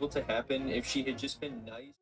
able to happen if she had just been nice.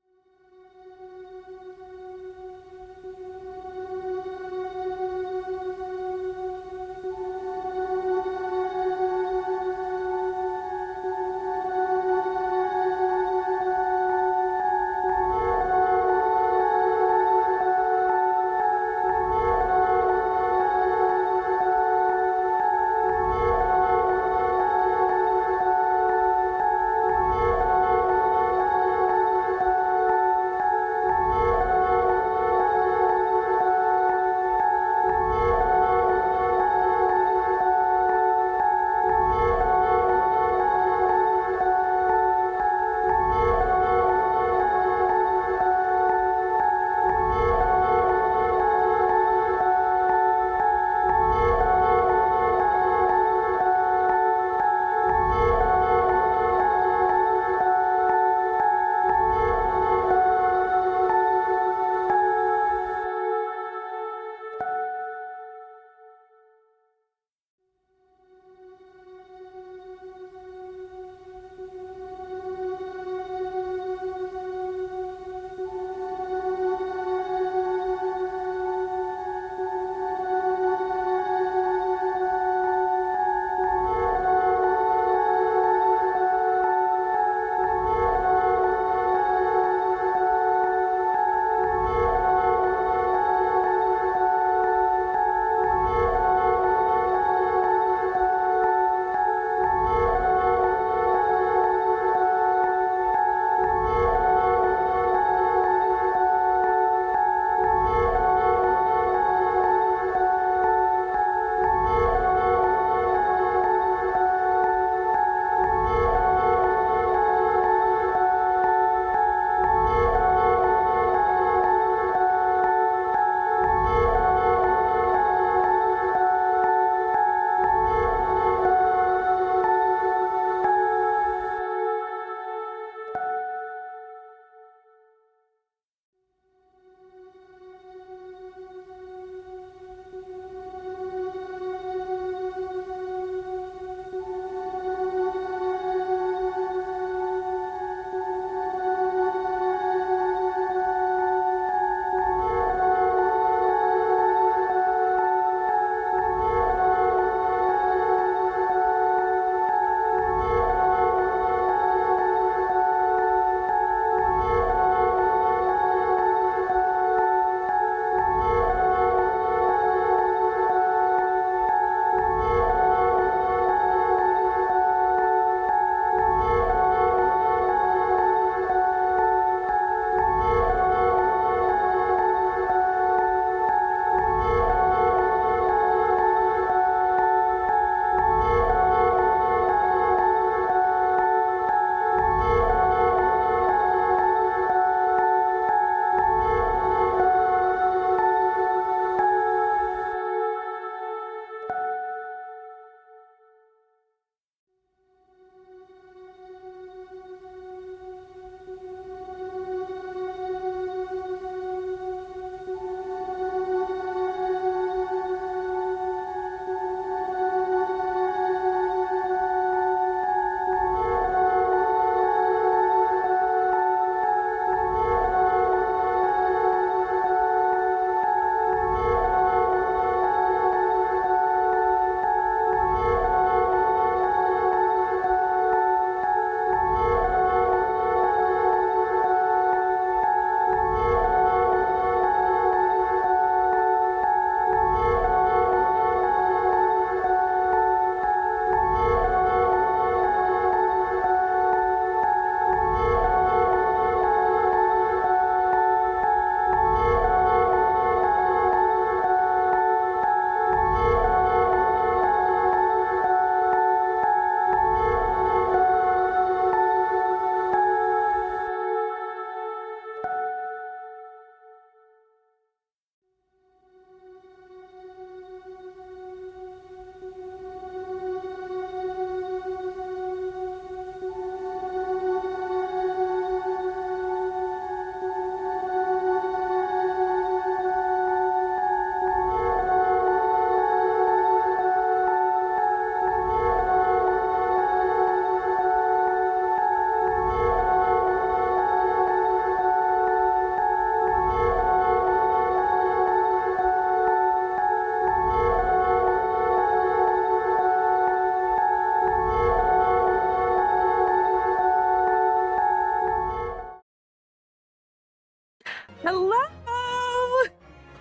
Hello!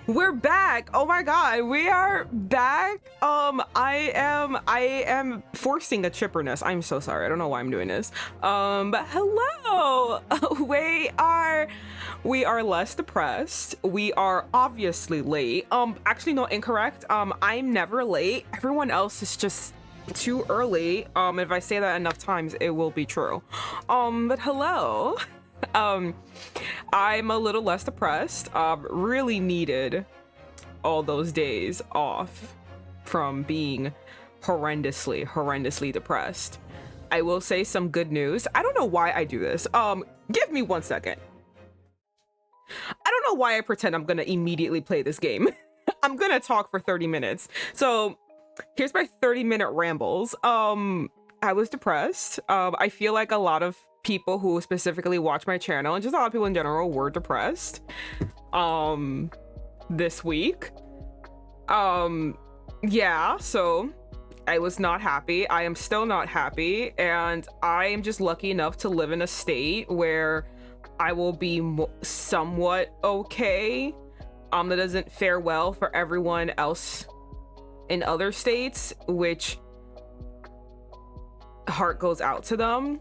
We're back. Oh my god, we are back. I am forcing a chipperness. I'm so sorry. I don't know why I'm doing this. But hello. We are less depressed. We are obviously late. Actually no, incorrect. I'm never late. Everyone else is just too early. If I say that enough times, it will be true. But hello. I'm a little less depressed. Really needed all those days off from being horrendously depressed. I will say some good news. I don't know why I do this. Give me 1 second. I don't know why I pretend I'm gonna immediately play this game. I'm gonna talk for 30 minutes. So here's my 30-minute rambles. I was depressed. I feel like a lot of people who specifically watch my channel and just a lot of people in general were depressed this week. Yeah, so I was not happy. I am still not happy, and I am just lucky enough to live in a state where I will be somewhat okay. That doesn't fare well for everyone else in other states, which heart goes out to them.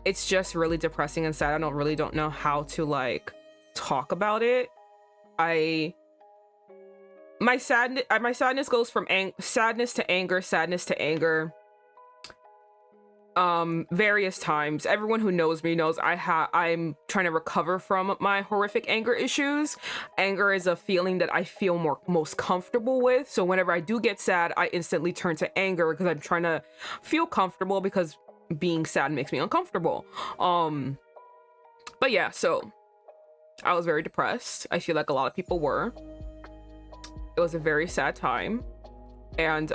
It's just really depressing and sad. I don't know how to like talk about it. My sadness goes from sadness to anger, various times. Everyone who knows me knows I'm trying to recover from my horrific anger issues. Anger is a feeling that I feel most comfortable with. So whenever I do get sad, I instantly turn to anger because I'm trying to feel comfortable, because being sad makes me uncomfortable. But yeah, so I was very depressed. I feel like a lot of people were. It was a very sad time. And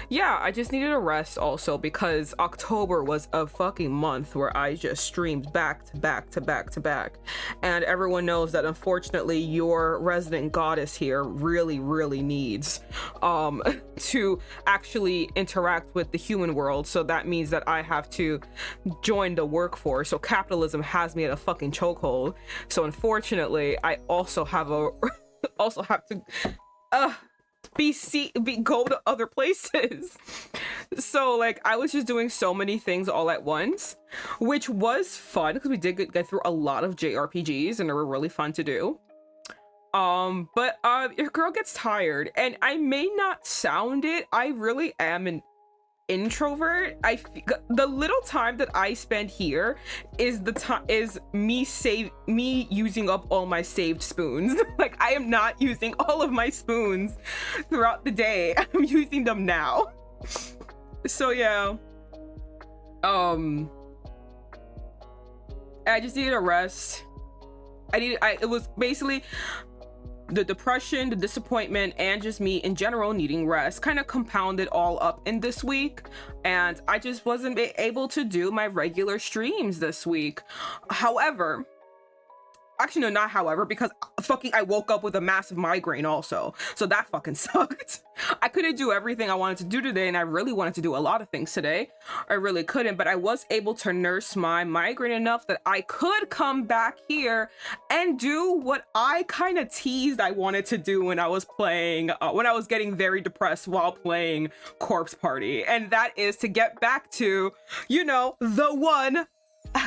yeah, I just needed a rest also, because October was a fucking month where I just streamed back to back. And everyone knows that unfortunately your resident goddess here really needs to actually interact with the human world. So that means that I have to join the workforce. So capitalism has me at a fucking chokehold. So unfortunately, I also have to go to other places. So like I was just doing so many things all at once, which was fun because we did get through a lot of JRPGs and they were really fun to do. But your girl gets tired, and I may not sound it, I really am an introvert. The little time that I spend here is me using up all my saved spoons. Like I am not using all of my spoons throughout the day. I'm using them now. So yeah, I just needed a rest. It was basically the depression, the disappointment, and just me in general needing rest kind of compounded all up in this week, and I just wasn't able to do my regular streams this week. However, actually no, not however, because I woke up with a massive migraine also, so that fucking sucked. I couldn't do everything I wanted to do today, and I really wanted to do a lot of things today. I really couldn't, but I was able to nurse my migraine enough that I could come back here and do what I kind of teased I wanted to do when I was playing, when I was getting very depressed while playing Corpse Party, and that is to get back to, you know, the one,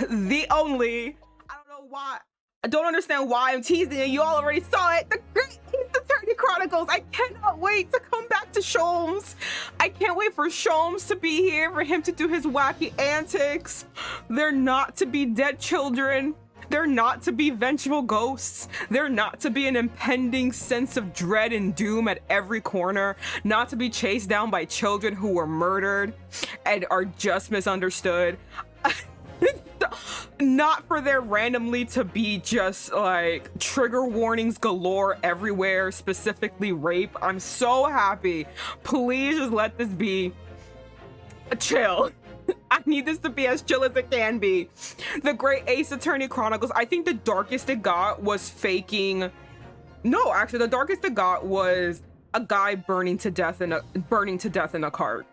the only, I don't know why, I don't understand why I'm teasing it. You all already saw it. The Great Ace Attorney Chronicles. I cannot wait to come back to Sholmes. I can't wait for Sholmes to be here, for him to do his wacky antics. They're not to be dead children. They're not to be vengeful ghosts. They're not to be an impending sense of dread and doom at every corner. Not to be chased down by children who were murdered and are just misunderstood. Not for there randomly to be just like trigger warnings galore everywhere, specifically rape. I'm so happy. Please just let this be chill. I need this to be as chill as it can be. The Great Ace Attorney Chronicles, I think the darkest it got was faking. No, actually the darkest it got was a guy burning to death in a cart.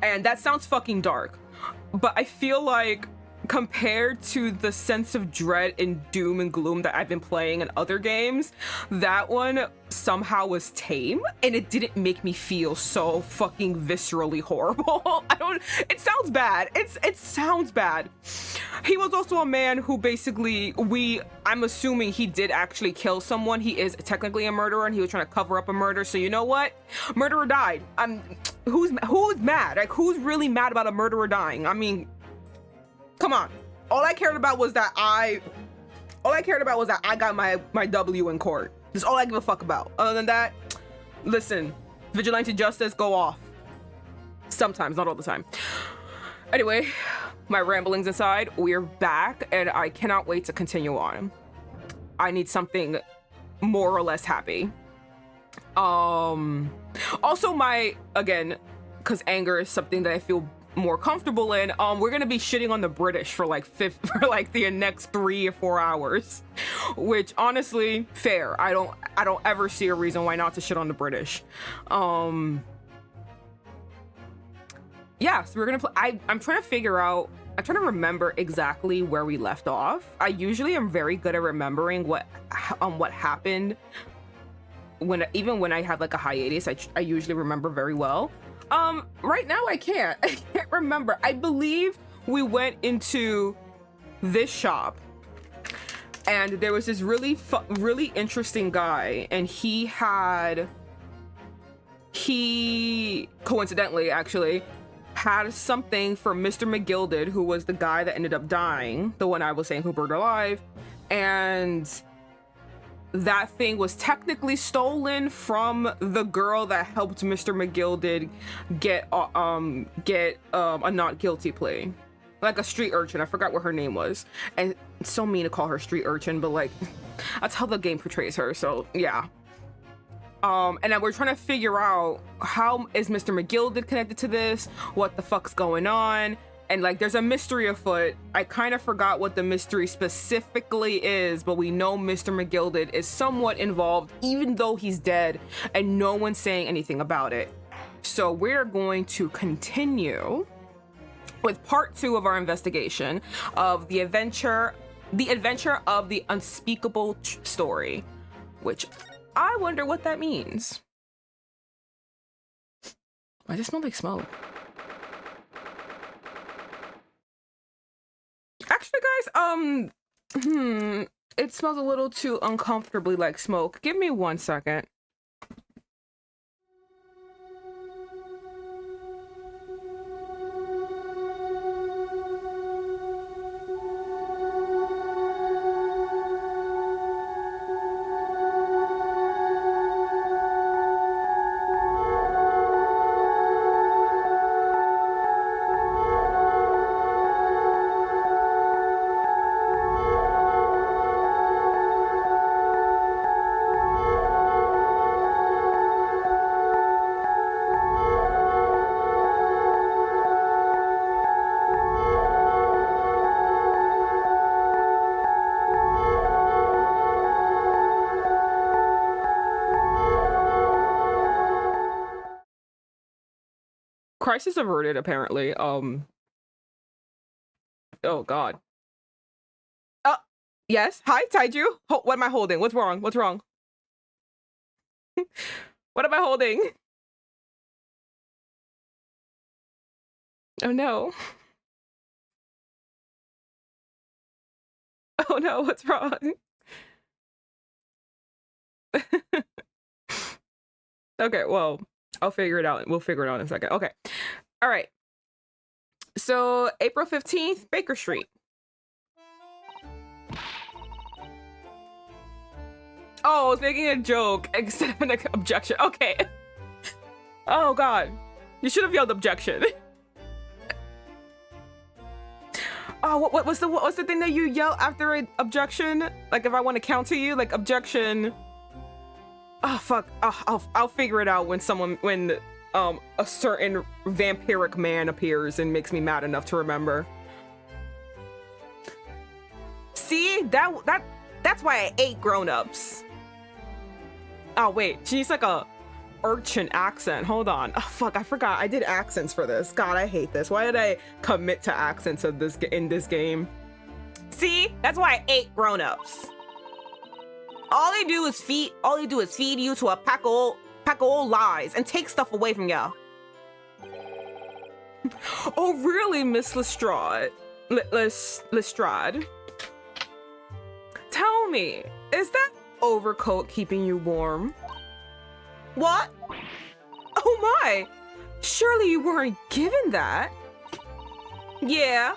And that sounds fucking dark. But I feel like compared to the sense of dread and doom and gloom that I've been playing in other games, that one somehow was tame, and it didn't make me feel so fucking viscerally horrible. It sounds bad. It sounds bad. He was also a man who basically, I'm assuming he did actually kill someone. He is technically a murderer, and he was trying to cover up a murder. So you know what? Murderer died. Who's mad? Like, who's really mad about a murderer dying? I mean, come on. All I cared about was that I got my W in court. That's all I give a fuck about. Other than that, listen, vigilante justice, go off. Sometimes, not all the time. Anyway, my ramblings aside, we're back, and I cannot wait to continue on. I need something more or less happy. Also, again, because anger is something that I feel more comfortable in, we're gonna be shitting on the British for like the next 3 or 4 hours, which honestly, fair. I don't ever see a reason why not to shit on the British. Yeah, so we're gonna play. I'm trying to remember exactly where we left off. I usually am very good at remembering what happened even when I have like a hiatus. I usually remember very well. Right now I can't remember. I believe we went into this shop, and there was this really interesting guy, and he coincidentally actually had something for Mr. McGuilded, who was the guy that ended up dying, the one I was saying who burned alive, and that thing was technically stolen from the girl that helped Mr. McGuilded get a not guilty plea, like a street urchin. I forgot what her name was, and it's so mean to call her street urchin, but like that's how the game portrays her. So yeah. And then we're trying to figure out, how is Mr. McGuilded connected to this? What the fuck's going on? And like, there's a mystery afoot. I kind of forgot what the mystery specifically is, but we know Mr. McGuilded is somewhat involved, even though he's dead, and no one's saying anything about it. So we're going to continue with part 2 of our investigation of the adventure of the unspeakable story, which I wonder what that means. I just smell like smoke. Actually, guys, it smells a little too uncomfortably like smoke. Give me 1 second. Crisis averted, apparently. Oh god. Yes. Hi, Taiju. What am I holding? What's wrong? What's wrong? What am I holding? Oh no. Oh no, what's wrong? Okay, well, I'll figure it out. We'll figure it out in a second. Okay. All right. So, April 15th, Baker Street. Oh, I was making a joke instead of an objection. Okay. Oh, God. You should have yelled objection. Oh, what's the thing that you yell after an objection? Like, if I want to counter you, like, objection. Oh, fuck. I'll figure it out when a certain vampiric man appears and makes me mad enough to remember. See? That's why I ate grown-ups. Oh, wait. She needs like a urchin accent. Hold on. Oh, fuck, I forgot. I did accents for this. God, I hate this. Why did I commit to accents in this game? See? That's why I hate grown-ups. All they do is feed you to a pack of old lies and take stuff away from y'all. Oh, really, Miss Lestrade? Lestrade? Tell me, is that overcoat keeping you warm? What? Oh my! Surely you weren't given that? Yeah.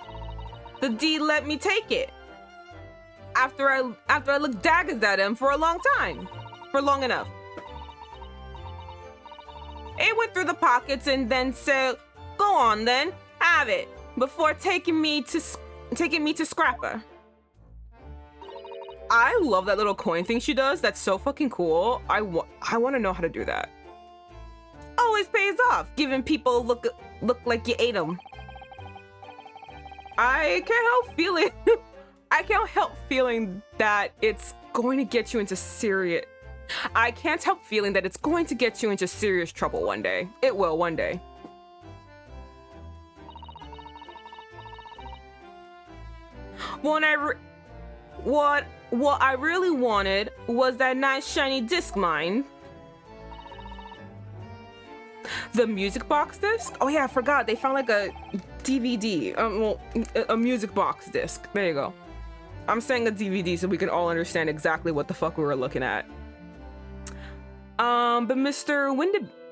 The D let me take it. After I looked daggers at him for a long time. For long enough. It went through the pockets and then said, "Go on then, have it," before taking me to Scrapper. I love that little coin thing she does. That's so fucking cool. I want to know how to do that. Always pays off, giving people look like you ate them. I can't help feeling that it's going to get you into serious. I can't help feeling that it's going to get you into serious trouble one day. It will one day. What I really wanted was that nice shiny disc mine. The music box disc? Oh yeah, I forgot. They found like a DVD. A music box disc. There you go. I'm saying a DVD so we can all understand exactly what the fuck we were looking at. But Mr.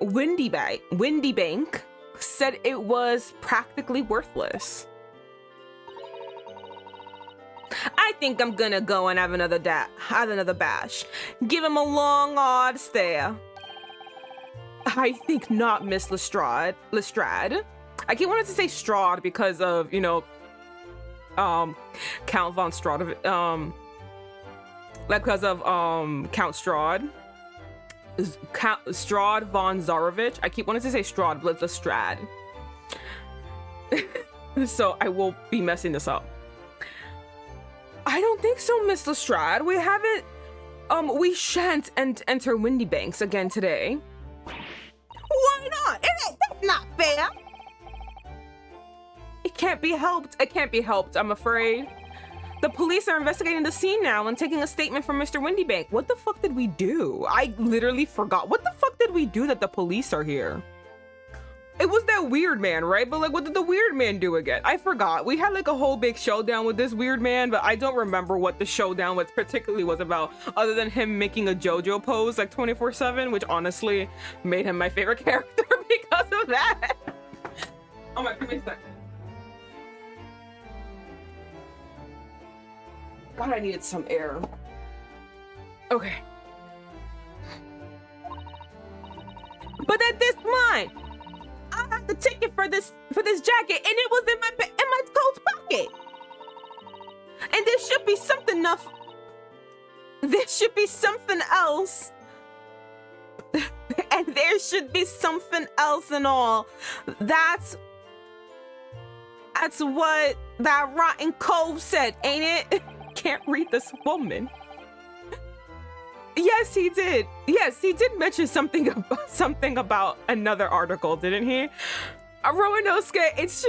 Windybank said it was practically worthless. I think I'm gonna go and have another bash. Give him a long, odd stare. I think not, Miss Lestrade. I keep wanting to say Strahd because of, you know, Count von Strahd, like because of Count Strahd. Strahd von Zarovich. I keep wanting to say Strahd, but it's a Strad. So I will be messing this up. I don't think so, Miss Lestrade. We haven't, we shan't enter Windybanks again today. Why not? That's not fair. It can't be helped. It can't be helped, I'm afraid. The police are investigating the scene now and taking a statement from Mr. Windybank. What the fuck did we do? I literally forgot. What the fuck did we do that the police are here? It was that weird man, right? But like, what did the weird man do again? I forgot. We had like a whole big showdown with this weird man, but I don't remember what the showdown particularly was about, other than him making a JoJo pose like 24/7, which honestly made him my favorite character because of that. Oh my, give me a second. God, I needed some air. Okay. But at this point, I had the ticket for this jacket, and it was in my coat pocket. And there should be something enough. There should be something else. And there should be something else and all. That's what that rotten cove said, ain't it? Can't read this woman. Yes, he did. Yes, he did mention something about another article, didn't he? Roanoske, it's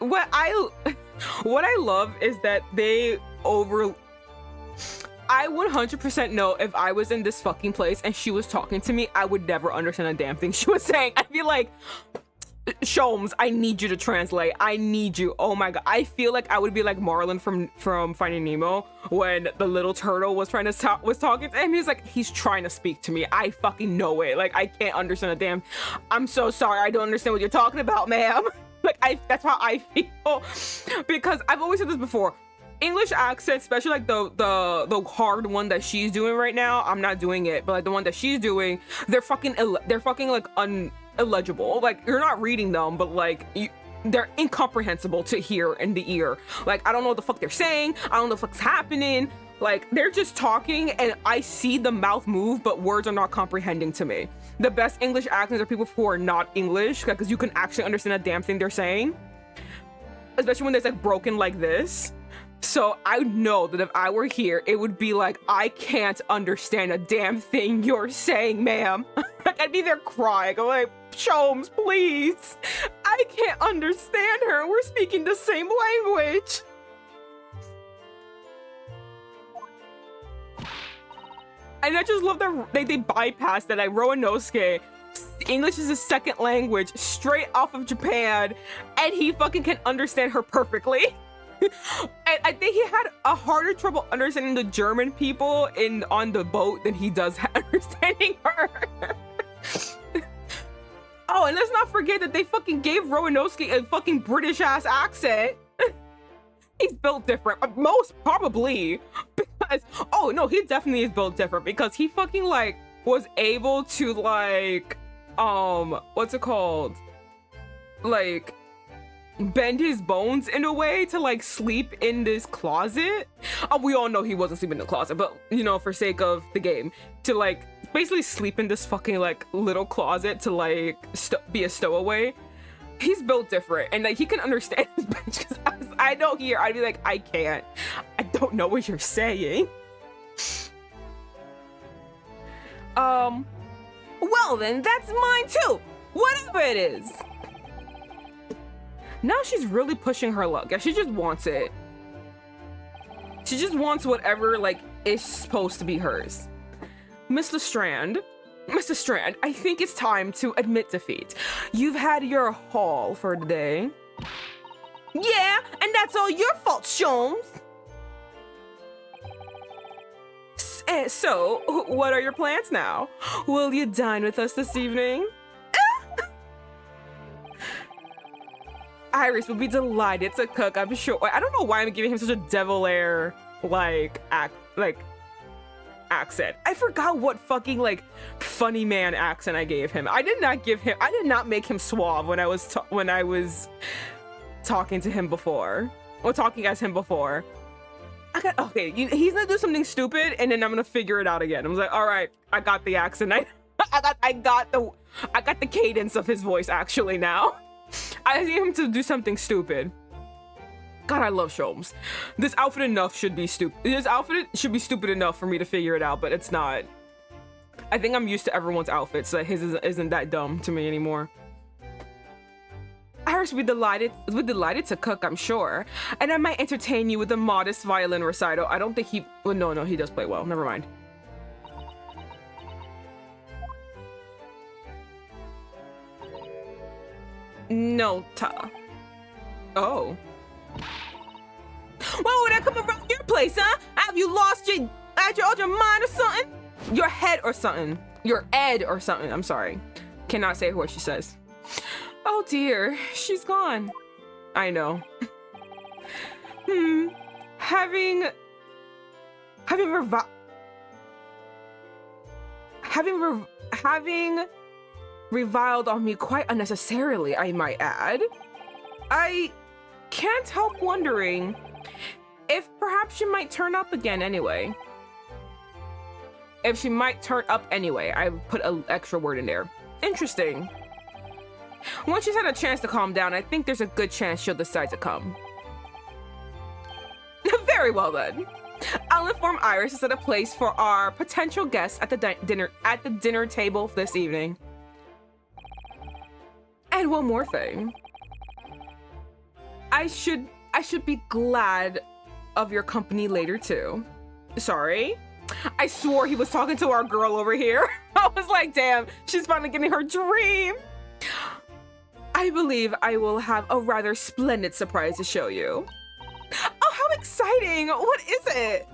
what I love is that I 100% know if I was in this fucking place and she was talking to me, I would never understand a damn thing she was saying. I'd be like, Sholmes, I need you to translate. I need you. Oh my god. I feel like I would be like Marlin from Finding Nemo when the little turtle was talking to him. He's like, he's trying to speak to me. I fucking know it. Like, I can't understand a damn. I'm so sorry. I don't understand what you're talking about, ma'am. Like, that's how I feel. Because I've always said this before. English accent, especially like the hard one that she's doing right now. I'm not doing it, but like the one that she's doing, they're fucking like illegible. Like, you're not reading them, but like they're incomprehensible to hear in the ear. Like, I don't know what the fuck they're saying. I don't know what the fuck's happening. Like, they're just talking and I see the mouth move, but words are not comprehending to me. The best English accents are people who are not English, because you can actually understand a damn thing they're saying, especially when there's like broken like this. So I know that if I were here, it would be like, I can't understand a damn thing you're saying, ma'am. Like, I'd be there crying. I'm like, Sholmes, please. I can't understand her. We're speaking the same language. And I just love that they bypassed that. Like, Roanosuke, English is his second language, straight off of Japan, and he fucking can understand her perfectly. And I think he had a harder trouble understanding the German people on the boat than he does understanding her. Oh, and let's not forget that they fucking gave Roanosuke a fucking British ass accent. He's built different, most probably, because, oh no, he definitely is built different, because he fucking like was able to like, what's it called? Like, bend his bones in a way to like sleep in this closet. We all know he wasn't sleeping in the closet, but you know, for sake of the game, to like basically sleep in this fucking like little closet to like be a stowaway. He's built different, and like he can understand his bench, because I know here I'd be like, I can't, I don't know what you're saying. Well then, that's mine too, whatever it is. Now she's really pushing her luck. Yeah, she just wants it. She just wants whatever like is supposed to be hers. Mr. Strand, I think it's time to admit defeat. You've had your haul for today. Yeah, and that's all your fault, Sholmes. So, what are your plans now? Will you dine with us this evening? Iris will be delighted to cook, I'm sure. I don't know why I'm giving him such a devil air, like, accent. I forgot what fucking, like, funny man accent I gave him. I did not make him suave when I was talking to him before. Or talking as him before. Okay, he's gonna do something stupid, and then I'm gonna figure it out again. I was like, all right, I got the accent. I got the cadence of his voice actually now. I need him to do something stupid. God, I love Sholmes. This outfit should be stupid. This outfit should be stupid enough for me to figure it out, but it's not. I think I'm used to everyone's outfits, so his isn't that dumb to me anymore. Iris would be delighted to cook, I'm sure. And I might entertain you with a modest violin recital. I don't think he... Well, no, he does play well. Never mind. Nota. Oh. Why would I come around your place, huh? Have you lost your mind or something? Your head or something. Your ed or something. I'm sorry. Cannot say what she says. Oh dear, she's gone. I know. Having reviled on me quite unnecessarily, I might add. I can't help wondering if perhaps she might turn up again anyway. If she might turn up anyway, I put an extra word in there. Interesting. Once she's had a chance to calm down, I think there's a good chance she'll decide to come. Very well then. I'll inform Iris to set a place for our potential guests at the dinner table this evening. And one more thing. I should be glad of your company later too. Sorry. I swore he was talking to our girl over here. I was like, damn, she's finally getting her dream. I believe I will have a rather splendid surprise to show you. Oh, how exciting! What is it?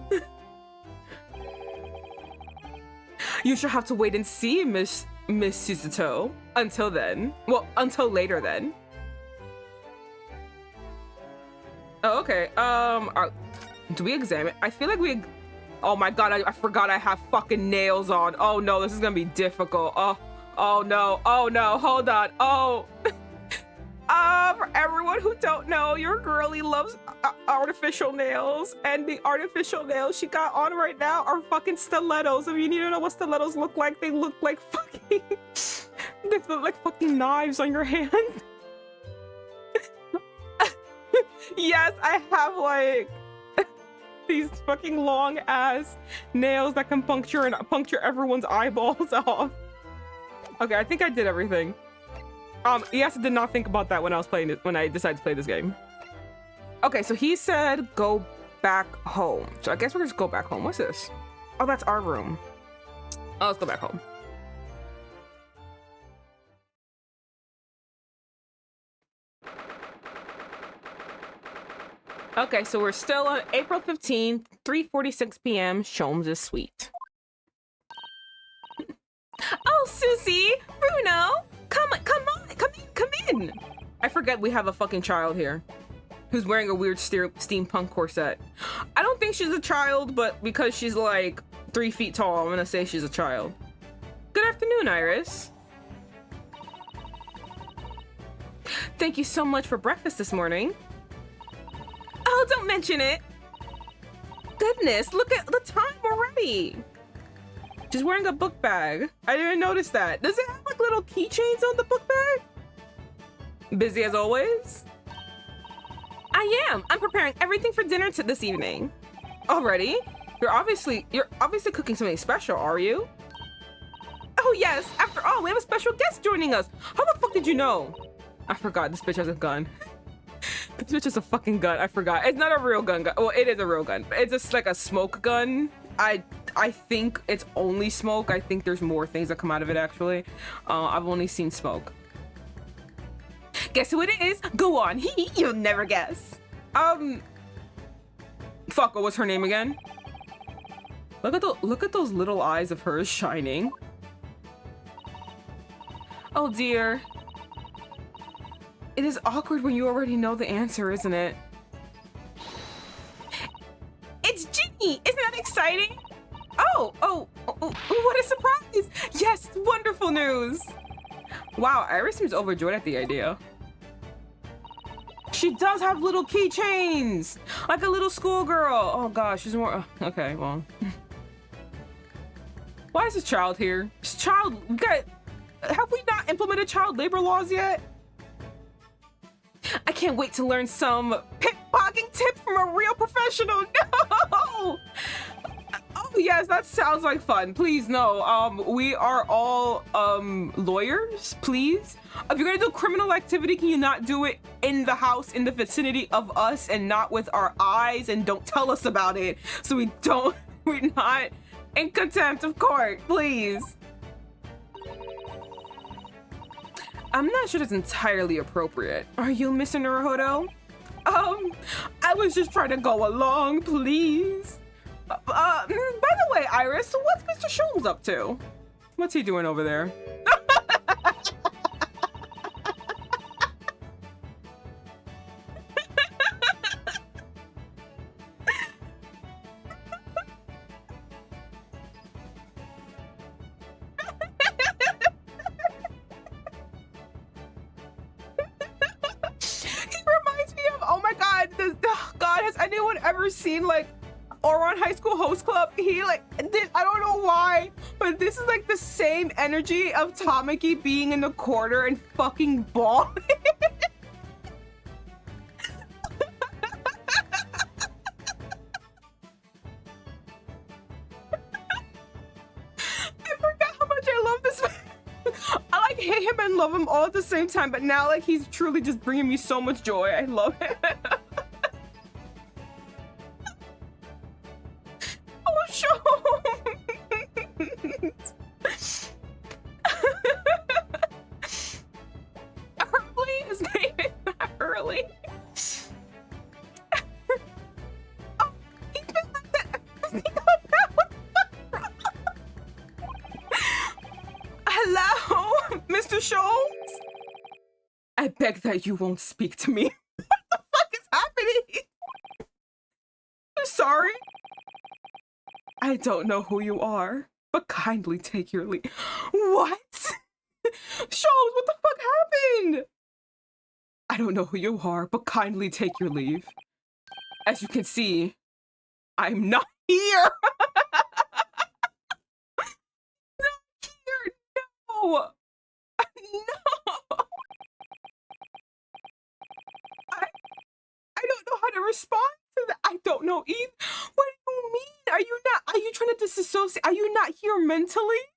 You shall have to wait and see, Miss Suzuto. Until then. Well, until later then. Oh, okay. Do we examine? I feel like we... Oh my god, I forgot I have fucking nails on. Oh no, this is gonna be difficult. Oh no, hold on. Oh. For everyone who don't know, your girlie loves artificial nails, and the artificial nails she got on right now are fucking stilettos. If you need to know what stilettos look like, they look like fucking... they look like fucking knives on your hand. Yes, I have like these fucking long ass nails that can puncture everyone's eyeballs off. Okay, I think I did everything. Yes, I did not think about that when I was playing it, when I decided to play this game. Okay, so he said go back home. So I guess we're just go back home. What's this? Oh, that's our room. Oh, let's go back home. Okay, so we're still on April 15th, 3:46 p.m. Sholmes' suite. Oh, Susie, Bruno, come on, come in. I forget we have a fucking child here who's wearing a weird steampunk corset. I don't think she's a child, but because she's like 3 feet tall, I'm gonna say she's a child. Good afternoon, Iris. Thank you so much for breakfast this morning. Oh, don't mention it. Goodness, look at the time already. She's wearing a book bag. I didn't notice that. Does it have like little keychains on the book bag? Busy as always? I am. I'm preparing everything for dinner this evening. Already? You're obviously cooking something special, are you? Oh yes, after all, we have a special guest joining us. How the fuck did you know? I forgot this bitch has a gun. This bitch is a fucking gun. I forgot. It's not a real gun. Well, it is a real gun. It's just like a smoke gun. I think it's only smoke. I think there's more things that come out of it actually. I've only seen smoke. Guess who it is? Go on. You'll never guess. Fuck, what's her name again? Look at those little eyes of hers shining. Oh dear. It is awkward when you already know the answer, isn't it? It's Ginny! Isn't that exciting? Oh, what a surprise! Yes, wonderful news! Wow, Iris seems overjoyed at the idea. She does have little keychains! Like a little schoolgirl! Oh gosh, she's more... Okay, well... Why is this child here? This child... Have we not implemented child labor laws yet? I can't wait to learn some pickpocketing tips from a real professional. No! Oh yes, that sounds like fun. Please no. We are all lawyers, please. If you're gonna do criminal activity, can you not do it in the house, in the vicinity of us, and not with our eyes, and don't tell us about it so we're not in contempt of court, please. I'm not sure that's entirely appropriate. Are you, Mr. Naruhodo? I was just trying to go along, please. By the way, Iris, what's Mr. Sholmes up to? What's he doing over there? Seen like Oron High School Host Club? He like did, I don't know why, but this is like the same energy of Tamaki being in the corner and fucking bawling. I forgot how much I love this man. I like hate him and love him all at the same time, but now like he's truly just bringing me so much joy. I love it. That you won't speak to me. What the fuck is happening? I'm sorry. I don't know who you are, but kindly take your leave. What? Shows, what the fuck happened? I don't know who you are, but kindly take your leave. As you can see, I'm not here. Not here, no. No. I don't know how to respond to that. I don't know either. What do you mean? Are you trying to disassociate? Are you not here mentally?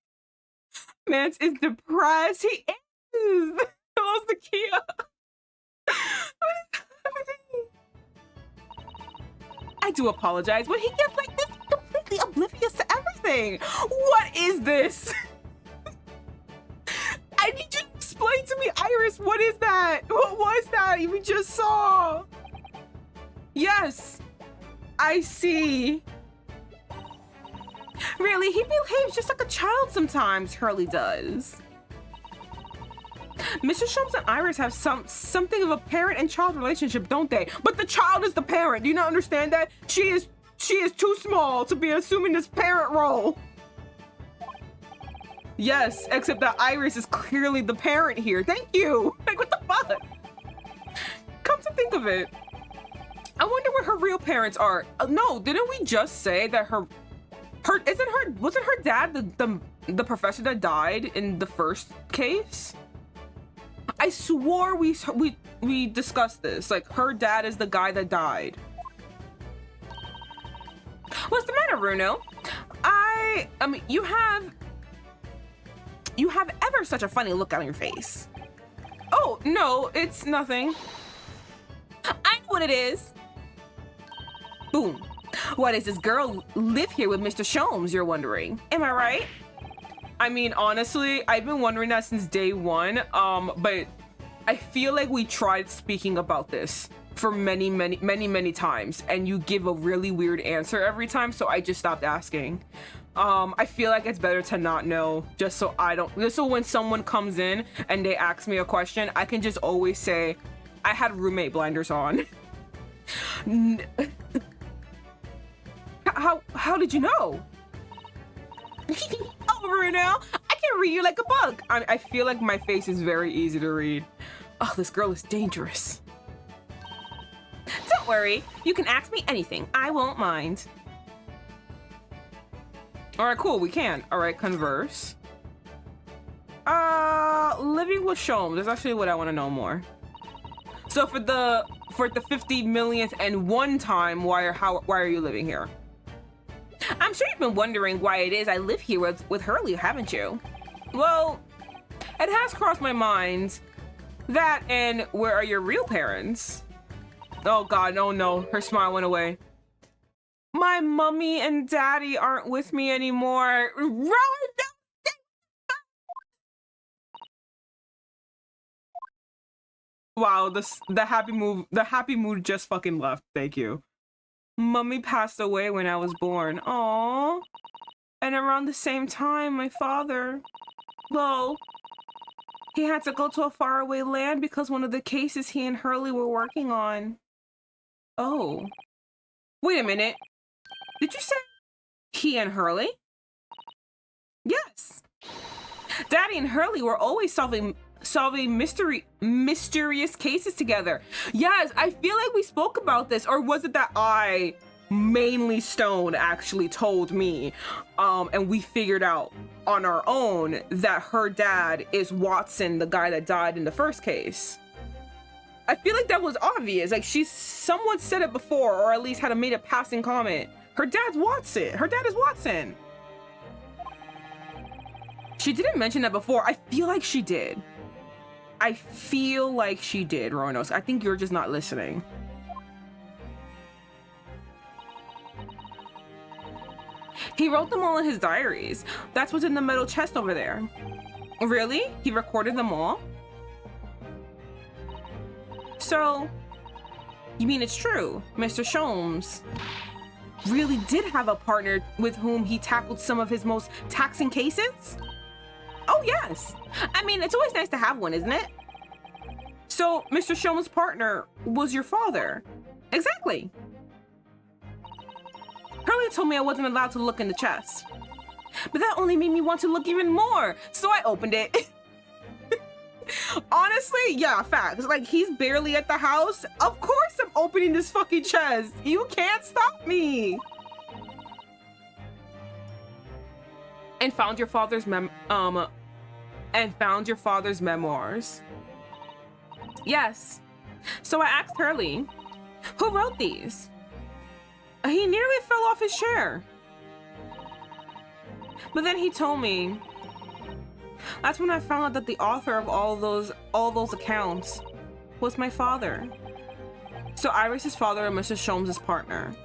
Mance is depressed. He is. Hello, Zakia. What is happening? I do apologize. When he gets like this, completely oblivious to everything. What is this? I need you to explain to me, Iris, what is that? What was that we just saw? Yes, I see. Really, he behaves just like a child sometimes, Hurley does. Mr. Sholmes and Iris have something of a parent and child relationship, don't they? But the child is the parent. Do you not understand that? She is too small to be assuming this parent role. Yes, except that Iris is clearly the parent here. Thank you. Like, what the fuck? Come to think of it, I wonder where her real parents are. No, didn't we just say that wasn't her dad the professor that died in the first case? I swore we discussed this. Like, her dad is the guy that died. What's the matter, Bruno? I mean, you have ever such a funny look on your face. Oh, no, it's nothing. I know what it is. Boom. Why does this girl live here with Mr. Sholmes, you're wondering? Am I right? I mean, honestly, I've been wondering that since day one, but I feel like we tried speaking about this for many times, and you give a really weird answer every time, so I just stopped asking. I feel like it's better to not know, just so when someone comes in and they ask me a question, I can just always say, I had roommate blinders on. How did you know? Over now, I can read you like a book. I feel like my face is very easy to read. Oh, this girl is dangerous. Don't worry, you can ask me anything. I won't mind. All right, cool, we can. All right, converse. Living with Sholmes is actually what I want to know more. So for the 50 millionth and one time, why are you living here? I'm sure you've been wondering why it is I live here with Hurley, haven't you? Well, it has crossed my mind. That and where are your real parents? Oh God, no, her smile went away. My mommy and daddy aren't with me anymore. Wow, the happy mood just fucking left. Thank you. Mummy passed away when I was born. Aww. And around the same time, my father, well, he had to go to a faraway land because one of the cases he and Hurley were working on. Oh. Wait a minute. Did you say he and Hurley? Yes. Daddy and Hurley were always solving mysterious cases together. Yes, I feel like we spoke about this, or was it that mainly Stone actually told me, and we figured out on our own that her dad is Watson, the guy that died in the first case. I feel like that was obvious. Like, someone said it before, or at least had made a passing comment. Her dad's Watson. Her dad is Watson. She didn't mention that before. I feel like she did. I feel like she did, Ronos. I think you're just not listening. He wrote them all in his diaries. That's what's in the metal chest over there. Really? He recorded them all? So, you mean it's true? Mr. Sholmes really did have a partner with whom he tackled some of his most taxing cases? Oh, yes. I mean, it's always nice to have one, isn't it? So, Mr. Sholmes' partner was your father. Exactly. Hurley told me I wasn't allowed to look in the chest. But that only made me want to look even more. So I opened it. Honestly, yeah, facts. Like, he's barely at the house. Of course I'm opening this fucking chest. You can't stop me. And found your father's memoirs. Yes. So I asked Hurley, who wrote these? He nearly fell off his chair. But then he told me That's when I found out that the author of all those accounts was my father. So Iris's father and Mr. Sholmes' partner.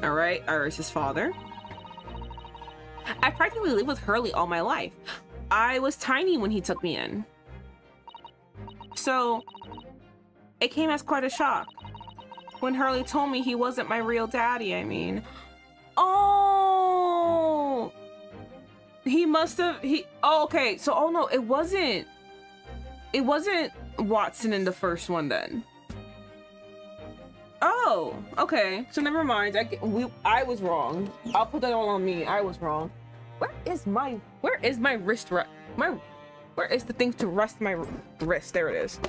All right, Iris's father. I practically lived with Hurley all my life. I was tiny when he took me in. So it came as quite a shock when Hurley told me he wasn't my real daddy, I mean. Oh! He must have, oh, okay, so, oh no, it wasn't Watson in the first one then. Oh, okay, so never mind, I was wrong. I'll put that all on me, I was wrong. Where is my wrist where is the thing to rest my wrist? There it is.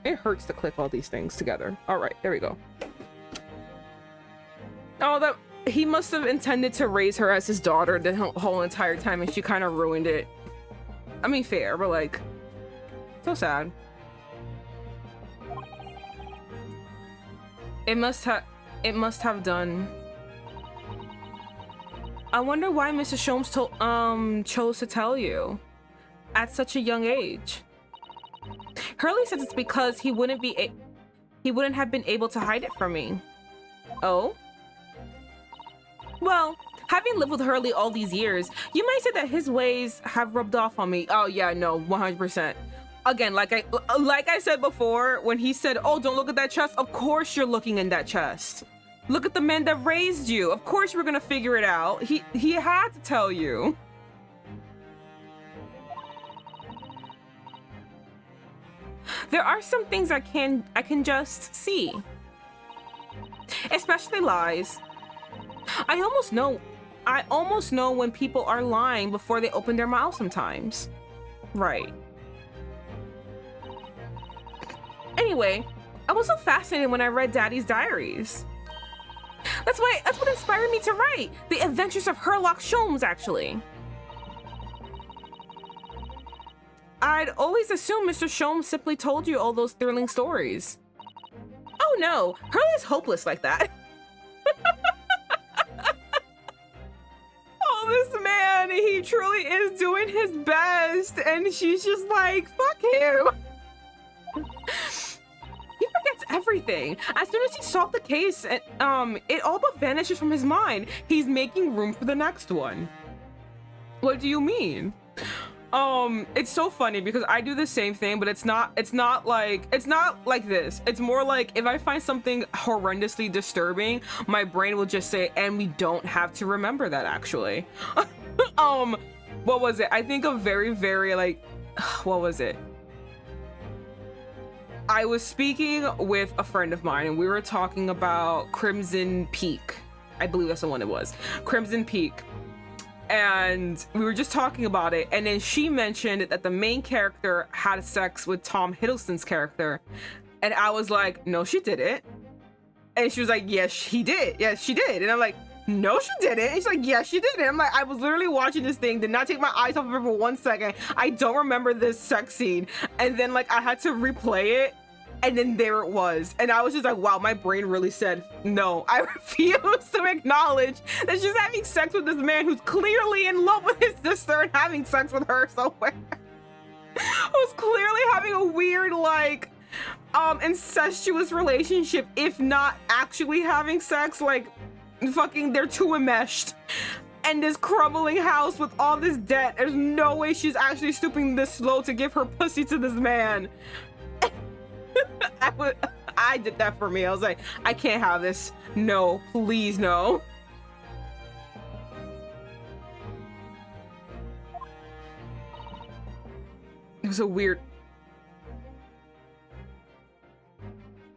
It hurts to click all these things together. All right, there we go. Oh, that he must have intended to raise her as his daughter the whole entire time, and she kind of ruined it. I mean, fair, but like, so sad. It must have done. I wonder why Mr. Sholmes chose to tell you at such a young age. Hurley says it's because he wouldn't have been able to hide it from me. Oh? Well, having lived with Hurley all these years, you might say that his ways have rubbed off on me. Oh yeah, no, 100%. Again, like I said before, when he said, "Oh, don't look at that chest," of course you're looking in that chest. Look at the man that raised you. Of course we're gonna figure it out. He had to tell you. There are some things I can just see. Especially lies. I almost know when people are lying before they open their mouth sometimes. Right. Anyway, I was so fascinated when I read Daddy's diaries. That's what inspired me to write The Adventures of Herlock Sholmes, actually. I'd always assumed Mr. Sholmes simply told you all those thrilling stories. Oh no, Hurley's hopeless like that. Oh, this man, he truly is doing his best, and she's just like, fuck him. He forgets everything. As soon as he solved the case, it all but vanishes from his mind. He's making room for the next one. What do you mean? It's so funny because I do the same thing, but it's not like this. It's more like if I find something horrendously disturbing, my brain will just say, and we don't have to remember that actually. What was it? I think a very, very like, what was it? I was speaking with a friend of mine and we were talking about Crimson Peak. I believe that's the one it was. Crimson Peak. And we were just talking about it, and then she mentioned that the main character had sex with Tom Hiddleston's character, and I was like, no, she didn't. And she was like, yes, he did. Yes, she did. And I'm like, no, she didn't. And she's like, yes, she did. And I'm like, I was literally watching this thing, did not take my eyes off of her for 1 second. I don't remember this sex scene. And then like I had to replay it, and then there it was. And I was just like, wow, my brain really said, no, I refuse to acknowledge that she's having sex with this man who's clearly in love with his sister and having sex with her somewhere. Who's clearly having a weird, like, incestuous relationship, if not actually having sex, like, fucking, they're too enmeshed. And this crumbling house with all this debt, there's no way she's actually stooping this low to give her pussy to this man. I did that for me. I was like, I can't have this. No, please, no. It was a weird...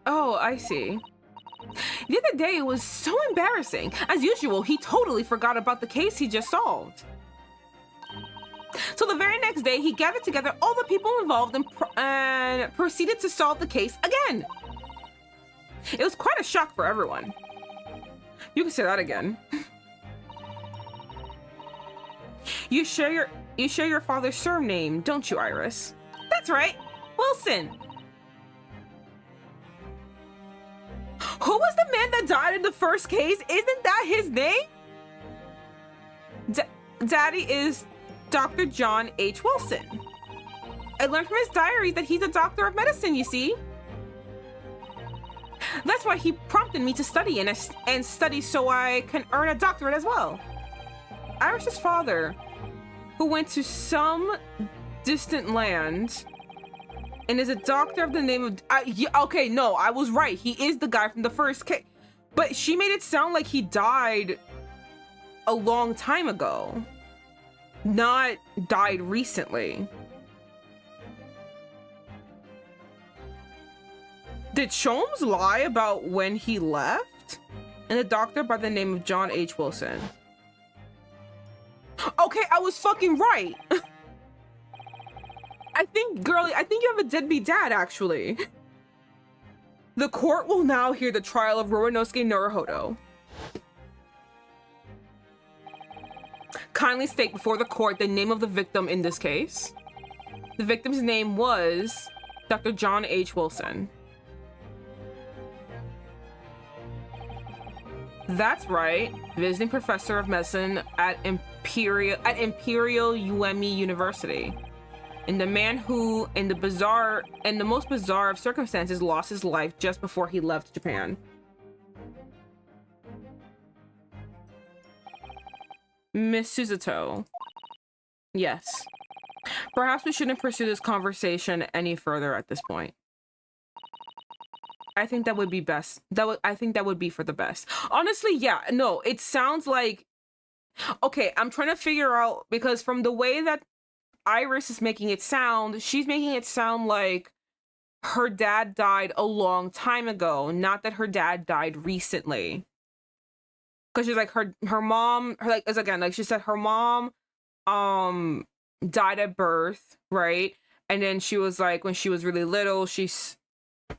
Oh, I see. The other day, it was so embarrassing. As usual, he totally forgot about the case he just solved. So the very next day, he gathered together all the people involved and proceeded to solve the case again. It was quite a shock for everyone. You can say that again. You share your father's surname, don't you, Iris? That's right, Wilson. Who was the man that died in the first case? Isn't that his name? daddy is Dr. John H. Wilson. I learned from his diary that he's a doctor of medicine, you see. That's why he prompted me to study and study so I can earn a doctorate as well. Irish's father, who went to some distant land and is a doctor of the name of... okay, no, I was right. He is the guy from the first case. But she made it sound like he died a long time ago. Not died recently. Did Sholmes lie about when he left? And a doctor by the name of John H. Wilson. Okay, I was fucking right. I think, girlie, I think you have a deadbeat dad, actually. The court will now hear the trial of Roanosuke Naruhodo. Kindly state before the court the name of the victim in this case. The victim's name was Dr. John H. Wilson. That's right, visiting professor of medicine at Imperial UME University. And the man who, in the most bizarre of circumstances, lost his life just before he left Japan. Miss Suzuto. Yes. Perhaps we shouldn't pursue this conversation any further at this point. I think that would be best. I think that would be for the best. Honestly, yeah, no, it sounds like... Okay, I'm trying to figure out, because from the way that Iris is making it sound, she's making it sound like her dad died a long time ago, not that her dad died recently. Because she's like, her mom, like, as again, like she said, her mom died at birth, right? And then she was like, when she was really little,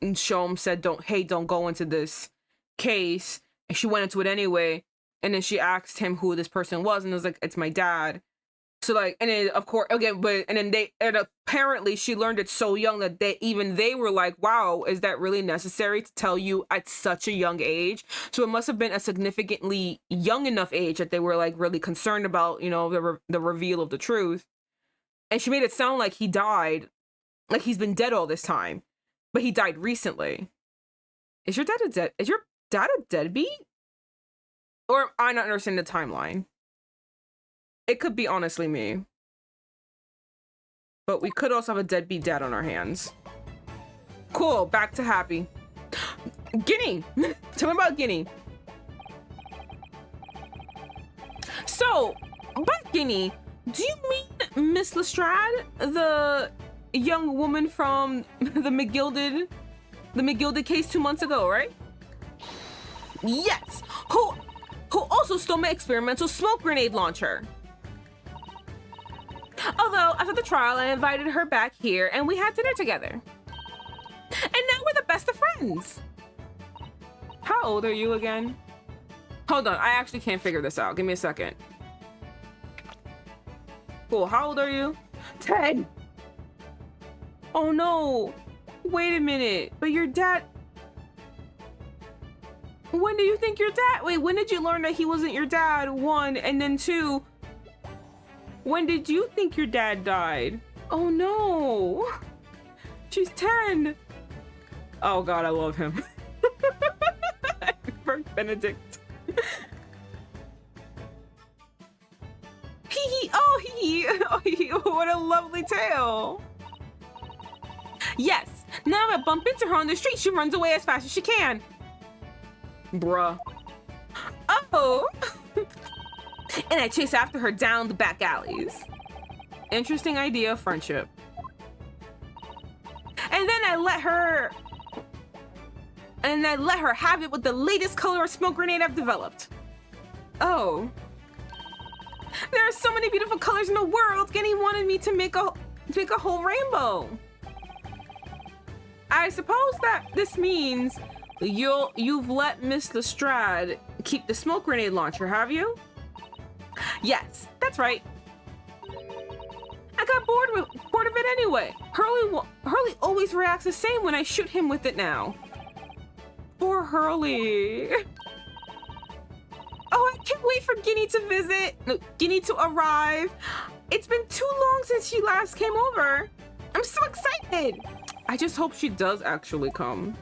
and Sholmes said, don't go into this case. And she went into it anyway. And then she asked him who this person was. And it was like, it's my dad. So like, and then of course, again, and apparently she learned it so young that they were like, wow, is that really necessary to tell you at such a young age? So it must have been a significantly young enough age that they were like really concerned about, you know, the reveal of the truth. And she made it sound like he died, like he's been dead all this time. But he died recently. Is your dad a deadbeat? Or am I not understanding the timeline? It could be honestly me. But we could also have a deadbeat dad on our hands. Cool, back to happy. Guinea! Tell me about Guinea. So, by Guinea, do you mean Miss Lestrade, the young woman from the McGuilded case 2 months ago, right? Yes, who also stole my experimental smoke grenade launcher. Although after the trial, I invited her back here and we had dinner together. And now we're the best of friends. How old are you again? Hold on, I actually can't figure this out. Give me a second. Cool, how old are you? 10. Oh no, wait a minute, but your dad... When do you think your dad... Wait, when did you learn that he wasn't your dad? 1, and then 2, when did you think your dad died? Oh no, she's 10. Oh God, I love him. Benedict. What a lovely tale. Yes, now I bump into her on the street, she runs away as fast as she can. Bruh. Oh. And I chase after her down the back alleys. Interesting idea of friendship. And then I let her have it with the latest color of smoke grenade I've developed. Oh. There are so many beautiful colors in the world. Guinea wanted me to make a whole rainbow. I suppose that this means you've let Miss Lestrade keep the smoke grenade launcher, have you? Yes, that's right. I got bored of it anyway. Hurley always reacts the same when I shoot him with it now. Poor Hurley. Oh, I can't wait for Guinea to arrive. It's been too long since she last came over. I'm so excited. I just hope she does actually come.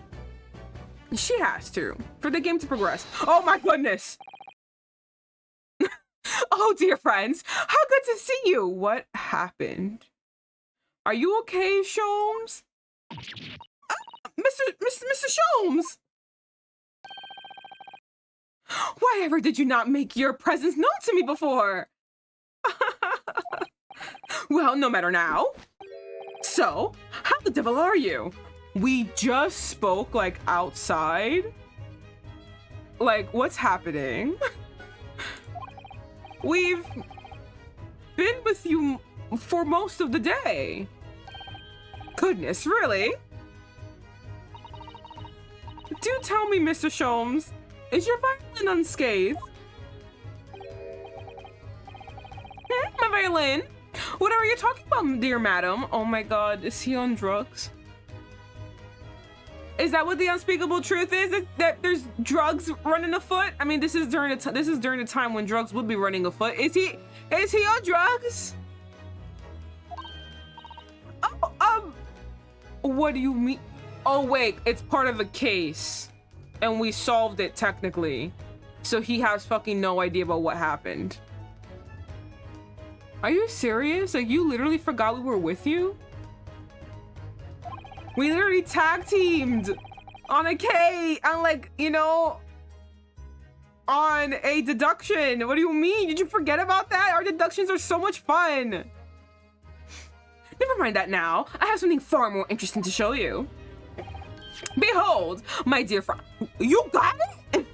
She has to, for the game to progress. Oh my goodness. Oh, dear friends, how good to see you. What happened? Are you okay, Sholmes? Mr. Sholmes! Why ever did you not make your presence known to me before? Well, no matter now. So, how the devil are you? We just spoke, like, outside. Like, what's happening? We've been with you for most of the day. Goodness, really? Do tell me, Mr. Sholmes, is your violin unscathed? My violin? What are you talking about, dear madam? Oh my god, is he on drugs? Is that what the unspeakable truth is? That there's drugs running afoot? I mean, this is during the time when drugs would be running afoot. Is he on drugs? Oh, what do you mean? Oh wait, it's part of a case, and we solved it technically. So he has fucking no idea about what happened. Are you serious? Like, you literally forgot we were with you? We literally tag teamed on a K, on, like, you know, on a deduction. What do you mean? Did you forget about that? Our deductions are so much fun. Never mind that now. I have something far more interesting to show you. Behold, my dear friend. You got it?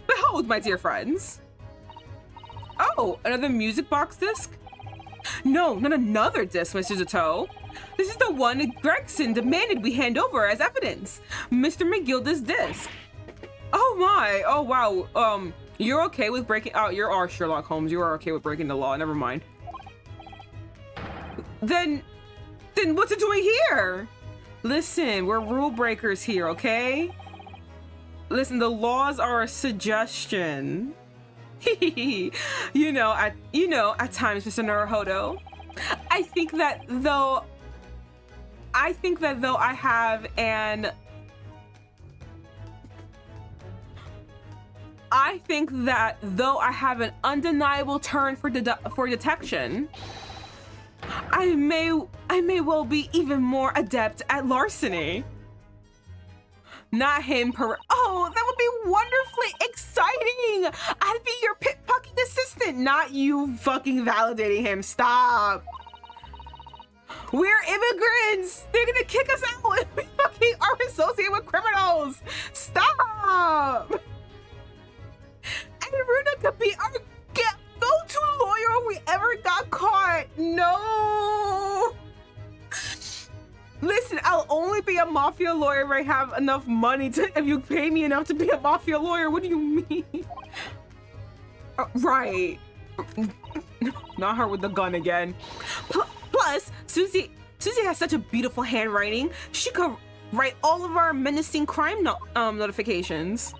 Behold, my dear friends. Oh, another music box disc? No, not another disc, Mr. Zato. This is the one Gregson demanded we hand over as evidence. Mr. McGuilded's disc. Oh my, oh wow. You're okay with breaking, oh, you are Sherlock Holmes. You are okay with breaking the law, never mind. Then what's it doing here? Listen, we're rule breakers here, okay? Listen, the laws are a suggestion. you know, at times, Mr. Naruhodo, I think that though I have an undeniable turn for detection, I may well be even more adept at larceny. Not him, oh, that would be wonderfully exciting! I'd be your pickpocketing assistant, not you fucking validating him. Stop. We're immigrants! They're gonna kick us out if we fucking are associated with criminals! Stop! And Runa could be our go-to lawyer if we ever got caught! No! Listen, I'll only be a mafia lawyer if I have enough money to, if you pay me enough to be a mafia lawyer. What do you mean? Right. Not her with the gun again. Plus, Susie has such a beautiful handwriting. She could write all of our menacing crime notifications.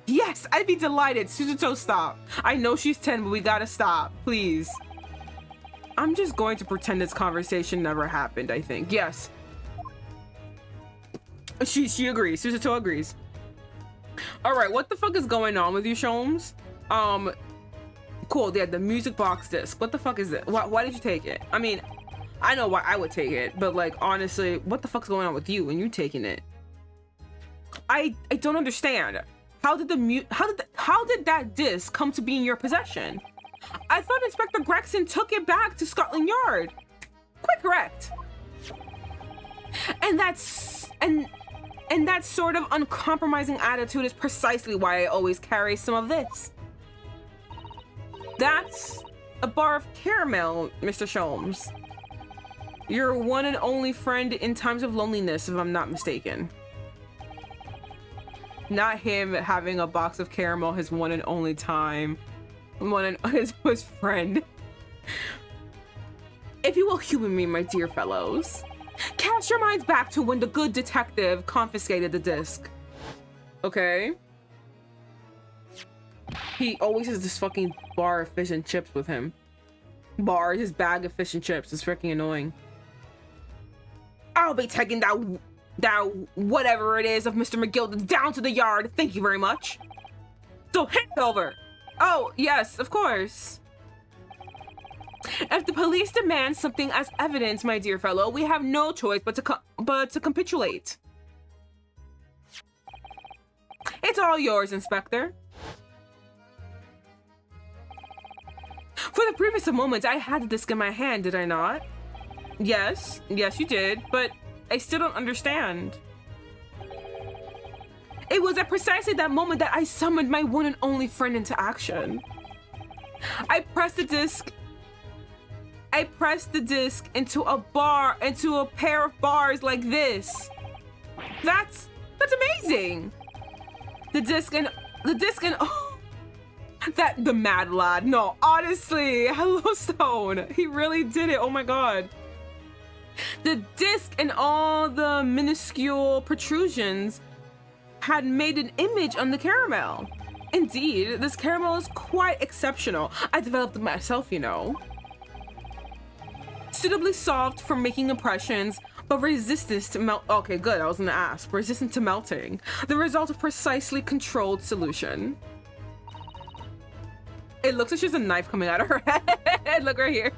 Yes, I'd be delighted. Suzuto, stop. I know she's 10, but we gotta stop, please. I'm just going to pretend this conversation never happened, I think. Yes. She agrees. Suzuto agrees. All right, what the fuck is going on with you, Sholmes? Cool, yeah, the music box disc. What the fuck is it? Why did you take it? I mean, I know why I would take it, but like, honestly, what the fuck's going on with you and you taking it? I don't understand. How did that disc come to be in your possession? I thought Inspector Gregson took it back to Scotland Yard. Quite correct. And that sort of uncompromising attitude is precisely why I always carry some of this. That's a bar of caramel, Mr. Sholmes. Your one and only friend in times of loneliness, if I'm not mistaken. Not him having a box of caramel his one and only time. His friend. If you will humor me, my dear fellows, cast your minds back to when the good detective confiscated the disc. Okay? He always has this fucking bar of fish and chips with him. His bag of fish and chips is freaking annoying. I'll be taking that whatever it is of Mr. McGuilded down to the yard. Thank you very much. So hand it over. Oh, yes, of course. If the police demand something as evidence, my dear fellow, we have no choice but to capitulate. It's all yours, Inspector. For the previous moments, I had the disc in my hand, did I not? Yes, you did, but I still don't understand. It was at precisely that moment that I summoned my one and only friend into action. I pressed the disc into a pair of bars like this. That's amazing. The disc and oh, the mad lad. No, honestly, hello Stone. He really did it. Oh my god. The disc and all the minuscule protrusions had made an image on the caramel. Indeed, this caramel is quite exceptional. I developed it myself, you know. Suitably soft for making impressions, but resistant to melt. Okay, good. I was gonna ask. Resistant to melting. The result of precisely controlled solution. It looks like she has a knife coming out of her head. Look right here.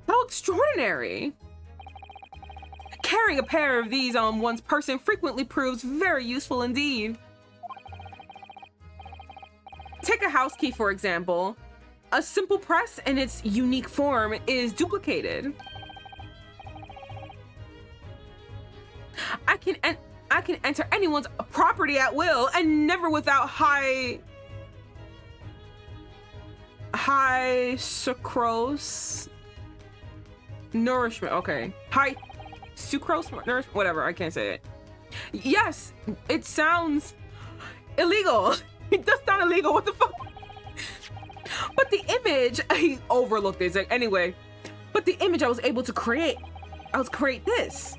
How extraordinary. Carrying a pair of these on one's person frequently proves very useful indeed. Take a house key, for example. A simple press in its unique form is duplicated. I can enter anyone's property at will and never without high sucrose nourishment. Okay, high sucrose nourishment. Whatever. I can't say it. Yes, it sounds illegal. It does sound illegal. What the fuck? But the image, I overlooked this. Like, anyway, but the image I was able to create, this.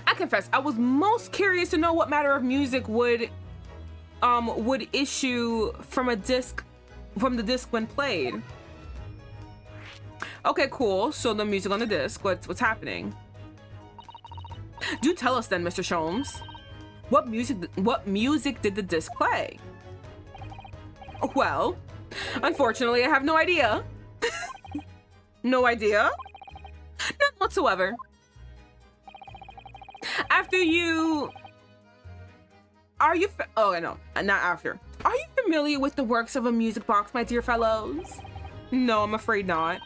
I confess, I was most curious to know what matter of music would issue from the disc when played. Okay, cool. So the music on the disc, what's happening? Do tell us then, Mr. Sholmes. What music did the disc play? Well, unfortunately, I have no idea. No idea? None whatsoever. Oh, no, not after. Are you familiar with the works of a music box, my dear fellows? No, I'm afraid not.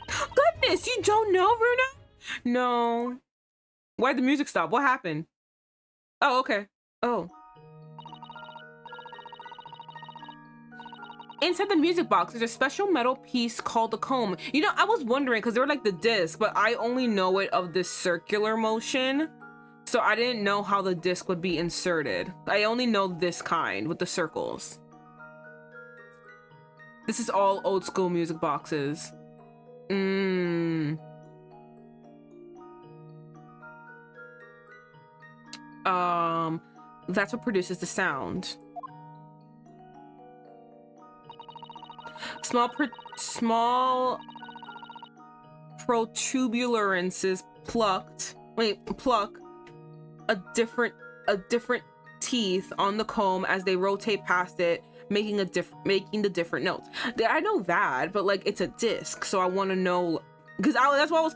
Goodness, you don't know, Runa? No. Why'd the music stop? What happened? Oh, okay. Oh. Inside the music box, there's a special metal piece called the comb. You know, I was wondering, because they were like the disc, but I only know it of this circular motion. So I didn't know how the disc would be inserted. I only know this kind with the circles. This is all old school music boxes. That's what produces the sound. Small protuberances pluck a different teeth on the comb as they rotate past it, making the different notes. I know that, but like it's a disc, so I want to know, because that's what I was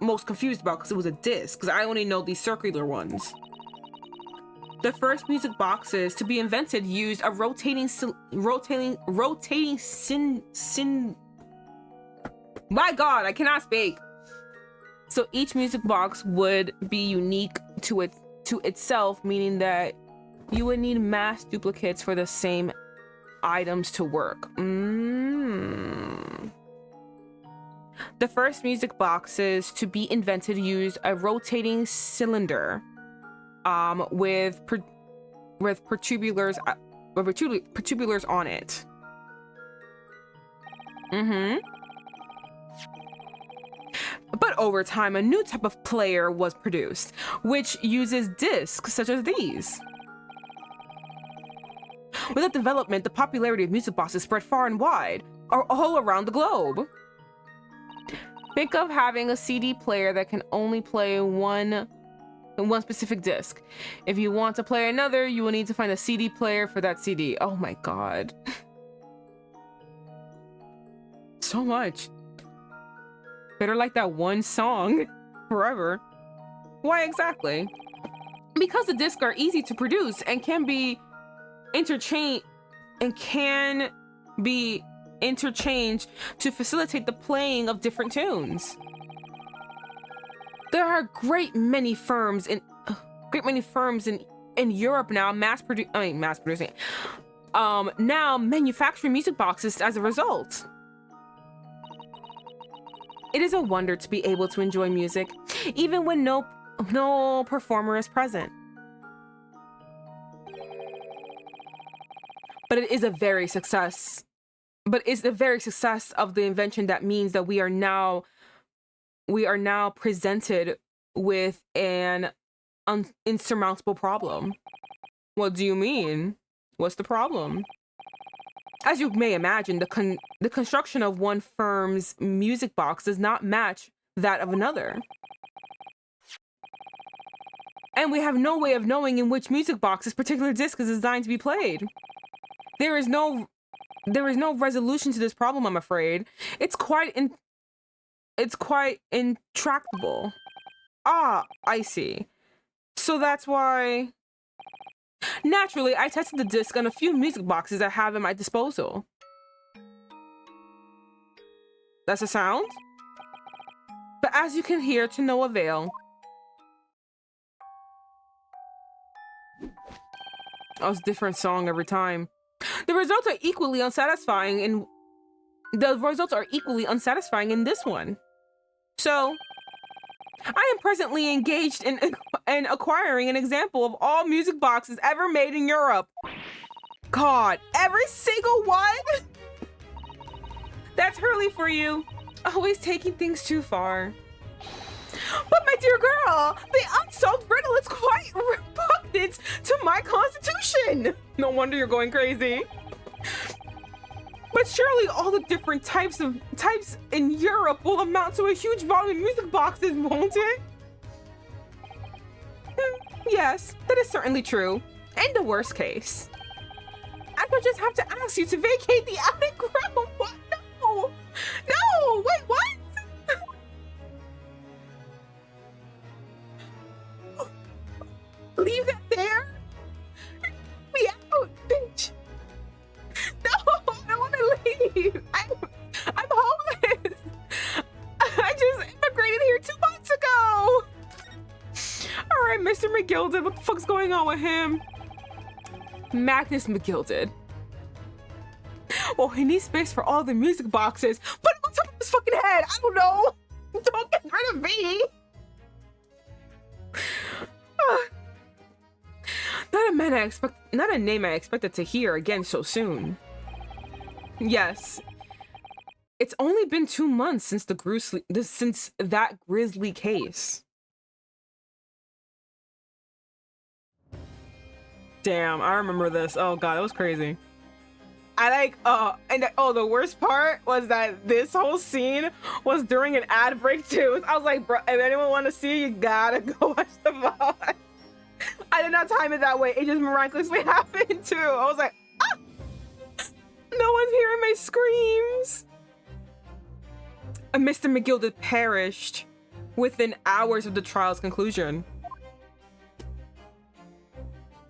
most confused about, because it was a disc, because I only know these circular ones. The first music boxes to be invented used a rotating my god, I cannot speak. So each music box would be unique to itself, meaning that you would need mass duplicates for the same items to work. The first music boxes to be invented used a rotating cylinder with protubulars on it. But over time, a new type of player was produced, which uses discs such as these. With that development, the popularity of music boxes spread far and wide, all around the globe. Think of having a CD player that can only play one specific disc. If you want to play another, you will need to find a CD player for that CD. Oh my god. So much. Better like that one song forever. Why exactly? Because the discs are easy to produce and can be interchanged to facilitate the playing of different tunes. There are great many firms in Europe now now manufacturing music boxes as a result. It is a wonder to be able to enjoy music even when no performer is present. But it's the very success of the invention that means that we are now presented with an insurmountable problem. What do you mean? What's the problem? As you may imagine, the construction of one firm's music box does not match that of another. And we have no way of knowing in which music box this particular disc is designed to be played. There is no resolution to this problem, I'm afraid. It's quite intractable. Ah, I see. So that's why... Naturally, I tested the disc on a few music boxes I have at my disposal. That's a sound? But as you can hear, to no avail. Oh, it's a different song every time. The results are equally unsatisfying in this one. So, I am presently engaged in acquiring an example of all music boxes ever made in Europe. God, every single one? That's Hurley for you. Always taking things too far. But my dear girl, the unsolved riddle is quite repugnant to my constitution. No wonder you're going crazy. But surely all the different types in Europe will amount to a huge volume of music boxes, won't it? Yes, that is certainly true. In the worst case. I would just have to ask you to vacate the attic room. What? No! No! Wait, what? Leave that there? Be out, bitch. No, I want to leave. I'm homeless. I just immigrated here 2 months ago. All right, Mr. McGuilded, what the fuck's going on with him? Magnus McGuilded. Well, he needs space for all the music boxes. Put him on top of his fucking head. I don't know. Don't get rid of me. Not a name I expected to hear again so soon. Yes. It's only been 2 months since that grisly case. Damn, I remember this. Oh god, that was crazy. The worst part was that this whole scene was during an ad break too. I was like, bro, if anyone want to see, you gotta go watch the VOD. I did not time it that way. It just miraculously happened too. I was like, ah! No one's hearing my screams. Mr. McGuilded perished within hours of the trial's conclusion.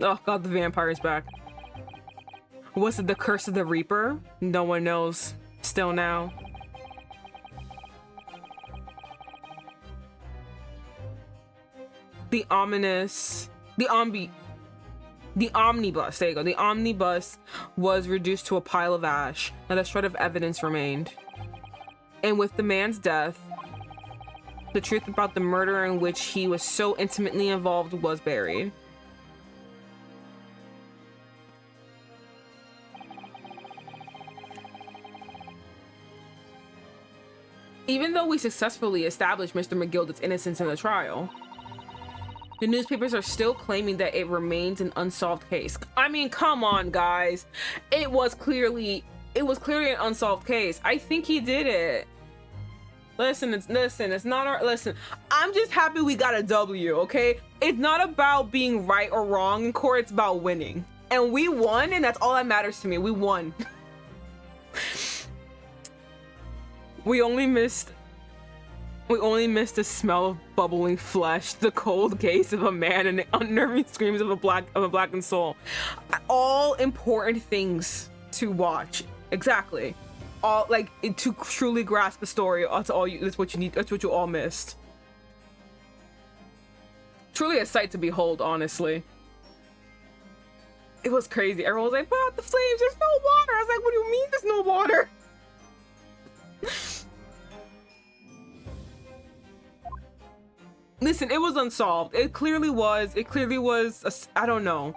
Oh god, the vampire is back. Was it the curse of the Reaper? No one knows. Still now. The omnibus, there you go. The omnibus was reduced to a pile of ash. Not a shred of evidence remained. And with the man's death, the truth about the murder in which he was so intimately involved was buried. Even though we successfully established Mr. McGuilded's innocence in the trial, The newspapers are still claiming that it remains an unsolved case. I mean, come on, guys. It was clearly an unsolved case. I think he did it. Listen, it's not our, listen, I'm just happy we got a W, okay? It's not about being right or wrong in court, it's about winning. And we won, and that's all that matters to me. We won. We only missed the smell of bubbling flesh, the cold gaze of a man, and the unnerving screams of a blackened soul. All important things to watch. Exactly. All, like, to truly grasp the story. That's what you need. That's what you all missed. Truly a sight to behold, honestly. It was crazy. Everyone was like, "Put out the flames. There's no water." I was like, "What do you mean there's no water?" Listen, it was unsolved. It clearly was. I don't know.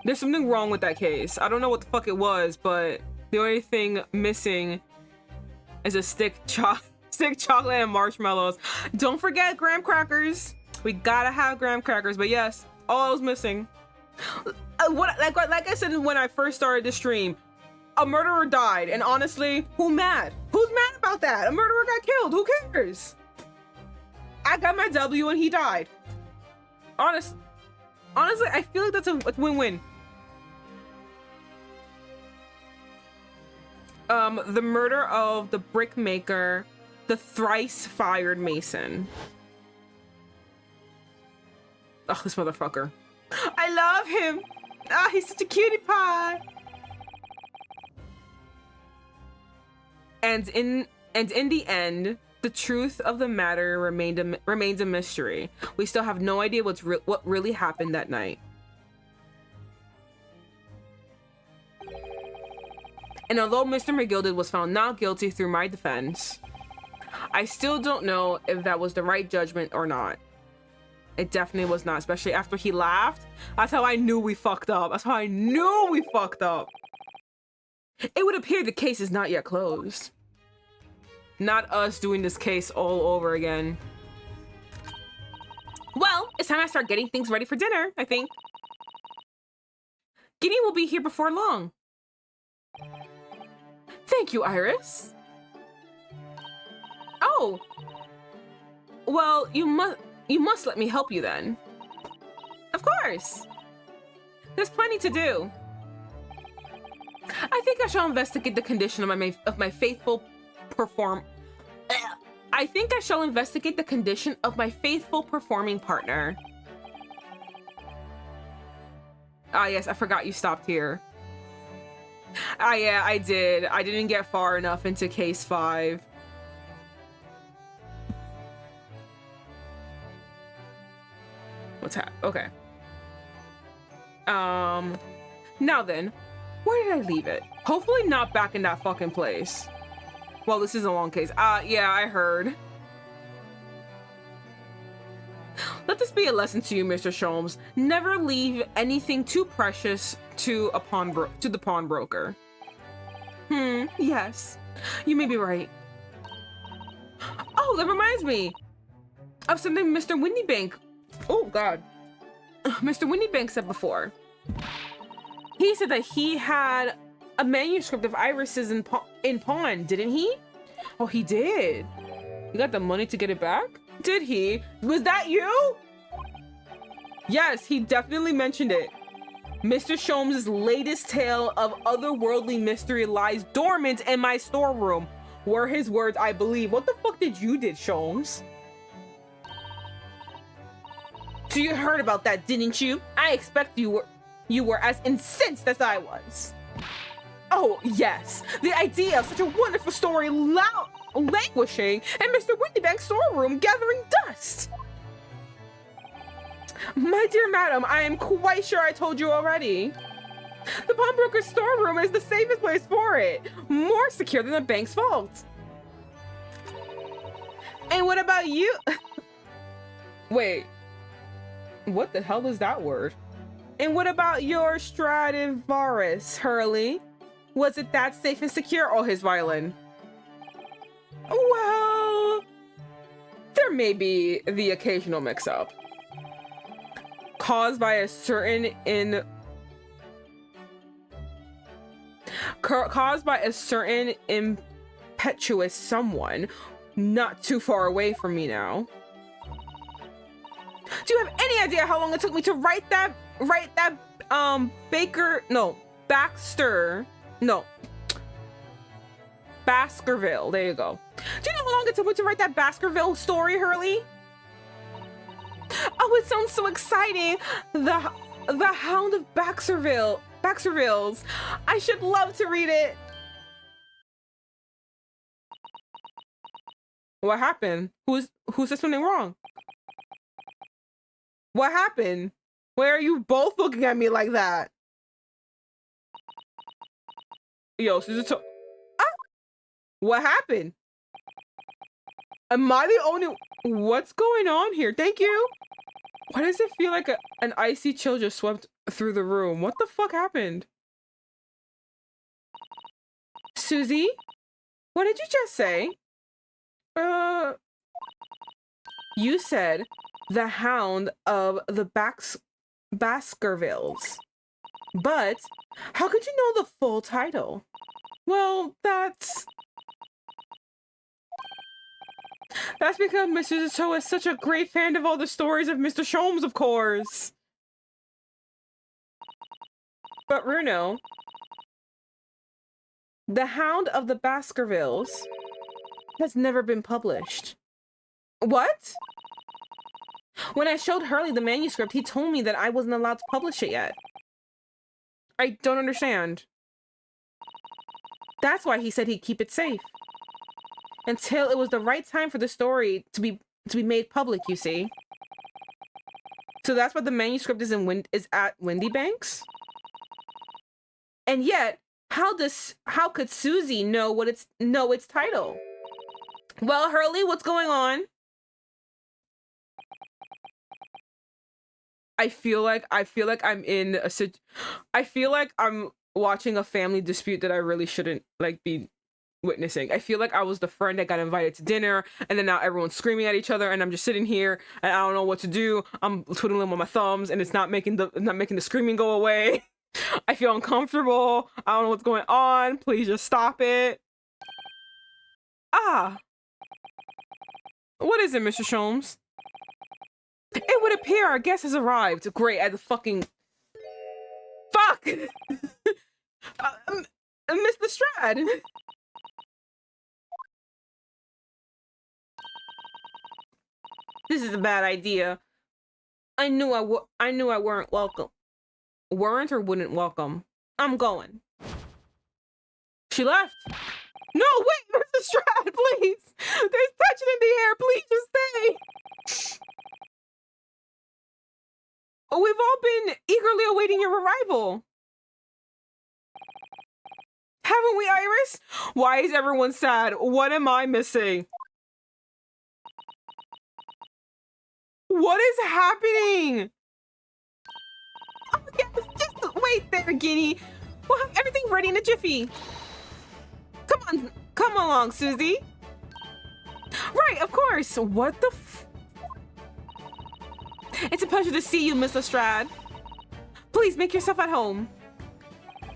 There's something wrong with that case. I don't know what the fuck it was, but the only thing missing is a stick chocolate and marshmallows. Don't forget graham crackers. We gotta have graham crackers. But yes, all I was missing. Like I said when I first started the stream, a murderer died, and honestly, who's mad about that? A murderer got killed. Who cares? I got my W and he died. Honestly, I feel like that's a win-win. The murder of the brickmaker, the thrice fired mason. Oh, this motherfucker. I love him. Ah, he's such a cutie pie. And in the end, the truth of the matter remains a mystery. We still have no idea what really happened that night. And although Mr. McGuilded was found not guilty through my defense, I still don't know if that was the right judgment or not. It definitely was not, especially after he laughed. That's how I knew we fucked up. It would appear the case is not yet closed. Not us doing this case all over again. Well, it's time I start getting things ready for dinner, I think. Gina will be here before long. Thank you, Iris. Oh. Well, you must let me help you then. Of course. There's plenty to do. I think I shall investigate the condition of my faithful performing partner. Ah, yes, I forgot you stopped here. Ah, yeah, I did. I didn't get far enough into case 5. What's happening? Okay. Now then, where did I leave it? Hopefully not back in that fucking place. Well, this is a long case. Yeah, I heard. Let this be a lesson to you, Mr. Sholmes. Never leave anything too precious to the pawnbroker. Yes. You may be right. Oh, that reminds me of something Mr. Windybank. Oh, God. Mr. Windybank said before. He said that he had a manuscript of Iris's in pawn, didn't he? Oh, he did. You got the money to get it back? Did he? Was that you? Yes, he definitely mentioned it. Mr. Sholmes' latest tale of otherworldly mystery lies dormant in my storeroom. Were his words, I believe. What the fuck did you do, Sholmes? So you heard about that, didn't you? I expect you were as incensed as I was. Oh, yes. The idea of such a wonderful story languishing in Mr. Windybank's storeroom gathering dust. My dear madam, I am quite sure I told you already. The pawnbroker's storeroom is the safest place for it. More secure than the bank's vault. And what about you? Wait. What the hell is that word? And what about your Stradivarius, Hurley? Was it that safe and secure? Oh, his violin. Well, there may be the occasional mix-up. caused by a certain impetuous someone not too far away from me now. Do you have any idea how long it took me to write that Baskerville. There you go. Do you know how long it took me to write that Baskerville story, Hurley? Oh, it sounds so exciting. The Hound of Baskervilles. I should love to read it. What happened? Who said something wrong? What happened? Why are you both looking at me like that? Yo, what happened? Am I the only... What's going on here? Thank you. Why does it feel like an icy chill just swept through the room? What the fuck happened? Susie? What did you just say? You said the Hound of the Baskervilles. But how could you know the full title? Well, that's because Mr. Zato is such a great fan of all the stories of Mr. Sholmes, of course. But Bruno, the Hound of the Baskervilles has never been published. What? When I showed Hurley the manuscript, he told me that I wasn't allowed to publish it yet. I don't understand. That's why he said he'd keep it safe. Until it was the right time for the story to be made public, you see. So that's why the manuscript is at Windy Banks? And yet, how could Susie know its title? Well, Hurley, what's going on? I feel like I'm watching a family dispute that I really shouldn't be witnessing. I feel like I was the friend that got invited to dinner, and then now everyone's screaming at each other, and I'm just sitting here and I don't know what to do. I'm twiddling with my thumbs, and it's not making the screaming go away. I feel uncomfortable. I don't know what's going on. Please just stop it. Ah. What is it, Mr. Sholmes? It would appear our guest has arrived. Great, at the fucking... Fuck! Mr. Strad! This is a bad idea. I knew I weren't welcome. Weren't or wouldn't welcome. I'm going. She left. No, wait, Mr. Strad, please! There's tension in the air. Please just stay. We've all been eagerly awaiting your arrival. Haven't we, Iris? Why is everyone sad? What am I missing? What is happening? Oh, yes, just wait there, Guinea. We'll have everything ready in a jiffy. Come along, Susie. Right, of course. What the It's a pleasure to see you, Miss Lestrade. Please make yourself at home.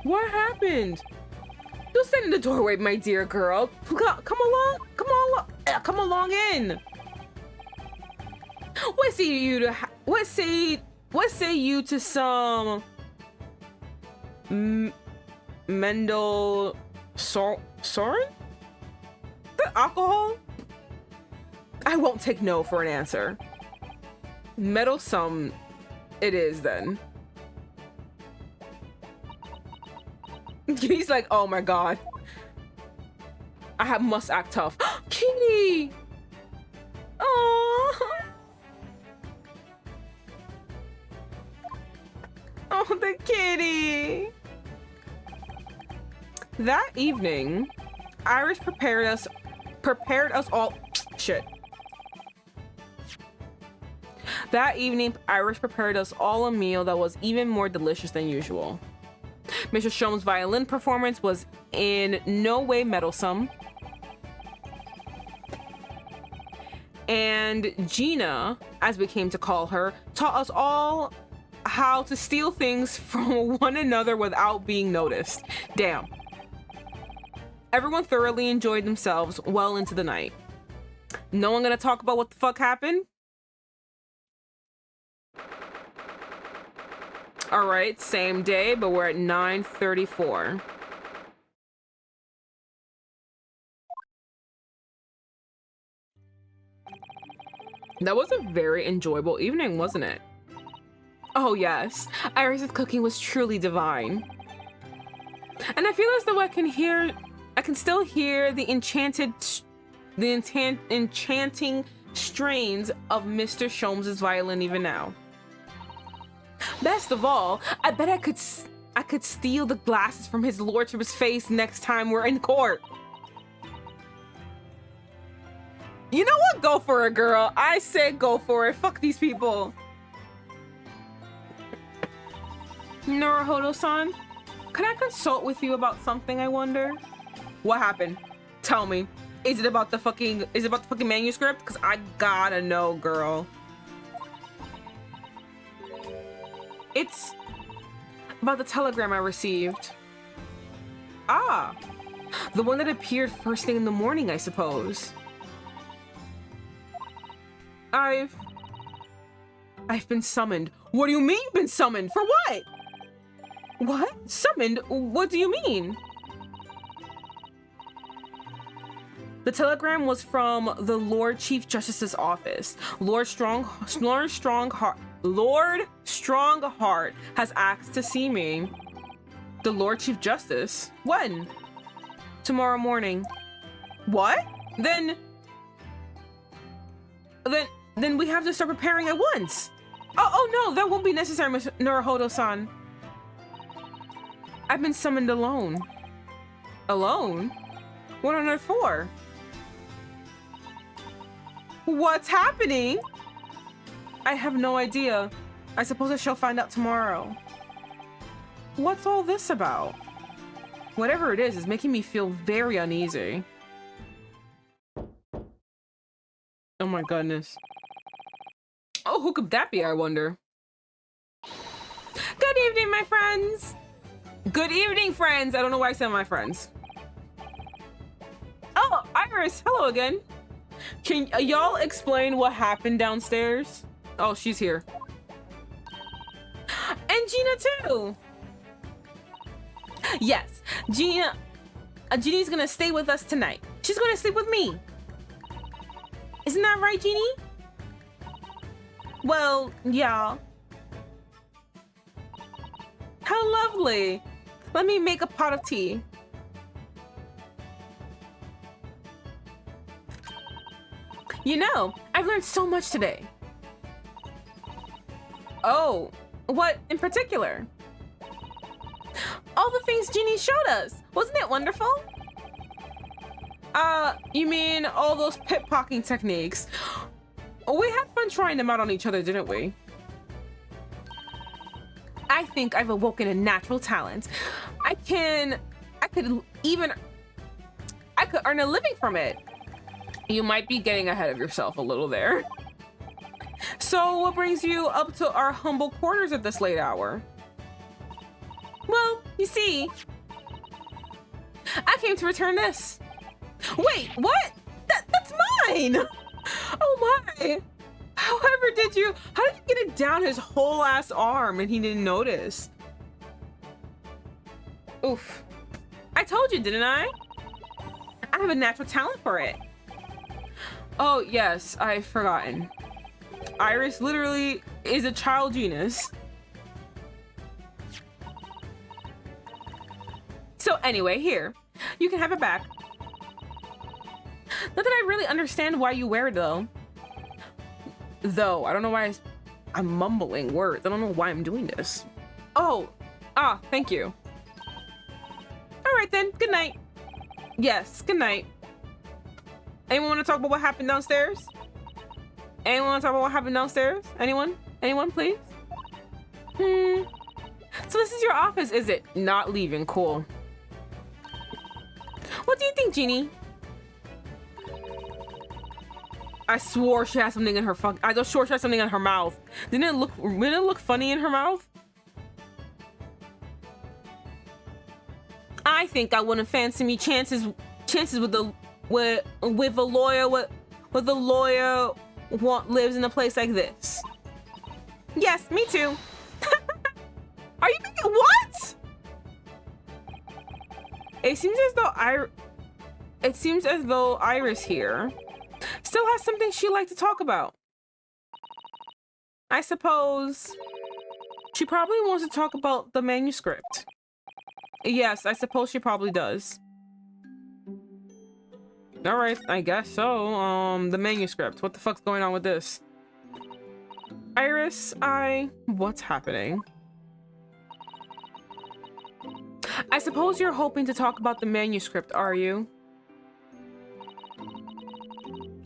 What happened? You stand in the doorway, my dear girl. Come along in. What say you to some Mendel Soren? The alcohol? I won't take no for an answer. Meddlesome it is then. He's like, oh my god. Must act tough. Kitty! Oh, oh, the kitty. That evening, Iris prepared us all. Shit. That evening, Iris prepared us all a meal that was even more delicious than usual. Mr. Sholmes' violin performance was in no way meddlesome. And Gina, as we came to call her, taught us all how to steal things from one another without being noticed. Damn. Everyone thoroughly enjoyed themselves well into the night. No one gonna talk about what the fuck happened? All right, same day, but we're at 9:34. That was a very enjoyable evening, wasn't it? Oh yes, Iris's cooking was truly divine. And I feel as though I can still hear the enchanting strains of Mr. Sholmes' violin even now. Best of all, I bet I could steal the glasses from his lordship's face next time we're in court. You know what? Go for it, girl. I said go for it. Fuck these people. Naruhodo-san, can I consult with you about something, I wonder? What happened? Tell me. Is it about the fucking manuscript? Because I gotta know, girl. It's about the telegram I received. Ah, the one that appeared first thing in the morning, I suppose. I've been summoned. What do you mean been summoned? For what? What? Summoned? What do you mean? The telegram was from the Lord Chief Justice's office. Lord Strongheart has asked to see me. The Lord Chief Justice? When? Tomorrow morning. What? Then we have to start preparing at once. Oh no, that won't be necessary, Mr. Naruhodo-san. I've been summoned alone. Alone? What on earth for? What's happening? I have no idea. I suppose I shall find out tomorrow. What's all this about? Whatever it is making me feel very uneasy. Oh my goodness. Oh, who could that be, I wonder? Good evening, my friends. Good evening, friends. I don't know why I said my friends. Oh, Iris, hello again. Can y'all explain what happened downstairs? Oh, she's here. And Gina too. Yes, Gina's gonna stay with us tonight. She's gonna sleep with me. Isn't that right, Jeannie? Well, yeah. How lovely. Let me make a pot of tea. You know, I've learned so much today. Oh, what in particular? All the things Jeannie showed us. Wasn't it wonderful? You mean all those pickpocketing techniques? We had fun trying them out on each other, didn't we? I think I've awoken a natural talent. I could earn a living from it. You might be getting ahead of yourself a little there. So what brings you up to our humble quarters at this late hour? Well, you see, I came to return this. Wait, what? That's mine! Oh my! How did you get it down his whole ass arm and he didn't notice? Oof. I told you, didn't I? I have a natural talent for it. Oh yes, I've forgotten. Iris literally is a child genius. So anyway, here, you can have it back. Not that I really understand why you wear it though. I don't know why I'm mumbling words. I don't know why I'm doing this. Oh, thank you. All right then, good night. Yes, good night. Anyone want to talk about what happened downstairs? Anyone want to talk about what happened downstairs? Anyone? Anyone, please? So this is your office, is it? Not leaving, cool. What do you think, Jeannie? I swore she had something in her I just swore she had something in her mouth. Didn't it look funny in her mouth? I think I wouldn't fancy me chances with a lawyer with a lawyer lives in a place like this. Yes, me too. Are you thinking what? It seems as though Iris here still has something she'd like to talk about. I suppose she probably wants to talk about the manuscript. Yes, I suppose she probably does. All right, I guess so. The manuscript. What the fuck's going on with this? Iris, what's happening? I suppose you're hoping to talk about the manuscript, are you?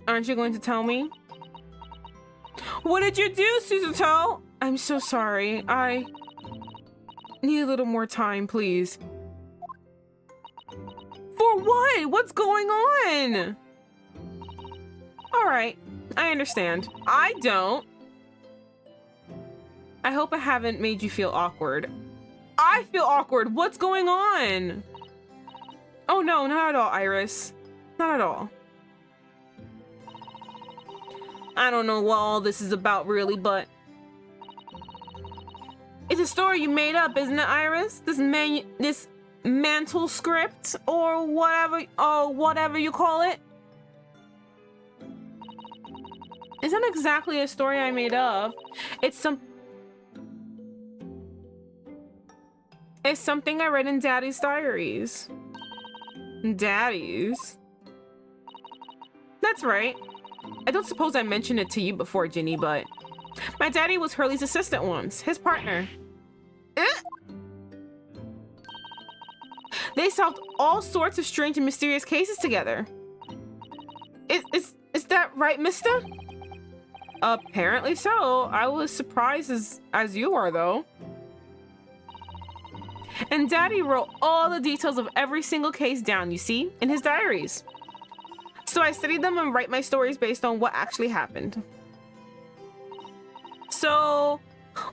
Aren't you going to tell me? What did you do, Suzuto? I'm so sorry. I need a little more time, please. For what? What's going on? All right, I understand. I don't. I hope I haven't made you feel awkward. I feel awkward. What's going on? Oh no, not at all, Iris. Not at all. I don't know what all this is about really, but it's a story you made up, isn't it, Iris? This mantle script or whatever you call it. It's not exactly a story I made up. It's something I read in Daddy's diaries. Daddy's? That's right. I don't suppose I mentioned it to you before, Ginny, but my daddy was Hurley's assistant once, his partner. They solved all sorts of strange and mysterious cases together. Is that right, mister? Apparently so. I was surprised as you are, though. And Daddy wrote all the details of every single case down, you see, in his diaries. So I study them and write my stories based on what actually happened. So,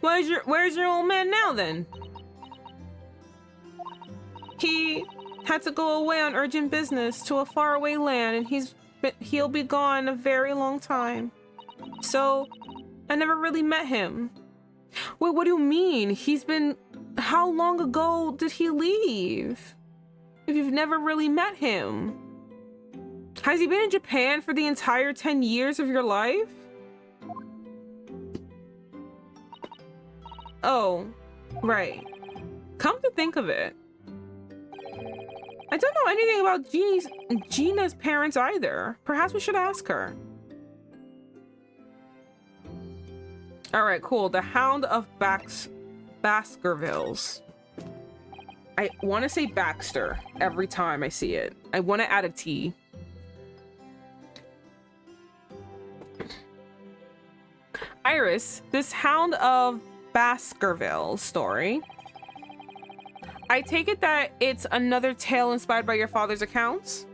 where's your old man now then? He had to go away on urgent business to a faraway land, and he'll be gone a very long time. So, I never really met him. Wait, what do you mean? How long ago did he leave? If you've never really met him? Has he been in Japan for the entire 10 years of your life? Oh, right. Come to think of it, I don't know anything about Gina's parents either. Perhaps we should ask her. All right, cool. The Hound of Baskervilles. I want to say Baxter every time I see it. I want to add a T. Iris, this Hound of Baskerville story. I take it that it's another tale inspired by your father's accounts?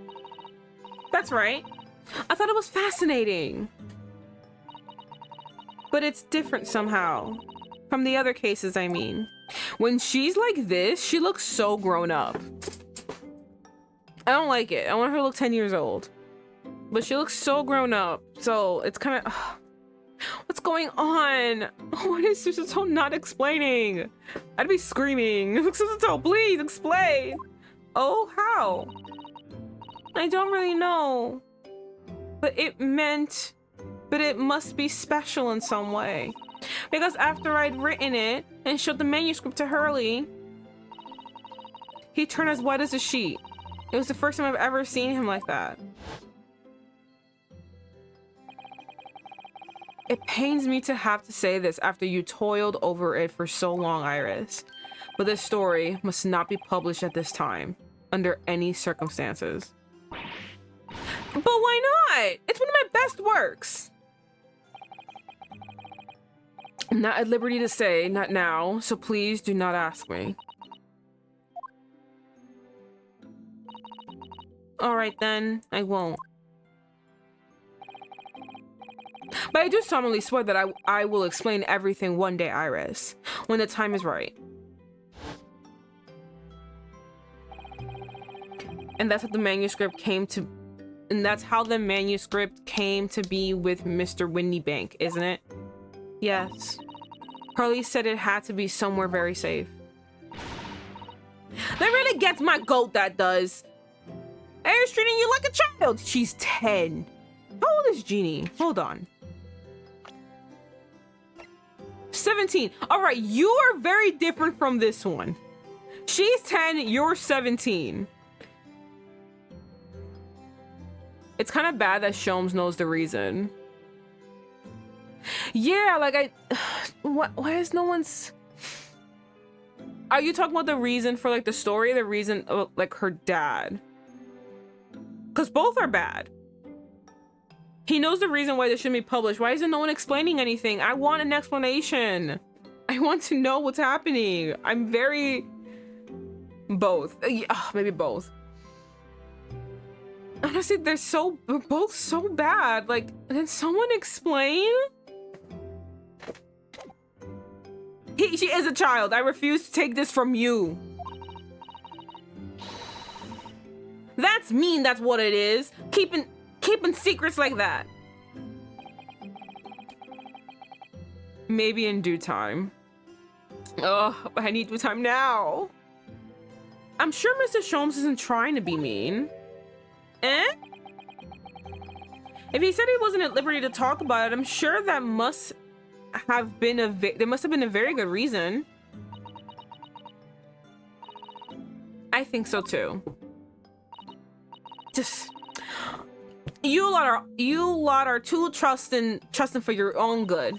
That's right. I thought it was fascinating. But it's different somehow. From the other cases, I mean. When she's like this, she looks so grown up. I don't like it. I want her to look 10 years old. But she looks so grown up. So it's kind of... What's going on? What is Suzuto not explaining? I'd be screaming. Suzuto, please explain. Oh, how? I don't really know. But it must be special in some way. Because after I'd written it and showed the manuscript to Hurley, he turned as white as a sheet. It was the first time I've ever seen him like that. It pains me to have to say this after you toiled over it for so long, Iris. But this story must not be published at this time, under any circumstances. But why not? It's one of my best works. I'm not at liberty to say, not now, so please do not ask me. All right then, I won't. But I do solemnly swear that I will explain everything one day, Iris, when the time is right. And that's what the manuscript came to, and that's how the manuscript came to be with Mr. Whitney Bank, isn't it? Yes. Hurley said it had to be somewhere very safe. That really gets my goat, that does. Iris treating you like a child. She's 10. How old is Jeannie? Hold on. 17. All right, you are very different from this one. She's 10, you're 17. It's kind of bad that Sholmes knows the reason. Yeah, like why is no one's... Are you talking about the reason for like the story, the reason like her dad? Because both are bad. He knows the reason why this shouldn't be published. Why isn't no one explaining anything? I want an explanation. I want to know what's happening. I'm very... Both. Maybe both. Honestly, they're both so bad. Like, can someone explain? She is a child. I refuse to take this from you. That's mean, that's what it is. Keeping secrets like that. Maybe in due time. Oh, I need due time now. I'm sure Mr. Sholmes isn't trying to be mean. Eh? If he said he wasn't at liberty to talk about it, I'm sure that must have been there must have been a very good reason. I think so too. Just you lot are too trusting for your own good.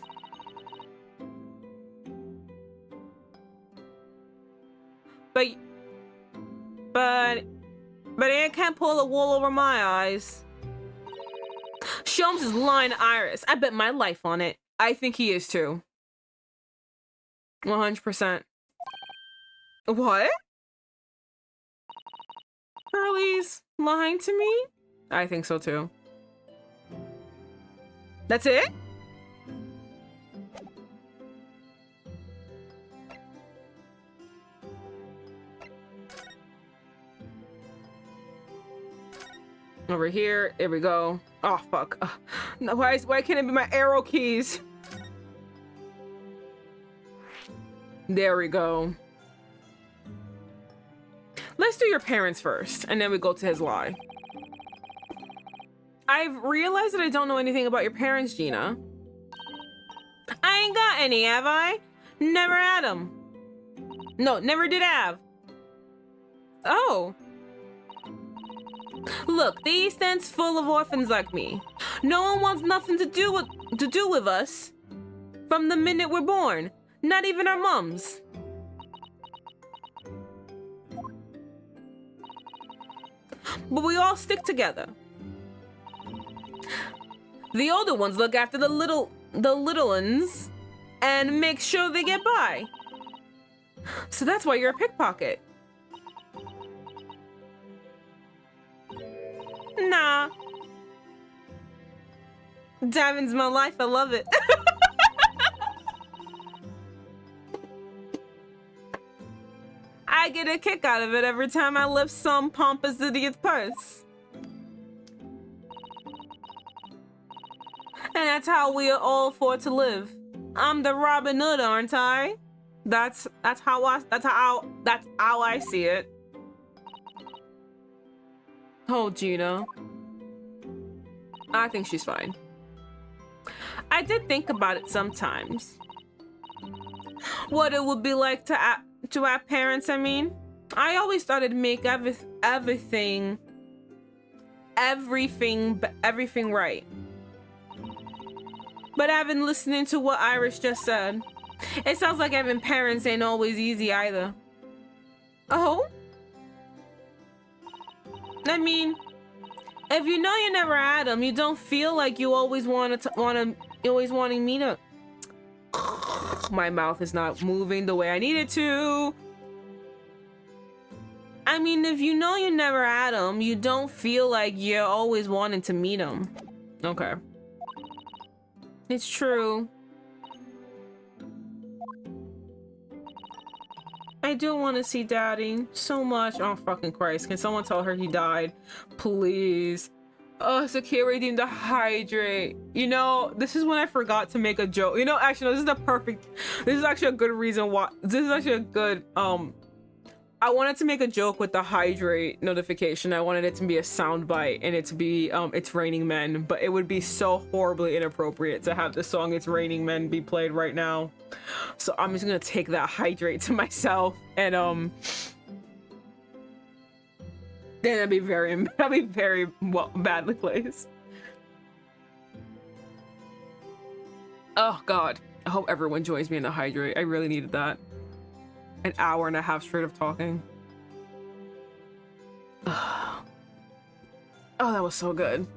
But I can't pull a wool over my eyes. Sholmes is lying to Iris. I bet my life on it. I think he is too. 100%. What? Hurley's lying to me? I think so too. That's it? Over here, here we go. Oh fuck! No, why can't it be my arrow keys? There we go. Let's do your parents first, and then we go to his lie. I've realized that I don't know anything about your parents, Gina. I ain't got any, have I? Never had them. No, never did have. Oh. Look, the East End's full of orphans like me. No one wants nothing to do with us from the minute we're born. Not even our mums. But we all stick together. The older ones look after the little ones and make sure they get by. So that's why you're a pickpocket. Nah. Diamond's my life. I love it. I get a kick out of it every time I lift some pompous idiot's purse. And that's how we are all for to live. I'm the Robin Hood, aren't I? That's how I see it. Oh, Gina. I think she's fine. I did think about it sometimes. What it would be like to our parents, I mean. I always thought it'd make everything right. But I've been listening to what Iris just said. It sounds like having parents ain't always easy either. Oh? I mean, if you know you never had them, you don't feel like you always wanting me to... My mouth is not moving the way I need it to. I mean, if you know you never had them, you don't feel like you're always wanting to meet them. Okay. It's true. I do want to see Daddy so much. Oh, fucking Christ. Can someone tell her he died? Please. Oh, Sakira redeemed the hydrate. You know, this is when I forgot to make a joke. You know, actually, no, this is the perfect. This is actually a good reason why. This is actually a good, I wanted to make a joke with the hydrate notification. I wanted it to be a soundbite and it to be, It's Raining Men, but it would be so horribly inappropriate to have the song It's Raining Men be played right now. So I'm just gonna take that hydrate to myself and, then that'd be very well, badly placed. Oh God, I hope everyone joins me in the hydrate. I really needed that. An hour and a half straight of talking. Oh, that was so good.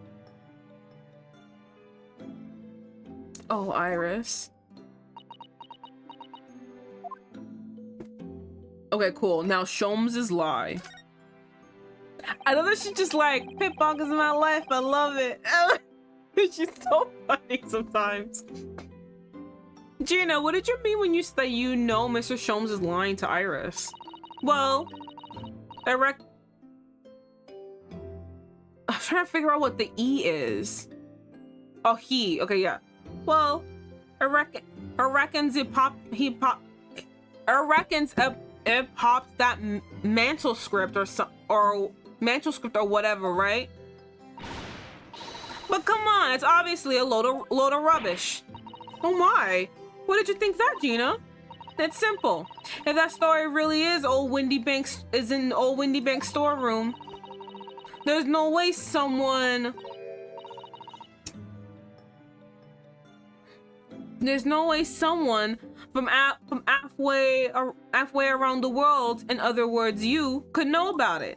Oh, Iris. Okay, cool. Now Sholmes' lie. I love that she's just like, Pitbog is my life. I love it. She's so funny sometimes. Gina, what did you mean when you said that you know Mr. Sholmes is lying to Iris? Well, I'm trying to figure out what the E is. Oh, he. Okay, yeah. Well, I reckons it popped that mantle script or whatever, right? But come on, it's obviously a load of rubbish. Oh my. What did you think that, Gina? It's simple. If that story really is in old Windy Bank's storeroom, there's no way someone from halfway around the world, in other words, you, could know about it.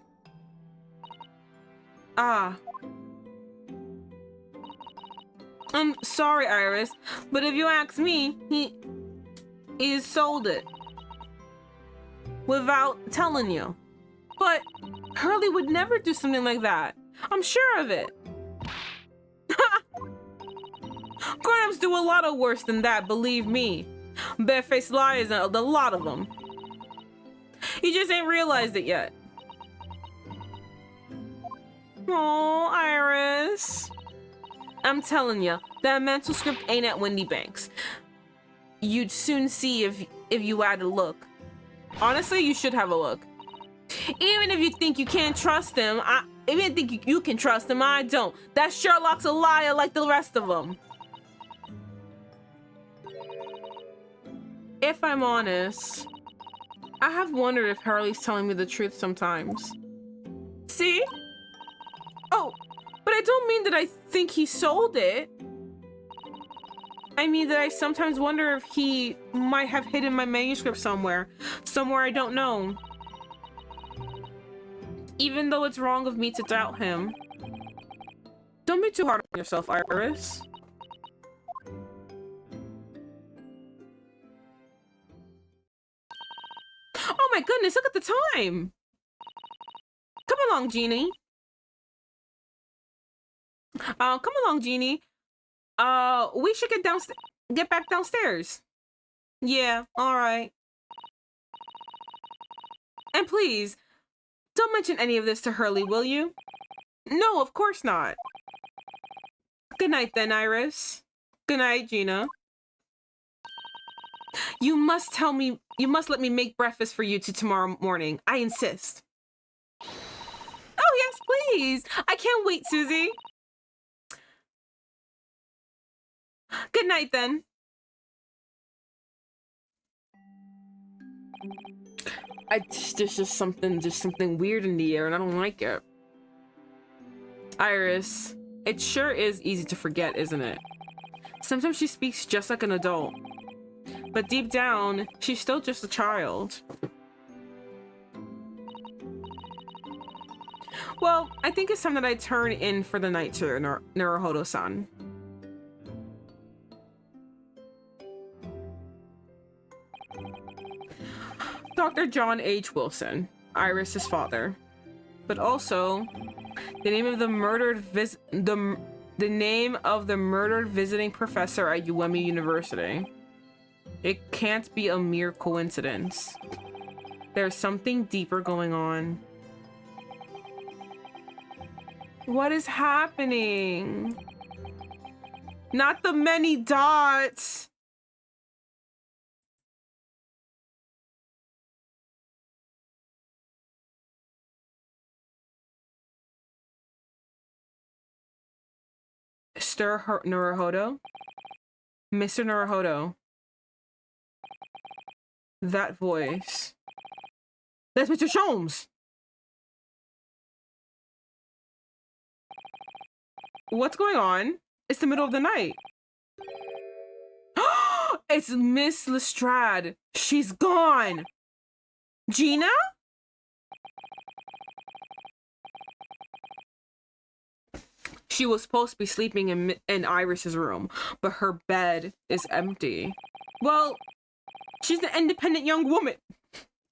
Ah. I'm sorry, Iris, but if you ask me, he sold it without telling you. But Hurley would never do something like that. I'm sure of it. Grown-ups do a lot of worse than that, believe me. Barefaced liars, a lot of them. You just ain't realized it yet. Oh, Iris. I'm telling you, that mental script ain't at Windy Banks. You'd soon see if you had a look. Honestly, you should have a look. Even if you think you can't trust him, even think you can trust him, I don't. That Sherlock's a liar like the rest of them. If I'm honest, I have wondered if Hurley's telling me the truth sometimes. See? Oh, but I don't mean that I think he sold it. I mean that I sometimes wonder if he might have hidden my manuscript somewhere I don't know. Even though it's wrong of me to doubt him. Don't be too hard on yourself, Iris. Oh my goodness, look at the time! Come along, Genie. Come along, Genie. We should get back downstairs. Yeah, alright. And please, don't mention any of this to Hurley, will you? No, of course not. Good night then, Iris. Good night, Gina. You must let me make breakfast for you tomorrow morning. I insist. Oh, yes, please. I can't wait, Susie. Good night, then. There's just something weird in the air, and I don't like it. Iris, it sure is easy to forget, isn't it? Sometimes she speaks just like an adult. But deep down, she's still just a child. Well, I think it's time that I turn in for the night to Naruhodo-san. Dr. John H. Wilson, Iris's father. But also, the name of the The name of the murdered visiting professor at UME University. It can't be a mere coincidence. There's something deeper going on. What is happening? Not the many dots. Naruhodo? Mr. Naruhodo. That voice. That's Mr. Sholmes. What's going on? It's the middle of the night. It's Miss Lestrade. She's gone. Gina? She was supposed to be sleeping in Iris's room, but her bed is empty. Well, she's an independent young woman.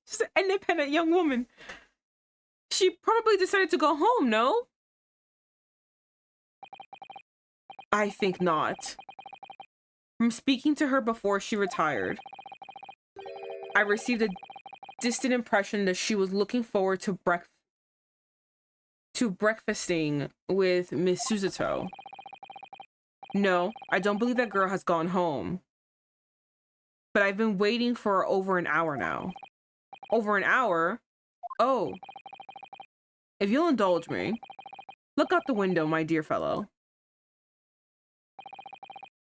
She's an independent young woman. She probably decided to go home, no? I think not. From speaking to her before she retired, I received a distant impression that she was looking forward to breakfasting with Miss Suzuto. No, I don't believe that girl has gone home. But I've been waiting for over an hour now. Over an hour? Oh. If you'll indulge me, look out the window, my dear fellow.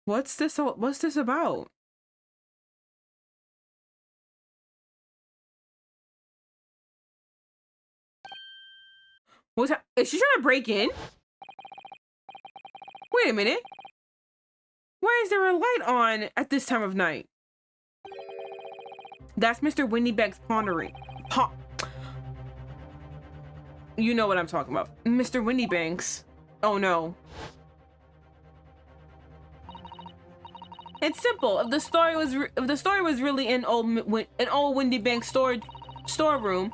What's this about? Is she trying to break in? Wait a minute. Why is there a light on at this time of night? That's Mr. Windybank's pondering. You know what I'm talking about. Mr. Windybanks. Oh no. It's simple. If the story was really in old Windybank's storeroom,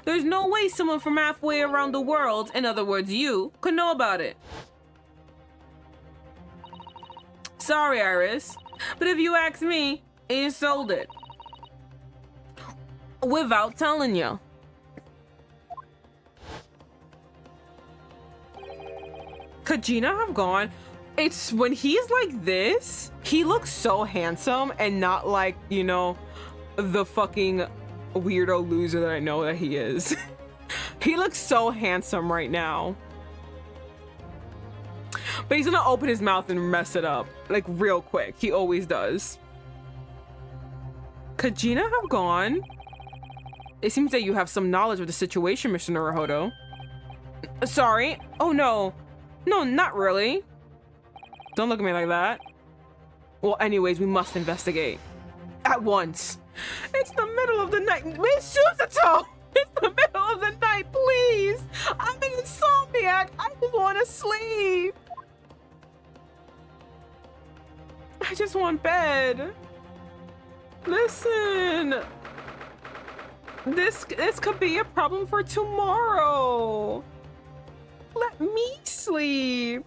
there's no way someone from halfway around the world, in other words you, could know about it. Sorry, Iris, but if you ask me, you sold it. Without telling you. Could Gina have gone? It's when he's like this, he looks so handsome and not like, you know, the fucking weirdo loser that I know that he is. He looks so handsome right now. But he's gonna open his mouth and mess it up, like real quick. He always does. Could Gina have gone? It seems that you have some knowledge of the situation, Mr. Naruhodo. Sorry. Oh no. No, not really. Don't look at me like that. Well, anyways, we must investigate. At once. It's the middle of the night. Miss Suzuto! It's the middle of the night, please! I'm an insomniac. I just want to sleep. I just want bed. Listen. This could be a problem for tomorrow. Let me sleep.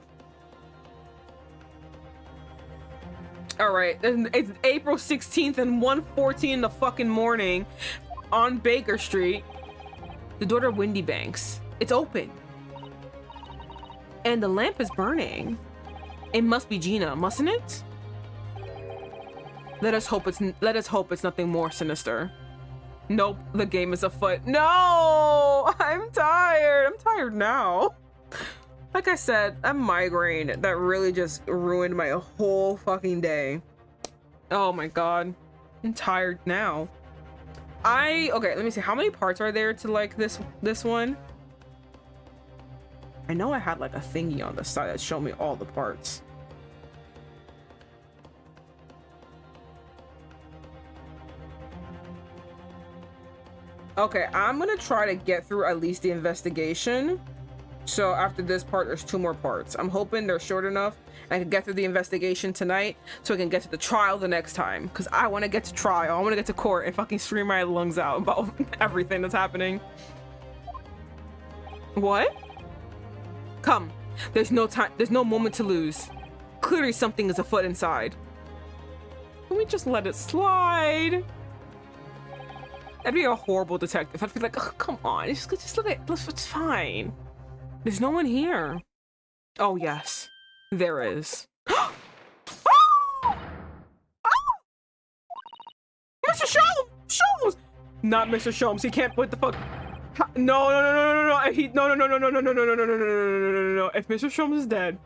All right, it's April 16th and 1:14 in the fucking morning on Baker Street. The door to Windybanks. It's open. And the lamp is burning. It must be Gina, mustn't it? Let us hope it's nothing more sinister. Nope, the game is afoot. No! I'm tired. I'm tired now. Like I said, a migraine that really just ruined my whole fucking day. Oh my god. I'm tired now. Okay, let me see. How many parts are there to like this one? I know I had like a thingy on the side that showed me all the parts. Okay, I'm gonna try to get through at least the investigation. So after this part, there's 2 more parts. I'm hoping they're short enough and I can get through the investigation tonight so I can get to the trial the next time. Because I want to get to trial. I want to get to court and fucking scream my lungs out about everything that's happening. What? Come. There's no time. There's no moment to lose. Clearly something is afoot inside. Can we just let it slide? That'd be a horrible detective. I'd be like, oh, come on. Just look at it. It's fine. There's no one here. Oh, yes. There is. Oh! Oh! Mr. Sholmes! Not Mr. Sholmes. He can't put the fuck. No. He no. If Mr. Sholmes is dead,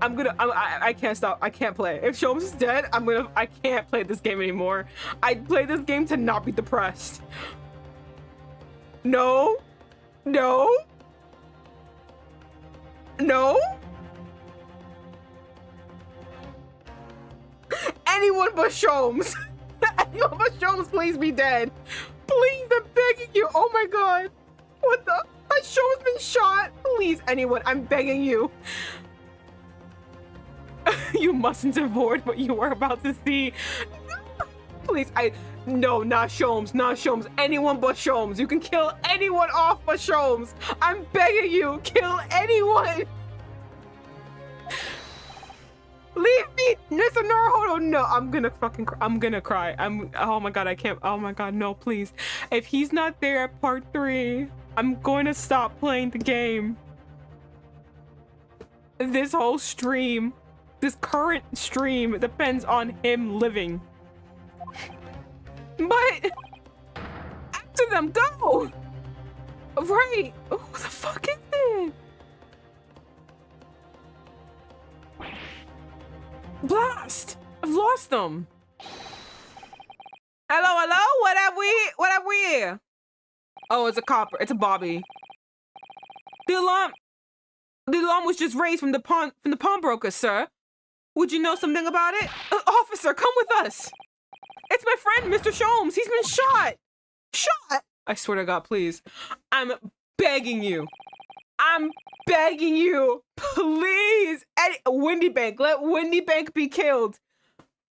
I can't stop. I can't play. If Sholmes is dead, I can't play this game anymore. I play this game to not be depressed. No. Anyone but Sholmes. Anyone but Sholmes, please be dead. Please, I'm begging you. Oh my god. What the? My Sholmes been shot. Please, anyone, I'm begging you. You mustn't avoid what you are about to see. Please, no, not Sholmes. Anyone but Sholmes. You can kill anyone off but Sholmes. I'm begging you, kill anyone. Leave me, Mr. Naruhodo. No, I'm gonna cry. Oh my god, I can't. Oh my god, no, please. If he's not there at part 3, I'm going to stop playing the game. This whole stream, this current stream depends on him living. But after them, go. Right. Who the fuck is it? Blast! I've lost them. Hello? What have we here? Oh, it's a copper. It's a Bobby. The alarm was just raised from the pawnbroker, sir. Would you know something about it? Officer, come with us. It's my friend, Mr. Sholmes. He's been shot. Shot! I swear to God, please. I'm begging you. Please. Windy Bank. Let Windy Bank be killed.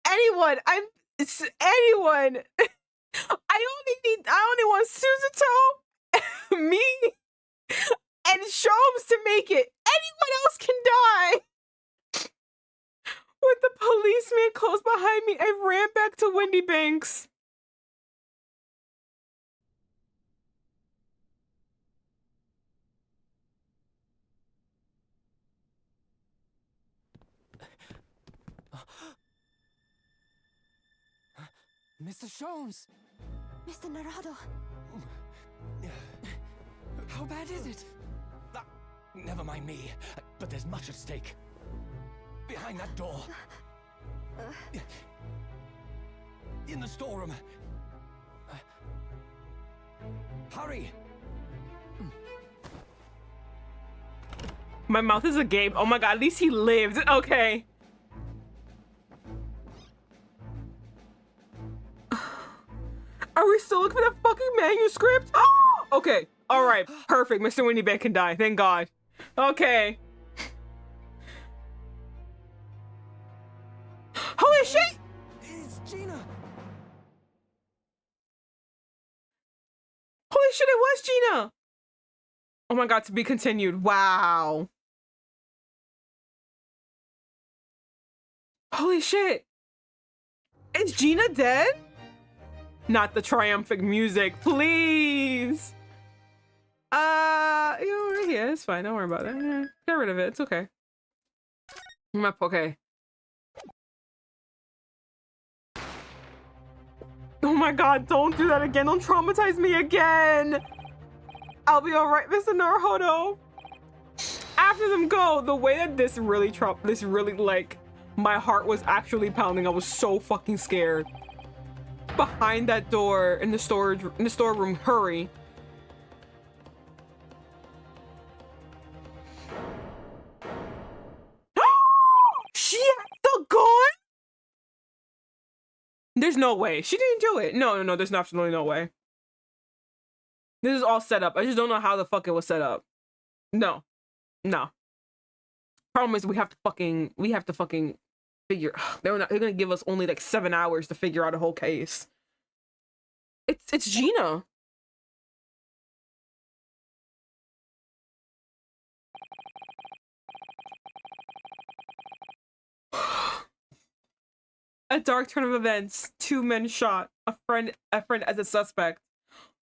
Anyone. Anyone. I only want Suzuto, me, and Sholmes to make it. Anyone else can die. With the policeman close behind me, I ran back to Windy Banks. Mr. Sholmes! Mr. Naruhodo! How bad is it? Never mind me, but there's much at stake. Behind that door. In the storeroom. Hurry! My mouth is agape. Oh my god, at least he lived. Okay. Are we still looking for the fucking manuscript? Oh! Okay. All right. Perfect. Mr. Windy Bank can die. Thank God. Okay. Holy shit! It's Gina! Holy shit, it was Gina! Oh my god, to be continued. Wow. Holy shit. Is Gina dead? Not the triumphant music, please. You know, right here, it's fine. Don't worry about it. Get rid of it. It's okay. Okay. Oh my god, don't do that again. Don't traumatize me again. I'll be all right, Mr. Naruhodo. After them go, the way that this really like, my heart was actually pounding. I was so fucking scared. Behind that door in the storeroom, hurry. She still gone? There's no way. She didn't do it. No, there's absolutely no way. This is all set up. I just don't know how the fuck it was set up. No. Problem is we have to fucking figure. They're gonna give us only like 7 hours to figure out a whole case. It's Gina. A dark turn of events. 2 men shot. A friend as a suspect.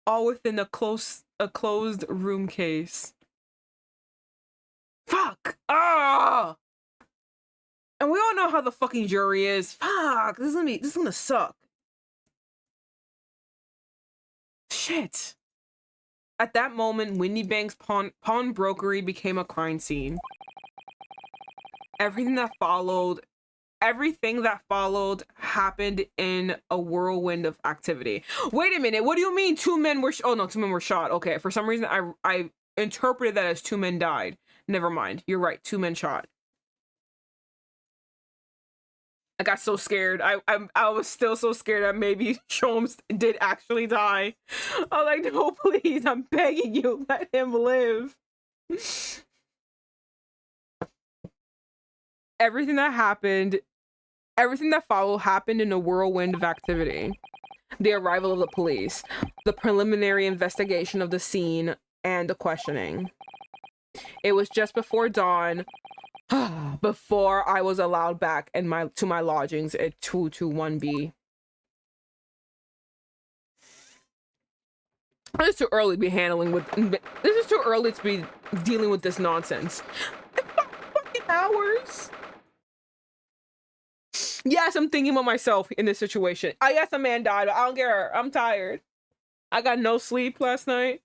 All within a closed room case. Fuck! Ah! And we all know how the fucking jury is. Fuck! This is gonna suck. Shit. At that moment, Windy Bank's pawnbrokery became a crime scene. Everything that followed happened in a whirlwind of activity. Wait a minute, what do you mean 2 men were oh no, 2 men were shot. Okay, for some reason I interpreted that as 2 men died. Never mind, you're right, 2 men shot. I got so scared. I was still so scared that maybe Sholmes did actually die. I was like, no, please, I'm begging you, let him live. Everything that followed happened in a whirlwind of activity. The arrival of the police, the preliminary investigation of the scene, and the questioning. It was just before dawn, before I was allowed back to my lodgings at 221B. It's too early to be this is too early to be dealing with this nonsense. 5 fucking hours. Yes, I'm thinking about myself in this situation. I guess a man died, but I don't care. I'm tired. I got no sleep last night.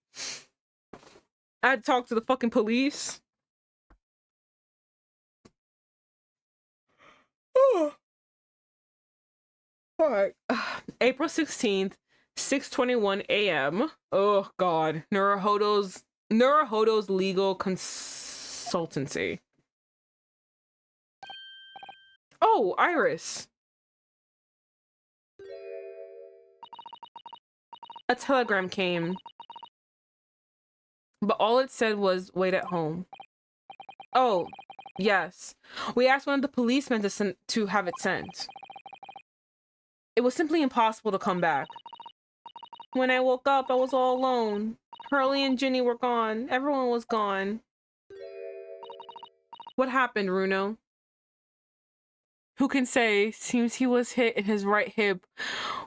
I had to talk to the fucking police. Alright. April 16th, 6:21 a.m. Oh god. Naruhodo's legal consultancy. Oh, Iris. A telegram came, but all it said was wait at home. Oh, yes. We asked one of the policemen to have it sent. It was simply impossible to come back. When I woke up, I was all alone. Hurley and Ginny were gone. Everyone was gone. What happened, Runo? Who can say? Seems he was hit in his right hip,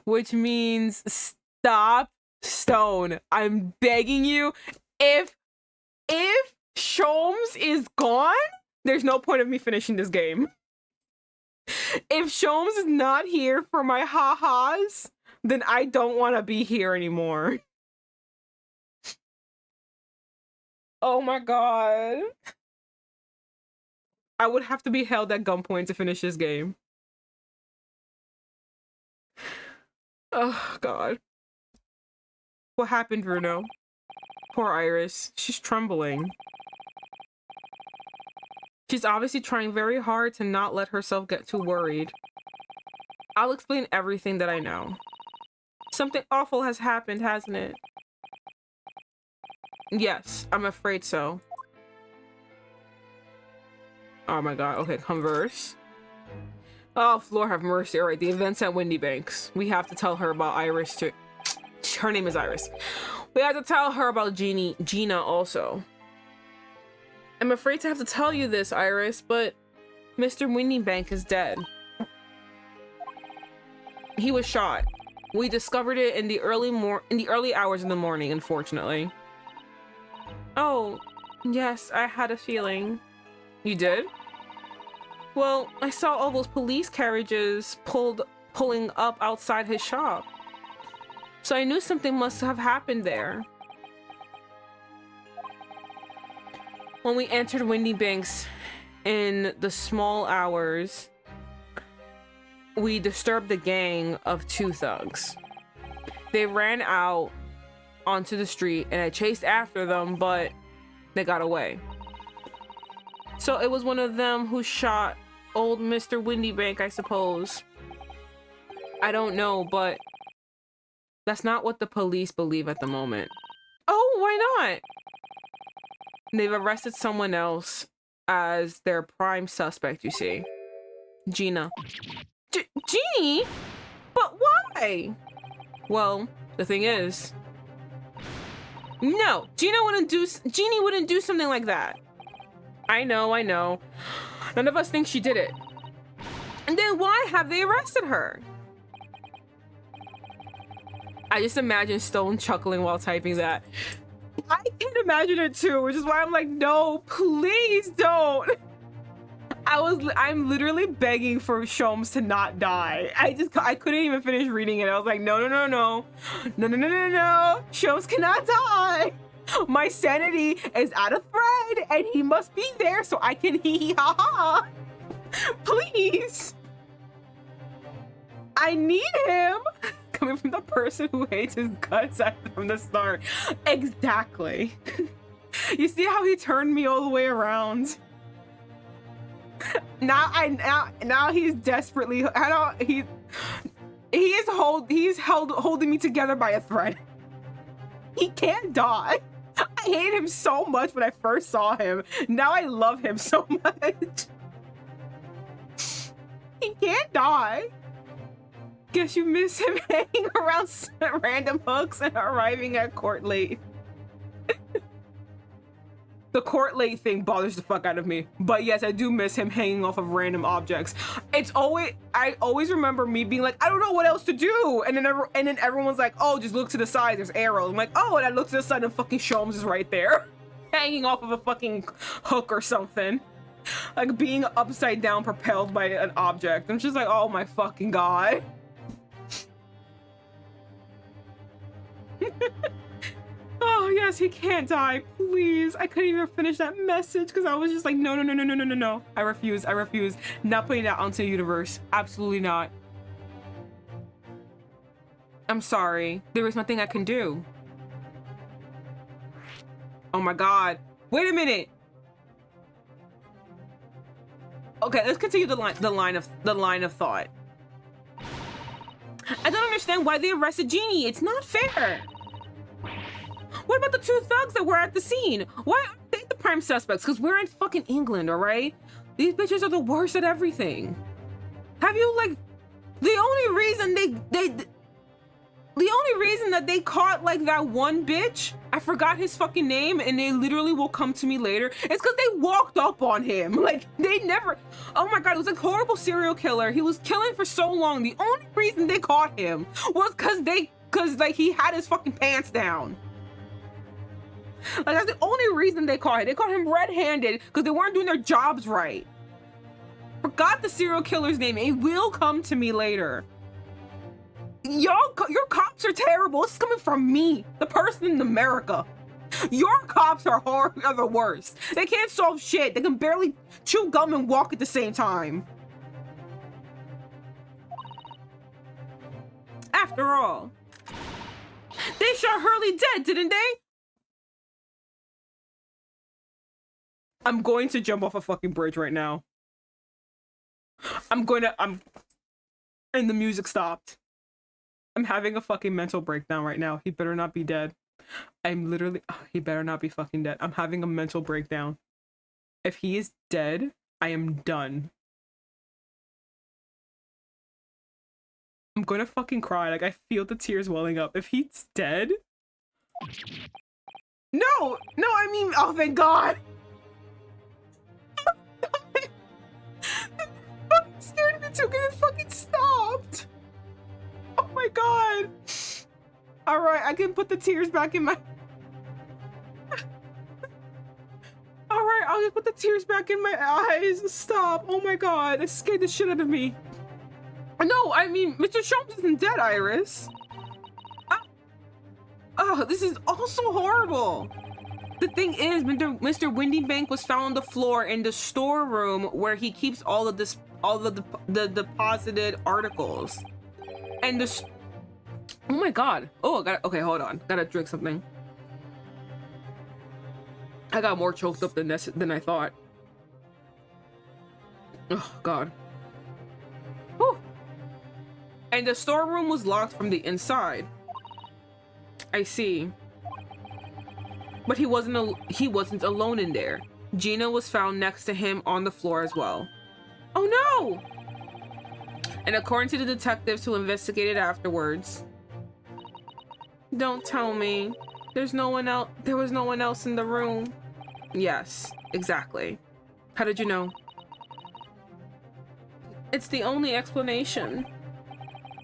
which means stop, Stone. I'm begging you. If Sholmes is gone, there's no point of me finishing this game. If Sholmes is not here for my ha-has, then I don't want to be here anymore. Oh my god. I would have to be held at gunpoint to finish this game. Oh god. What happened, Bruno? Poor Iris. She's trembling. She's obviously trying very hard to not let herself get too worried. I'll explain everything that I know. Something awful has happened, hasn't it? Yes, I'm afraid so. Oh my god, okay, converse. Oh, Lord have mercy. Alright, the events at Windy Banks. We have to tell her about Iris too. Her name is Iris. We have to tell her about Gina also. I'm afraid to have to tell you this, Iris, but Mr. Windybank is dead. He was shot. We discovered it in the early hours in the morning, unfortunately. Oh, yes, I had a feeling. You did? Well, I saw all those police carriages pulling up outside his shop. So I knew something must have happened there. When we entered Windy Banks in the small hours, we disturbed the gang of 2 thugs. They ran out onto the street and I chased after them, but they got away. So it was one of them who shot old Mr. Windybank, I suppose. I don't know, but that's not what the police believe at the moment. Oh, why not? They've arrested someone else as their prime suspect, you see. Gina. Jeannie? But why? Well, the thing is... No, Jeannie wouldn't do something like that. I know. None of us think she did it. And then why have they arrested her? I just imagine Stone chuckling while typing that. I can imagine it too, which is why I'm like, no, please don't. I'm literally begging for Sholmes to not die. I couldn't even finish reading it. I was like, no. Sholmes cannot die. My sanity is out of thread and he must be there so I can hee ha ha. Please. I need him. Coming from the person who hates his guts from the start. Exactly. You see how he turned me all the way around? Now he's desperately he's holding me together by a thread. He can't die. I hated him so much when I first saw him. Now I love him so much. He can't die. Guess you miss him hanging around random hooks and arriving at court late. The court late thing bothers the fuck out of me. But yes, I do miss him hanging off of random objects. I always remember me being like, I don't know what else to do. And then everyone's like, oh, just look to the side, there's arrows. I'm like, oh, and I look to the side and fucking Sholmes is right there. Hanging off of a fucking hook or something. Like being upside down propelled by an object. I'm just like, oh my fucking God. Oh yes, he can't die, please. I couldn't even finish that message because I was just like, no. I refuse. Not putting that onto the universe. Absolutely not. I'm sorry. There is nothing I can do. Oh my God. Wait a minute. Okay, let's continue the line of thought. I don't understand why they arrested Jeannie. It's not fair. What about the two thugs that were at the scene? Why aren't they the prime suspects? Because we're in fucking England, all right? These bitches are the worst at everything. Have you, like, the only reason that they caught, like, that one bitch, I forgot his fucking name, and they literally will come to me later, it's because they walked up on him. Like, they never, oh my God, it was a horrible serial killer. He was killing for so long. The only reason they caught him was because like, he had his fucking pants down. Like, that's the only reason they caught him. They caught him red-handed because they weren't doing their jobs right. Forgot the serial killer's name. It will come to me later. Your cops are terrible. This is coming from me, the person in America. Your cops are the worst. They can't solve shit. They can barely chew gum and walk at the same time. After all, they shot Hurley dead, didn't they? I'm going to jump off a fucking bridge right now. And the music stopped. I'm having a fucking mental breakdown right now. He better not be dead. He better not be fucking dead. I'm having a mental breakdown. If he is dead, I am done. I'm gonna fucking cry. Like, I feel the tears welling up. If he's dead? No, I mean, oh, thank God. Fucking scared me too, because it fucking stopped. Oh my God. All right, I can put the tears back in my... All right, I'll just put the tears back in my eyes. Stop. Oh my God, it scared the shit out of me. No, I mean, Mr. Sholmes isn't dead, Iris. Oh, this is also horrible. The thing is, Mr. Windybank was found on the floor in the storeroom where he keeps all of the deposited articles. And this, oh my God. Oh, okay, hold on. Gotta drink something. I got more choked up than I thought. Oh God. Whew. And the storeroom was locked from the inside. I see. But he wasn't alone in there. Gina was found next to him on the floor as well. Oh no! And according to the detectives who investigated afterwards, don't tell me there was no one else in the room. Yes, exactly. How did you know? It's the only explanation.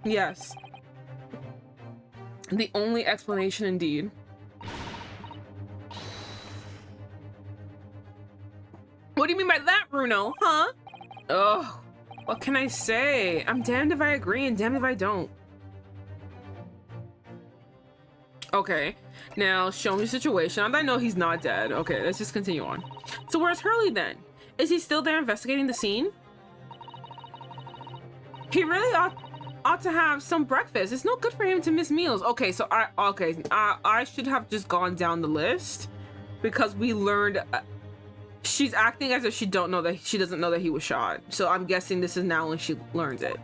Yes. The only explanation indeed. What do you mean by that, Bruno? Huh? Ugh. What can I say? I'm damned if I agree and damned if I don't. Okay. Now, show me the situation. I know he's not dead. Okay, let's just continue on. So where's Hurley then? Is he still there investigating the scene? He really ought to have some breakfast. It's no good for him to miss meals. Okay, so I should have just gone down the list because we learned she's acting as if she doesn't know that he was shot. So I'm guessing this is now when she learns it.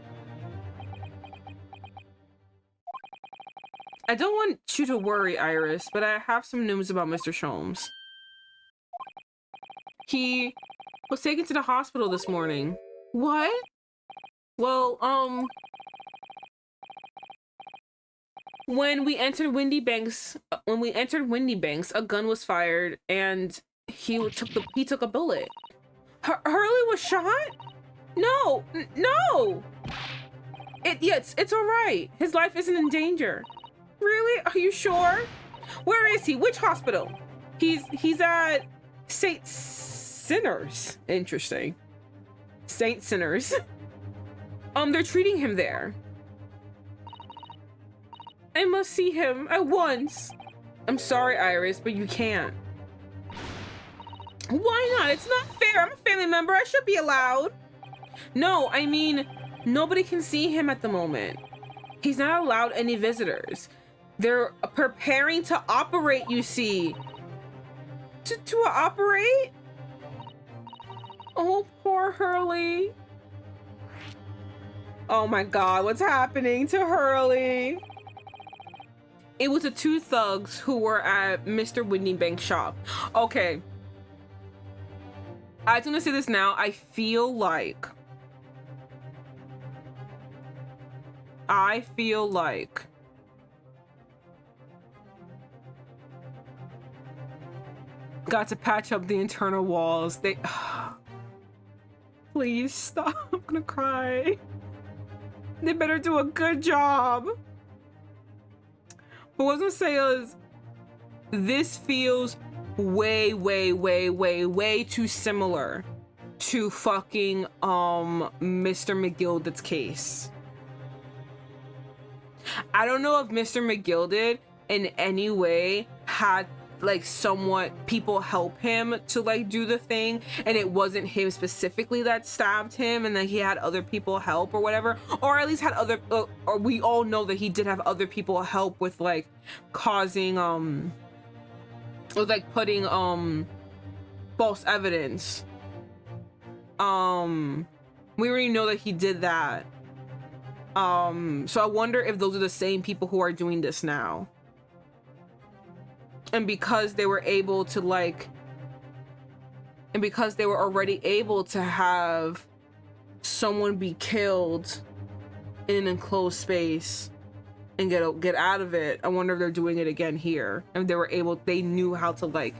I don't want you to worry, Iris, but I have some news about Mr. Sholmes. He was taken to the hospital this morning. What? Well, when we entered Windy Banks, a gun was fired and he took a bullet. Hurley was shot? No, no. It's all right. His life isn't in danger. Really? Are you sure? Where is he? Which hospital? He's at St. Sinners. Interesting. St. Sinners. They're treating him there. I must see him at once. I'm sorry, Iris, but you can't. Why not? It's not fair. I'm a family member. I should be allowed. No, I mean, nobody can see him at the moment. He's not allowed any visitors. They're preparing to operate, you see. To operate? Oh, poor Hurley. Oh my God, what's happening to Hurley? It was the two thugs who were at Mr. Windybank's shop. Okay. I was gonna say this now. I feel like got to patch up the internal walls. Please stop. I'm gonna cry. They better do a good job. But what I was gonna say is, this feels way too similar to fucking Mr. McGuilded's case. I don't know if Mr. McGuilded in any way had like people help him to like do the thing, and it wasn't him specifically that stabbed him, and then he had other people help or whatever, or at least had other or we all know that he did have other people help with like causing with like putting false evidence. We already know that he did that. So I wonder if those are the same people who are doing this now. And because they were able to because they were already able to have someone be killed in an enclosed space and get out of it, I wonder if they're doing it again here. And they knew how to like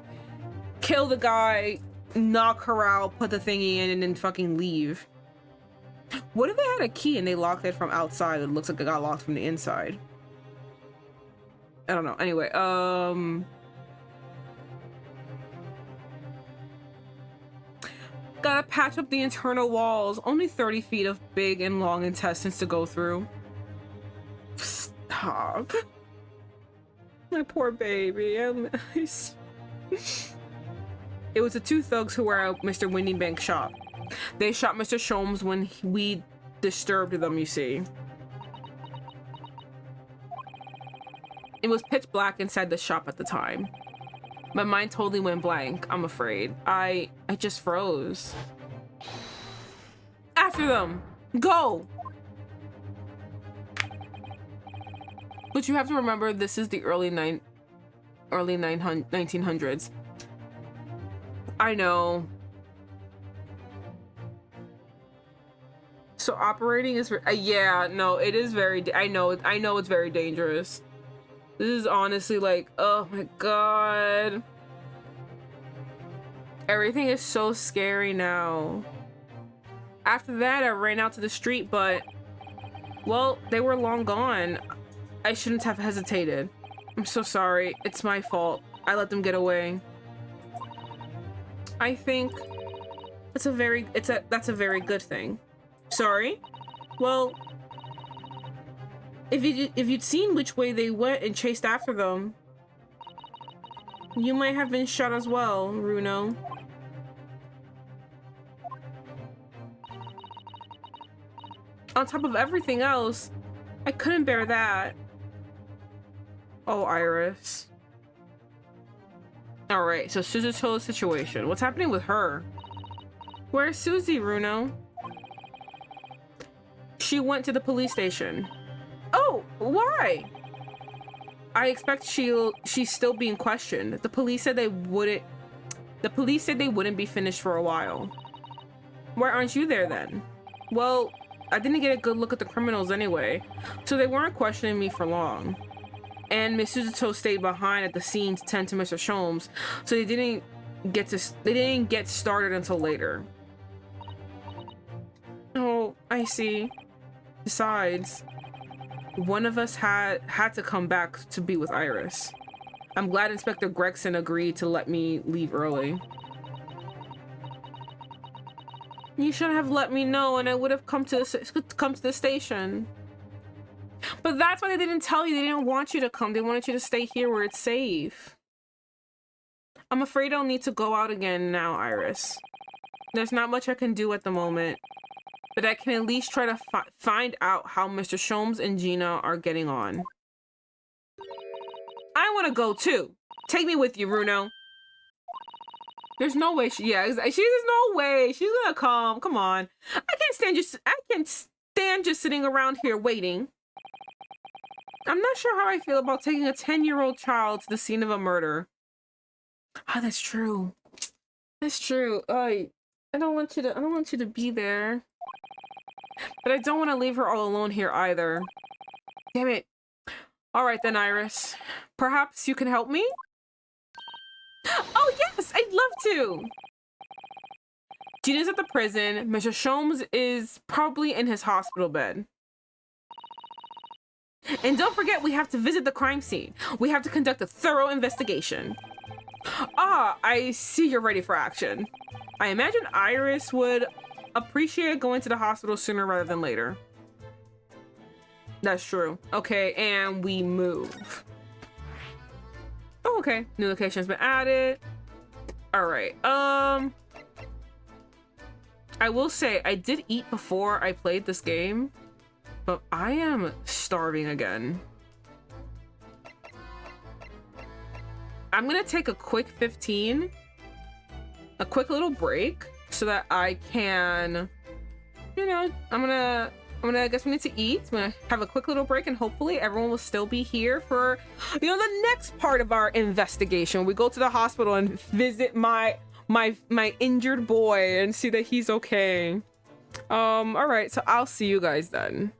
kill the guy, knock her out, put the thingy in, and then fucking leave. What if they had a key and they locked it from outside? It looks like it got locked from the inside. I don't know. Anyway, gotta patch up the internal walls. Only 30 feet of big and long intestines to go through. Stop. My poor baby. It was the two thugs who were at Mr. Windybank's shop. They shot Mr. Sholmes when we disturbed them, you see. It was pitch black inside the shop at the time. My mind totally went blank, I'm afraid. I just froze. After them! Go! But you have to remember, this is the early 1900s. I know. So operating is yeah, no, it is very I know it's very dangerous. This is honestly like, oh my God. Everything is so scary now. After that, I ran out to the street, but, well, they were long gone. I shouldn't have hesitated. I'm so sorry. It's my fault. I let them get away. I think that's a very good thing. Sorry? Well, if you'd seen which way they went and chased after them, you might have been shot as well, Runo. On top of everything else, I couldn't bear that. Oh, Iris. Alright, so Suzuto's situation. What's happening with her? Where's Susie, Runo? She went to the police station. Oh, why? I expect she's still being questioned. The police said they wouldn't be finished for a while. Why aren't you there then? Well, I didn't get a good look at the criminals anyway, so they weren't questioning me for long. And Miss Suzuto stayed behind at the scene to tend to Mr. Sholmes, so they didn't get started until later. Oh, I see. Besides, one of us had to come back to be with Iris. I'm glad Inspector Gregson agreed to let me leave early. You should have let me know and I would have come to the station. But that's why they didn't tell you. They didn't want you to come. They wanted you to stay here where it's safe. I'm afraid I'll need to go out again now, Iris. There's not much I can do at the moment, but I can at least try to find out how Mr. Sholmes and Gina are getting on. I want to go too. Take me with you, Runo. There's no way there's no way she's gonna come. Come on. I can't stand just sitting around here waiting. I'm not sure how I feel about taking a 10-year-old child to the scene of a murder. Ah, that's true. That's true. I don't want you to be there. But I don't want to leave her all alone here either. Damn it. All right then, Iris. Perhaps you can help me? Oh yes, I'd love to. Gina's at the prison. Mr. Sholmes is probably in his hospital bed. And don't forget, we have to visit the crime scene. We have to conduct a thorough investigation. Ah, I see you're ready for action. I imagine Iris would appreciate going to the hospital sooner rather than later. That's true. Okay, and we move. Oh, okay. New location has been added. All right. I will say I did eat before I played this game, but I am starving again. I'm gonna take a quick little break so that I can, I guess we need to eat. I'm gonna have a quick little break and hopefully everyone will still be here for, the next part of our investigation. We go to the hospital and visit my injured boy and see that he's okay. All right, so I'll see you guys then.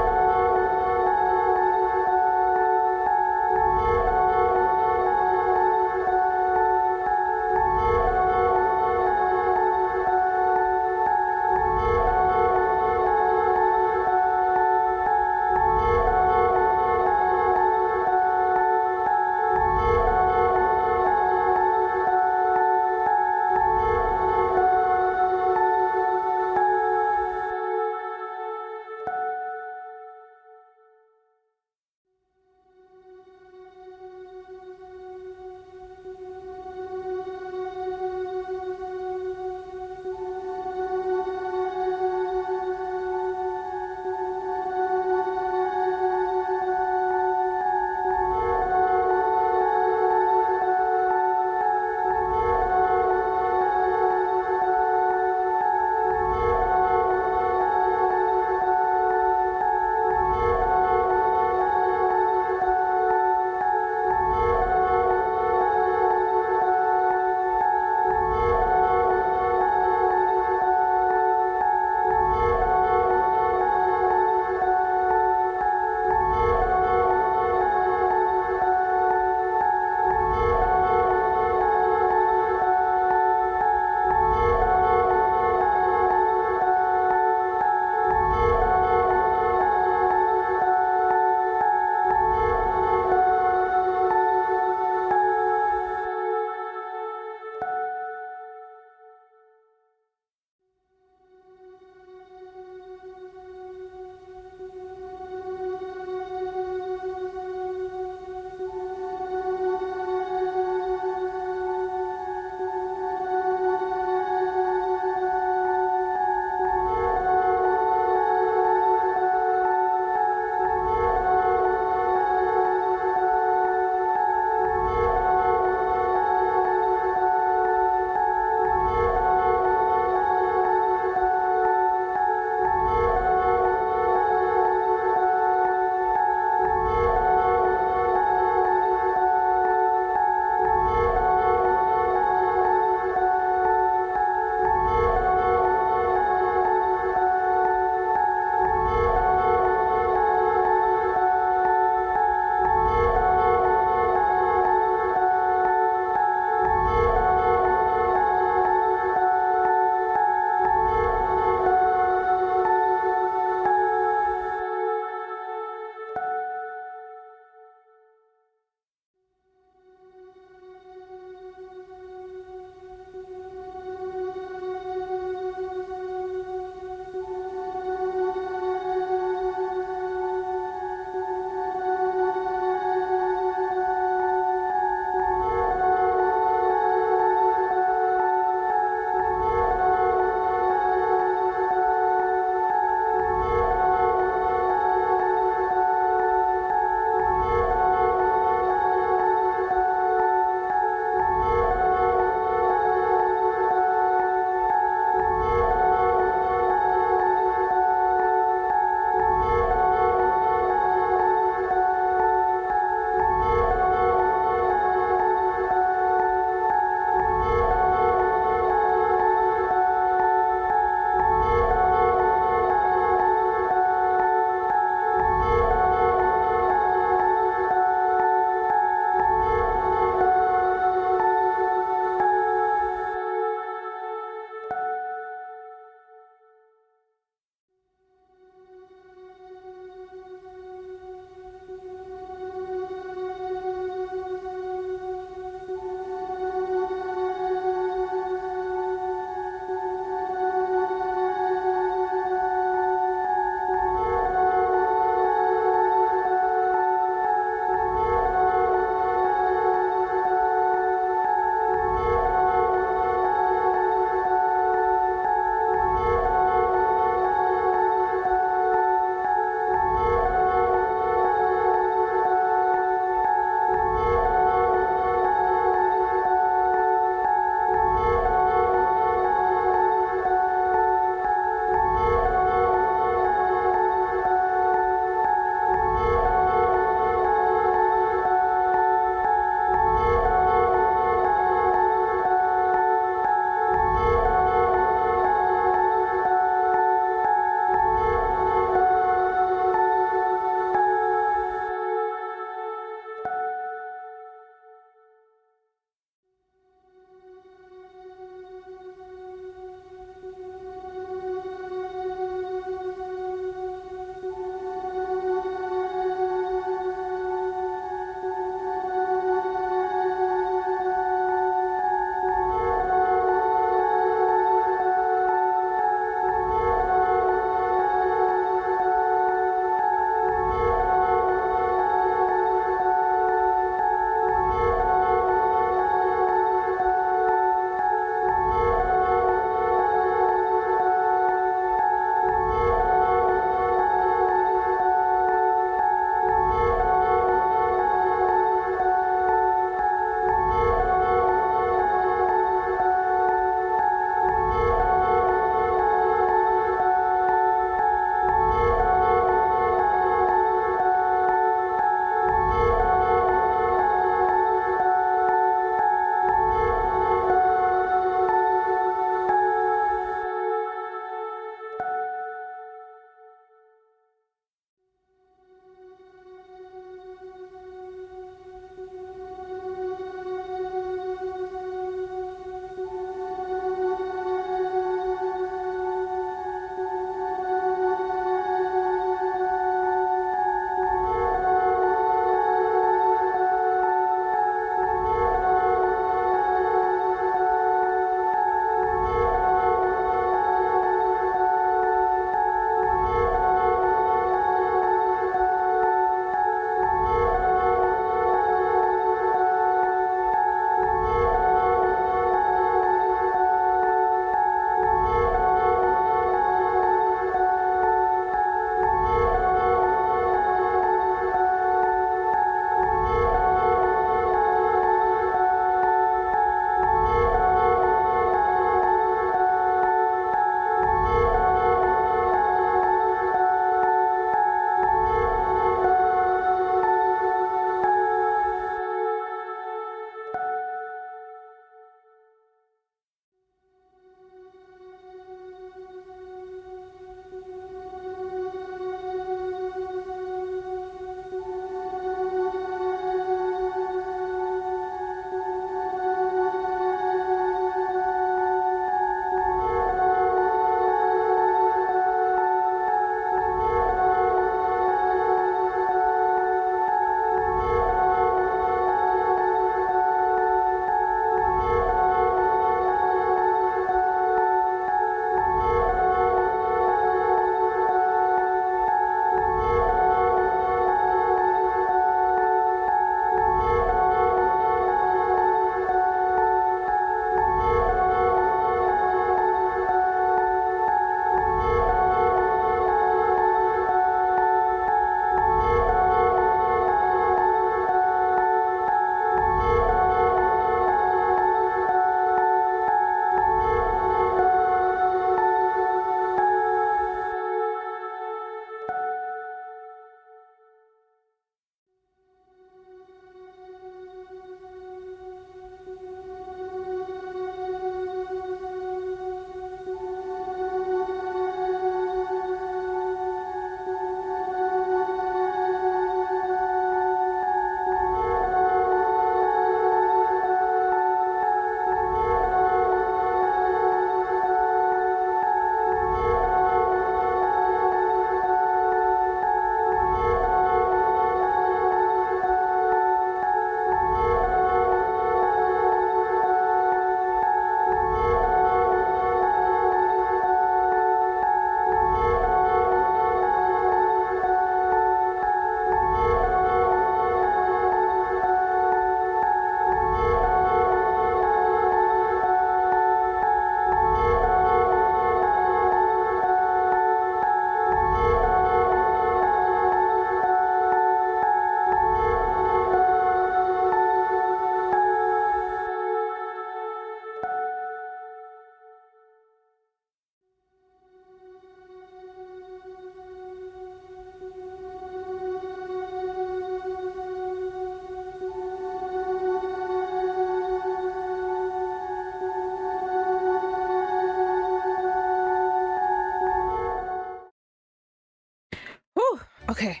Okay.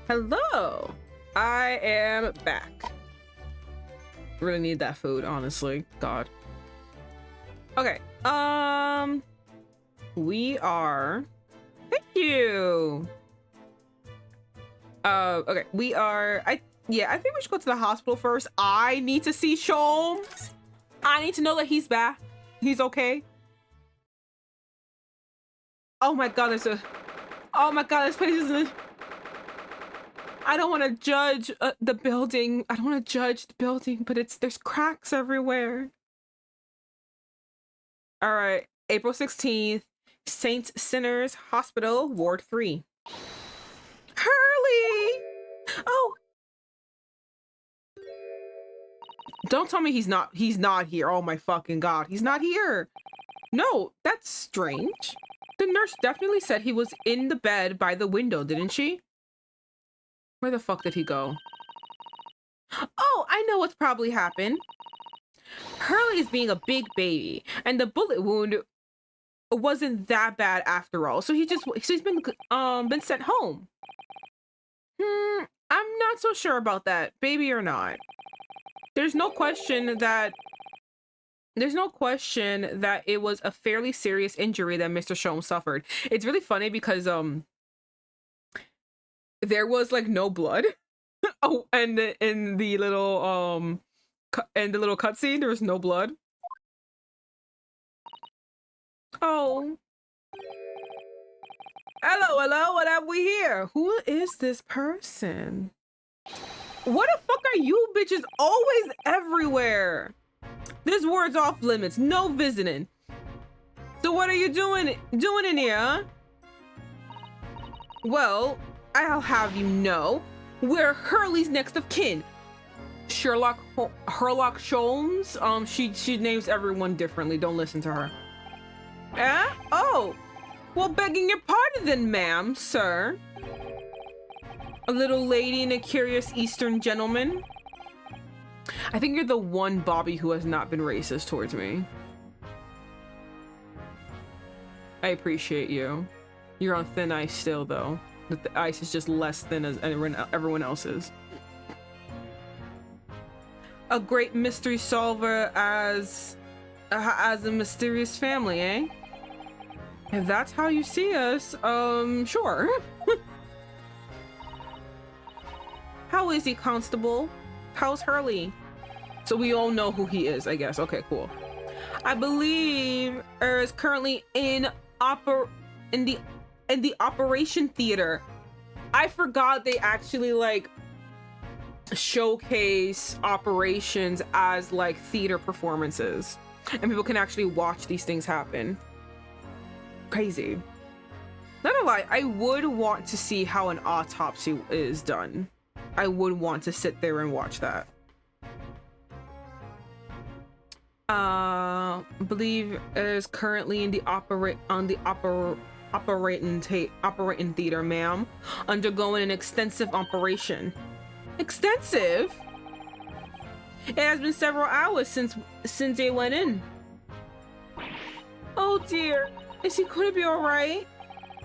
Hello. I am back. Really need that food, honestly. God. Okay. We are. Thank you. Okay. We are. I think we should go to the hospital first. I need to see Sholmes. I need to know that he's back. He's okay. Oh my god, oh my god, this place is I don't want to judge the building. I don't want to judge the building, but there's cracks everywhere. All right, April 16th, Saint Sinners Hospital, Ward 3. Hurley! Oh. Don't tell me he's not here. Oh my fucking god, he's not here. No, that's strange. The nurse definitely said he was in the bed by the window, didn't she? Where the fuck did he go? Oh, I know what's probably happened. Hurley is being a big baby, and the bullet wound wasn't that bad after all. So he's been sent home. I'm not so sure about that, baby or not. There's no question that it was a fairly serious injury that Mr. Sholmes suffered. It's really funny because there was like no blood. Oh, and in the little cutscene there was no blood. Oh. Hello, what have we here? Who is this person? What the fuck are you bitches always everywhere? This word's off limits. No visiting. So what are you doing in here, huh? Well, I'll have you know, we're Hurley's next of kin. Herlock Sholmes. She names everyone differently. Don't listen to her. Eh? Oh. Well, begging your pardon then, ma'am, sir. A little lady and a curious Eastern gentleman. I think you're the one Bobby who has not been racist towards me. I appreciate you. You're on thin ice still, though. The ice is just less thin as everyone else's. A great mystery solver as a mysterious family, eh? If that's how you see us, sure. How is he, Constable? How's Hurley? So we all know who he is, I guess. Okay, cool. I believe is currently in the operation theater. I forgot they actually like showcase operations as like theater performances, and people can actually watch these things happen. Crazy. Not gonna lie, I would want to see how an autopsy is done. I would want to sit there and watch that. Believe is currently in the operating theater, ma'am, undergoing an extensive operation. Extensive? It has been several hours since they went in. Oh dear, is he going to be all right?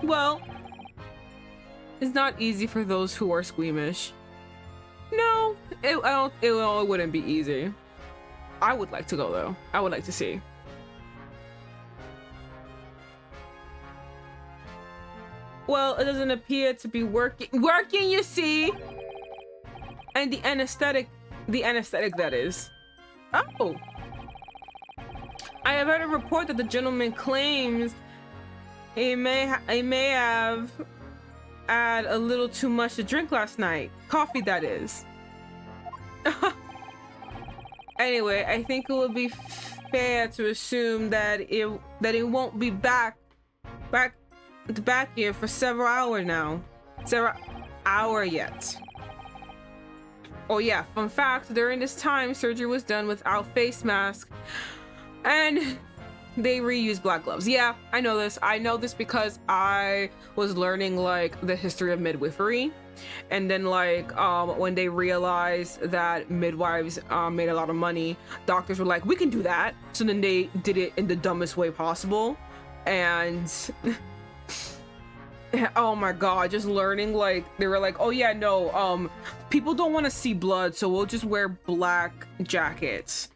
Well, it's not easy for those who are squeamish. No, it wouldn't be easy. I would like to go though. I would like to see. Well, it doesn't appear to be working, you see. And the anesthetic that is. Oh. I have heard a report that the gentleman claims he may have had a little too much to drink last night. Coffee, that is. Anyway, I think it would be fair to assume that it won't be back here for several hours now. Several hour yet. Oh yeah, fun fact, during this time, surgery was done without face mask. And they reused black gloves. Yeah, I know this. I know this because I was learning like the history of midwifery. And then like when they realized that midwives made a lot of money, doctors were like, we can do that. So then they did it in the dumbest way possible. And Oh my god, just learning, like, they were like, oh yeah, no, people don't want to see blood, so we'll just wear black jackets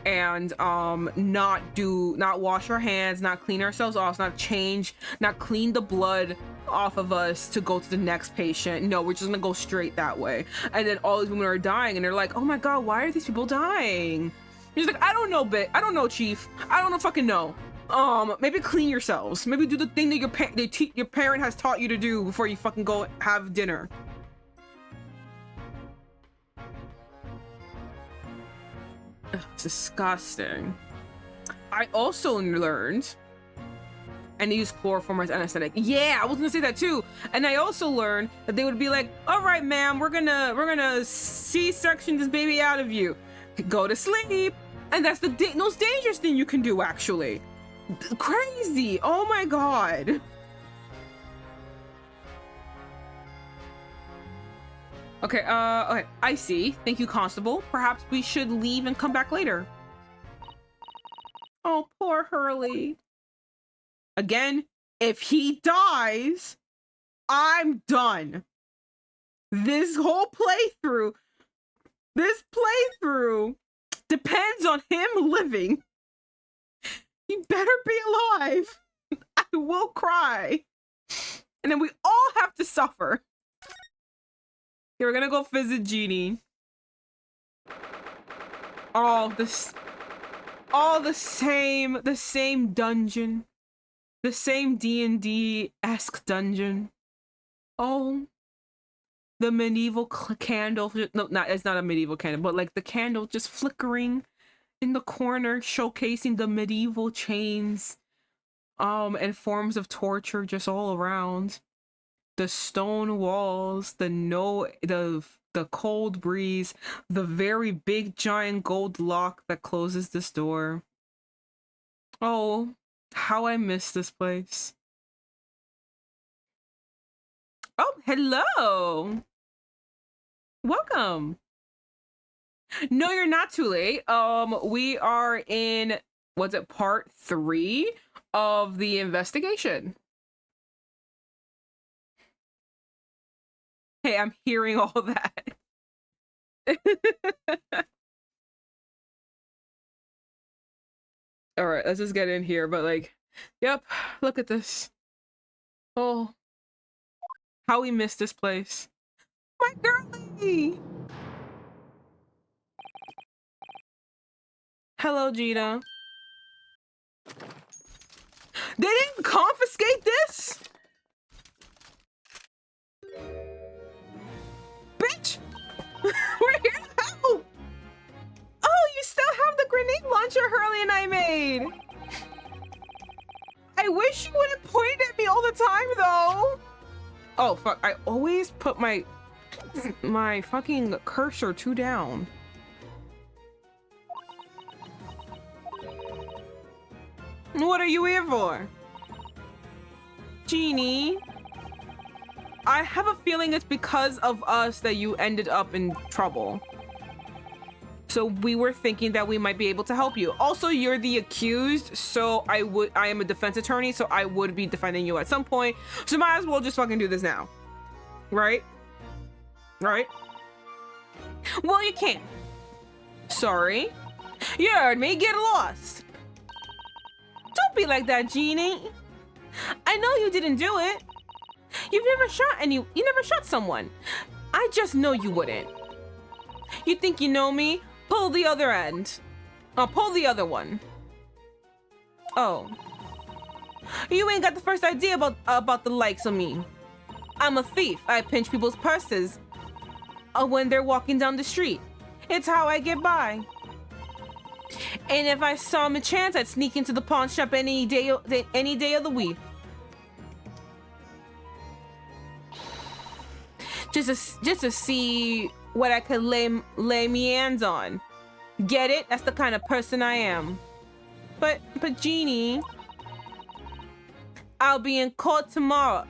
and not wash our hands, not clean ourselves off, not clean the blood off of us to go to the next patient. No, we're just gonna go straight that way. And then all these women are dying, and they're like, oh my god, why are these people dying? He's like, I don't know, chief, I don't know, fucking know. Maybe clean yourselves, maybe do the thing that your parent has taught you to do before you fucking go have dinner. Ugh, it's disgusting. I also learned and use chloroform as anesthetic. Yeah, I was gonna say that too. And I also learned that they would be like, all right, ma'am, we're gonna C-section this baby out of you. Go to sleep. And that's the most dangerous thing you can do, actually. Crazy. Oh my god. Okay, okay, I see. Thank you, Constable. Perhaps we should leave and come back later. Oh, poor Hurley. Again, if he dies, I'm done. This whole playthrough depends on him living. He better be alive. I will cry. And then we all have to suffer. Okay, we're gonna go visit Jeannie. Oh, the same dungeon. The same D&D-esque dungeon. Oh, the medieval candle. No, it's not a medieval candle, but like the candle just flickering in the corner, showcasing the medieval chains and forms of torture just all around. The stone walls, the cold breeze, the very big giant gold lock that closes this door. Oh, how I miss this place. Oh, hello. Welcome. No, you're not too late. We are in, what's it, part 3 of the investigation. Hey, I'm hearing all that. All right, let's just get in here. But like, yep, look at this. Oh, how we missed this place. My girlie. Hello, Gina. They didn't confiscate this? Bitch! We're here to help! Oh, you still have the grenade launcher Hurley and I made! I wish you wouldn't point at me all the time, though! Oh, fuck. I always put my fucking cursor too down. What are you here for? Jeannie? I have a feeling it's because of us that you ended up in trouble. So we were thinking that we might be able to help you. Also, you're the accused, so I am a defense attorney, so I would be defending you at some point. So might as well just fucking do this now. Right? Right? Well, you can't. Sorry. You heard me. Get lost. Don't be like that, Jeannie. I know you didn't do it. You never shot someone. I just know you wouldn't. You think you know me? Pull the other end. I'll pull the other one. Oh. You ain't got the first idea about the likes of me. I'm a thief. I pinch people's purses when they're walking down the street. It's how I get by. And if I saw him a chance, I'd sneak into the pawn shop any day of the week. Just to see what I could lay me hands on. Get it? That's the kind of person I am. But Jeannie, I'll be in court tomorrow.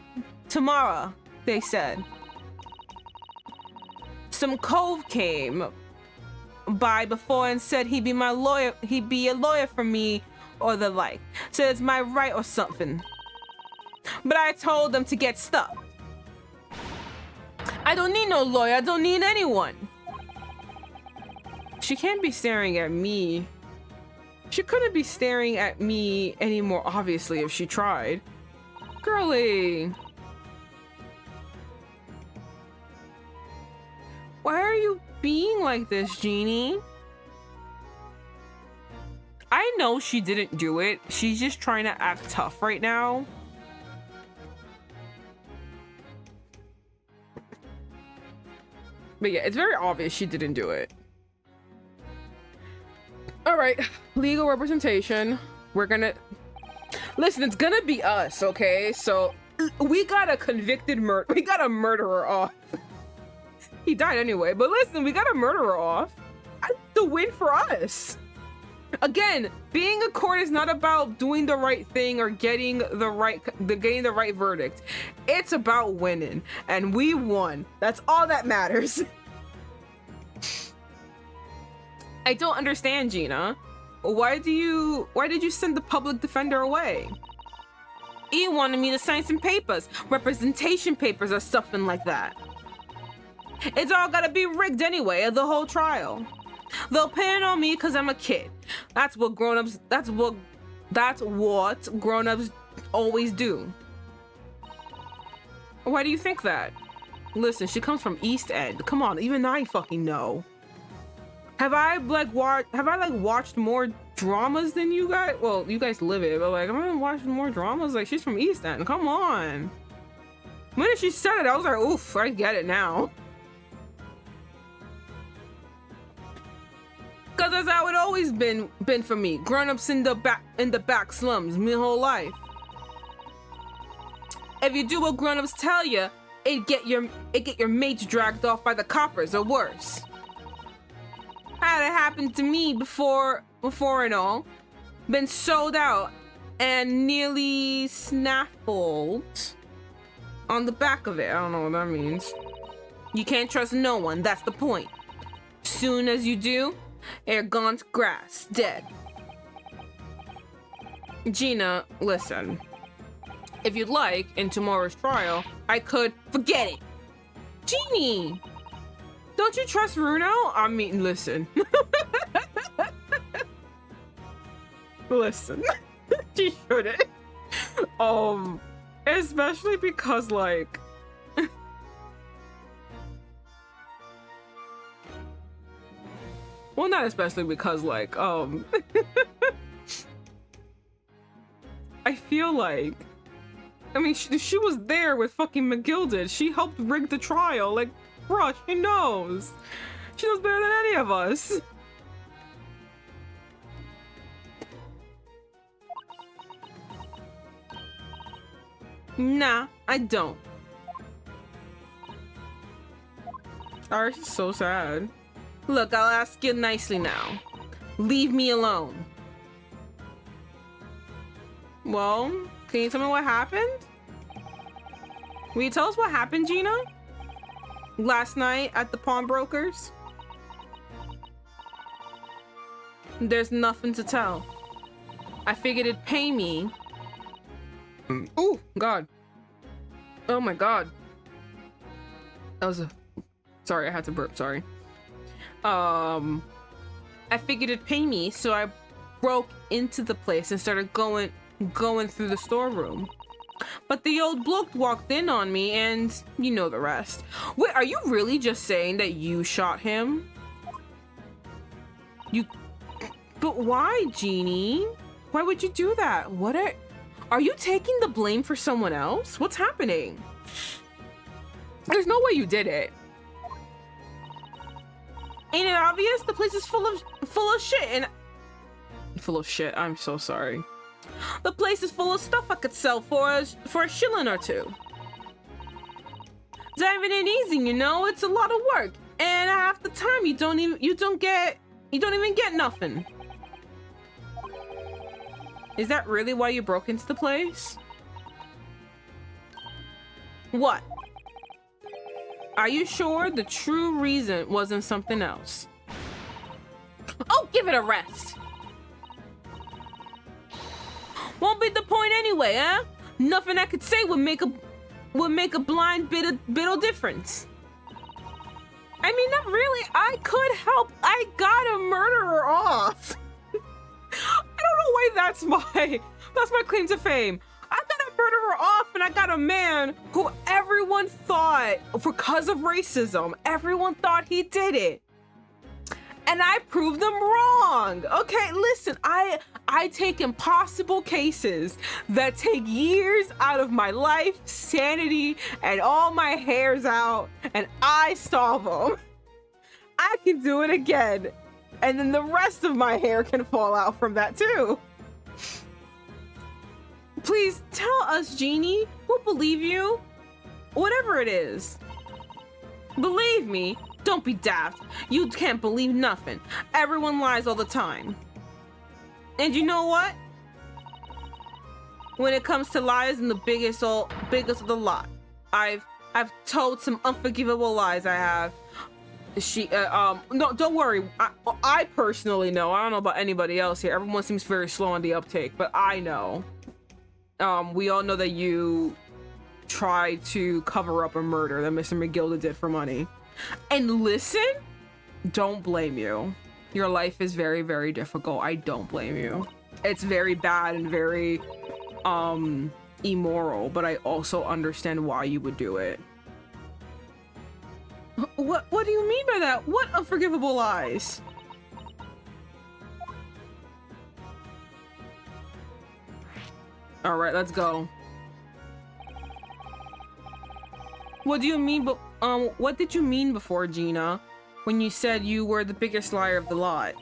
Tomorrow, they said. Some cove came by before and said he'd be my lawyer. He'd be a lawyer for me or the like. Said it's my right or something. But I told them to get stuck. I don't need no lawyer. I don't need anyone. She can't be staring at me. She couldn't be staring at me anymore, obviously, if she tried. Girly. Why are you being like this, Jeannie? I know she didn't do it. She's just trying to act tough right now. But yeah, it's very obvious she didn't do it. All right, legal representation. We're gonna... Listen, it's gonna be us, okay? So we got a convicted we got a murderer off. He died anyway, but listen, we got a murderer off. That's the win for us. Again, being a court is not about doing the right thing or getting the right verdict. It's about winning, and we won. That's all that matters. I don't understand, Gina. Why did you send the public defender away? He wanted me to sign some papers, representation papers or something like that. It's all gotta be rigged anyway, the whole trial. They'll pin on me because I'm a kid. That's what grown-ups always do. Why do you think that? Listen, she comes from East End. Come on, even I fucking know. Have I watched more dramas than you guys? Well, you guys live it, but like, I'm watching more dramas. Like, she's from East End. Come on. When she said it, I was like, oof, I get it now. Cause that's how it always been for me. Grown-ups in the back slums my whole life. If you do what grown-ups tell you, it get your mates dragged off by the coppers or worse. Had it happened to me before and all. Been sold out and nearly snaffled on the back of it. I don't know what that means. You can't trust no one, that's the point. Soon as you do, they're gone to grass, dead. Gina, listen. If you'd like, in tomorrow's trial, I could forget it. Jeannie! Don't you trust Bruno? I mean, listen. Listen. She shouldn't. Especially because, like... Well, not especially because, like, I feel like... I mean, she was there with fucking McGuilded. She helped rig the trial. Like, bruh, she knows. She knows better than any of us. Nah, I don't. Alright, she's so sad. Look, I'll ask you nicely now. Leave me alone. Well, can you tell me what happened? Will you tell us what happened, Gina? Last night at the pawnbrokers? There's nothing to tell. I figured it'd pay me. Oh, God. Oh my God. That was a... Sorry, I had to burp, sorry. I figured it'd pay me, so I broke into the place and started going through the storeroom. But the old bloke walked in on me and you know the rest. Wait, are you really just saying that you shot him? But why, Jeannie? Why would you do that? Are you taking the blame for someone else? What's happening? There's no way you did it. Ain't it obvious? The place is full of shit and... Full of shit, I'm so sorry. The place is full of stuff I could sell for a shilling or two. Diving in easy, you know, it's a lot of work. And half the time you don't even get nothing. Is that really why you broke into the place? What? Are you sure the true reason wasn't something else? Oh, give it a rest. Won't be the point anyway, huh? Nothing I could say would make a blind bit of difference. I mean, not really. I could help. I got a murderer off. I don't know why that's my claim to fame. I got a murderer off, and I got a man who everyone thought, because of racism, everyone thought he did it. And I proved them wrong. Okay, listen, I take impossible cases that take years out of my life, sanity, and all my hairs out, and I solve them. I can do it again. And then the rest of my hair can fall out from that too. Please tell us, Genie. We'll believe you. Whatever it is. Believe me. Don't be daft. You can't believe nothing. Everyone lies all the time. And you know what? When it comes to lies, I'm the biggest of the lot. I've told some unforgivable lies. I have. No, don't worry. I personally know. I don't know about anybody else here. Everyone seems very slow on the uptake, but I know. We all know that you tried to cover up a murder that Mr. McGuilded did for money. And listen, don't blame you. Your life is very, very difficult. I don't blame you. It's very bad and very immoral, but I also understand why you would do it. What do you mean by that? What unforgivable lies? All right, let's go. What do you mean, but what did you mean before, Gina, when you said you were the biggest liar of the lot?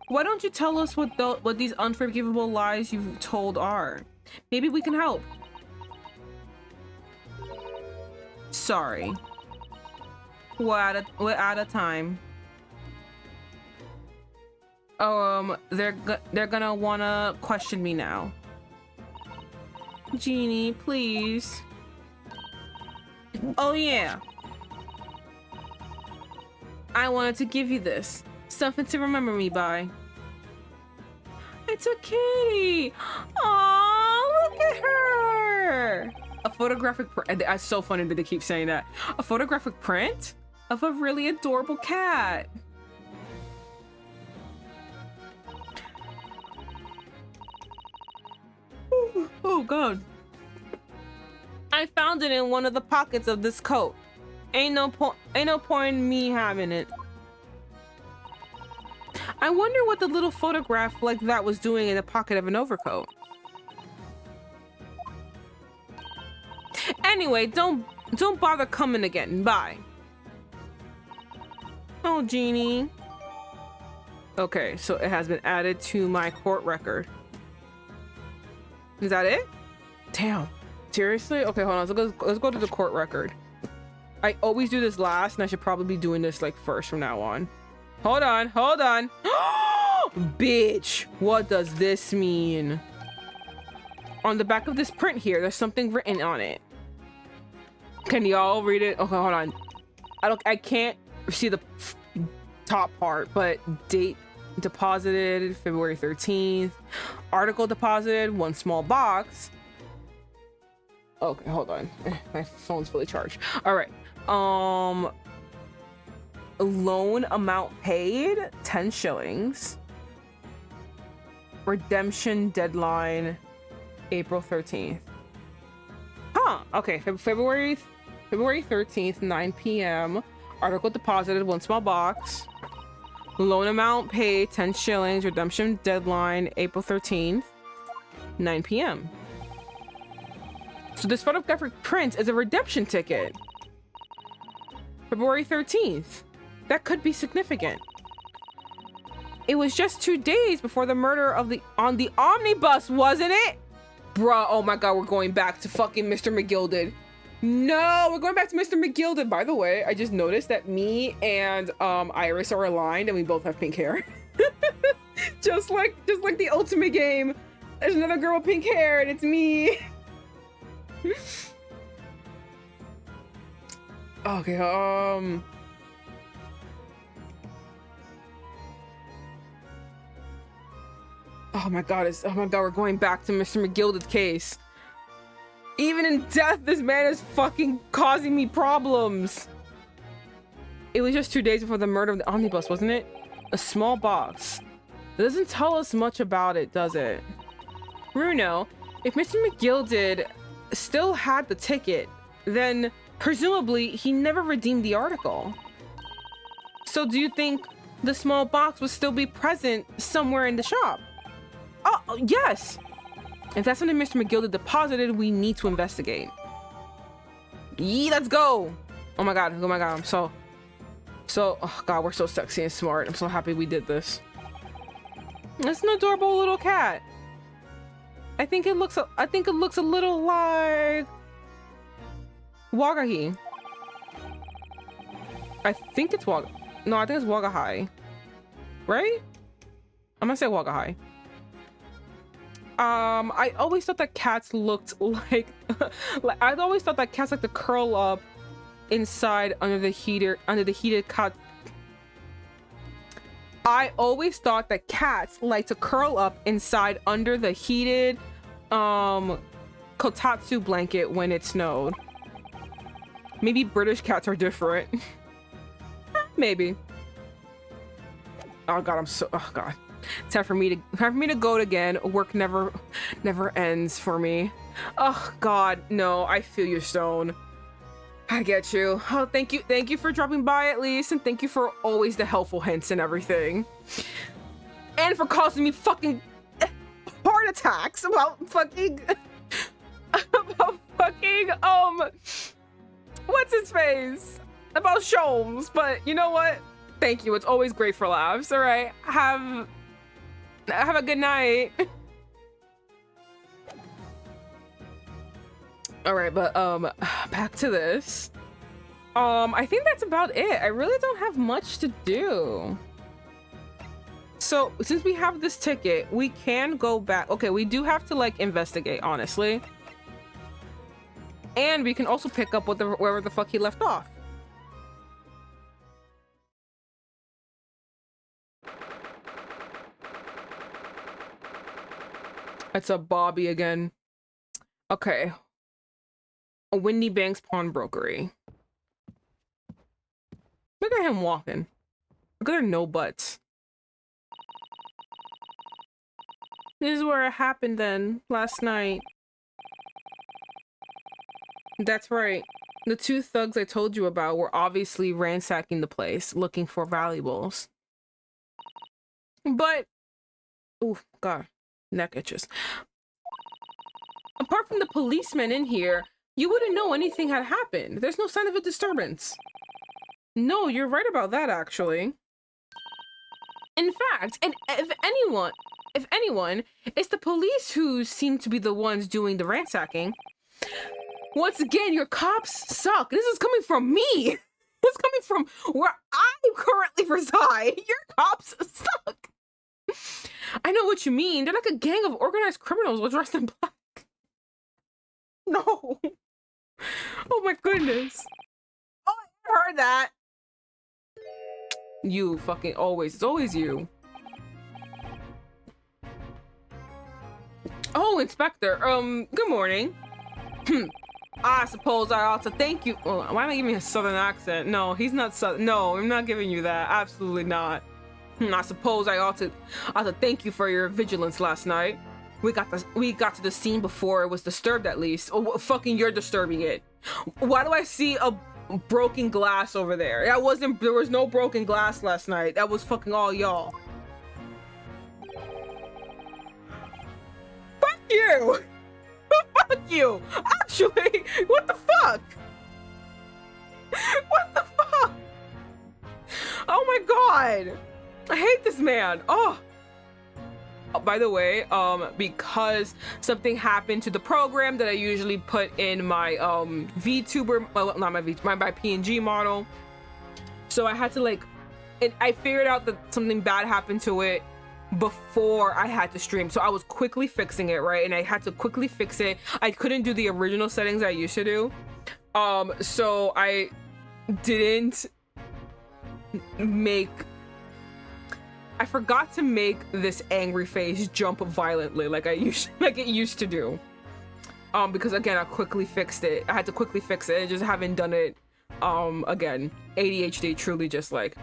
Why don't you tell us what these unforgivable lies you've told are? Maybe we can help. Sorry. We're out of time. They're gonna wanna question me now. Genie, please. Oh yeah. I wanted to give you this. Something to remember me by. It's a kitty. Aw, look at her. A photographic print. It's so funny that they keep saying that. A photographic print of a really adorable cat. Oh god. I found it in one of the pockets of this coat. Ain't no point in me having it. I wonder what the little photograph like that was doing in the pocket of an overcoat. Anyway, don't bother coming again. Bye. Oh, Genie. Okay, so it has been added to my court record. Is that it? Damn. Seriously? Okay, hold on. Let's go to the court record. I always do this last, and I should probably be doing this like first from now on. Hold on. Bitch, what does this mean? On the back of this print here, there's something written on it. Can y'all read it? Okay, hold on. I can't see the top part, but date deposited February 13th. Article deposited, one small box. Okay, hold on. My phone's fully charged. All right. Loan amount paid, 10 shillings. Redemption deadline, April 13th. Huh, okay, February 13th, 9 p.m. Article deposited, one small box. Loan amount paid, 10 shillings. Redemption deadline, April 13th, 9 p.m. So this photographic print is a redemption ticket. February 13th. That could be significant. It was just 2 days before the murder on the omnibus, wasn't it? Bruh, oh my god, we're going back to fucking Mr. McGuilded. No, we're going back to Mr. McGuilded. By the way, I just noticed that me and Iris are aligned and we both have pink hair. just like the ultimate game. There's another girl with pink hair and it's me. Okay, Oh my god, we're going back to Mr. McGuilded's case. Even in death, this man is fucking causing me problems. It was just 2 days before the murder of the omnibus, wasn't it? A small box. It doesn't tell us much about it, does it? Bruno, if Mr. McGuilded still had the ticket, then presumably he never redeemed the article. So do you think the small box would still be present somewhere in the shop? Oh, yes. If that's something Mr. McGuilded deposited, we need to investigate. Yee, let's go. Oh my god, I'm so, oh god, we're so sexy and smart. I'm so happy we did this. It's an adorable little cat. I think it looks a little like Wagahi. I think it's No, I think it's Wagahai. Right? I'm gonna say Wagahai. I always thought that cats looked like, I always thought that cats like to curl up inside under the heated cat. I always thought that cats like to curl up inside under the heated kotatsu blanket when it snowed. Maybe British cats are different. Maybe. Oh god, oh god. Time for me to go again. Work never ends for me. Oh god, no, I feel you, Stone. I get you. Oh, thank you for dropping by at least, and thank you for always the helpful hints and everything. And for causing me fucking heart attacks about fucking what's his face? About Sholmes, but you know what? Thank you. It's always great for laughs. All right. Have a good night. All right, but back to this. I think that's about it. I really don't have much to do. So since we have this ticket, we can go back. Okay, we do have to like investigate, honestly. And we can also pick up wherever the fuck he left off. It's a Bobby again. Okay. A Windy Banks pawnbrokery. Look at him walking. Look at their no butts. This is where it happened then, last night. That's right. The two thugs I told you about were obviously ransacking the place, looking for valuables. But, oh god, neck itches. Apart from the policeman in here, you wouldn't know anything had happened. There's no sign of a disturbance. No, you're right about that, actually. In fact, and if anyone, it's the police who seem to be the ones doing the ransacking. Once again, your cops suck. This is coming from me. It's coming from where I currently reside. Your cops suck. I know what you mean. They're like a gang of organized criminals dressed in black. No. Oh my goodness. Oh, I heard that. You fucking always. It's always you. Oh, Inspector. Good morning. I suppose I ought to thank you. Oh, why am I giving a southern accent? No, he's not southern. No, I'm not giving you that. Absolutely not. I suppose I ought to thank you for your vigilance last night. We got to the scene before it was disturbed, at least. Oh, fucking you're disturbing it. Why do I see a broken glass over there? There was no broken glass last night. That was fucking all y'all. Fuck you. Fuck you. Actually, what the fuck? What the fuck? Oh my god. I hate this man. Oh. By the way, because something happened to the program that I usually put in my VTuber, well, not my PNG model. So I had to I figured out that something bad happened to it before I had to stream. So I was quickly fixing it, right? And I had to quickly fix it. I couldn't do the original settings I used to do. So I didn't make I forgot to make this angry face jump violently like it used to do. Because again, I quickly fixed it. I had to quickly fix it. I just haven't done it. Again, ADHD truly just like,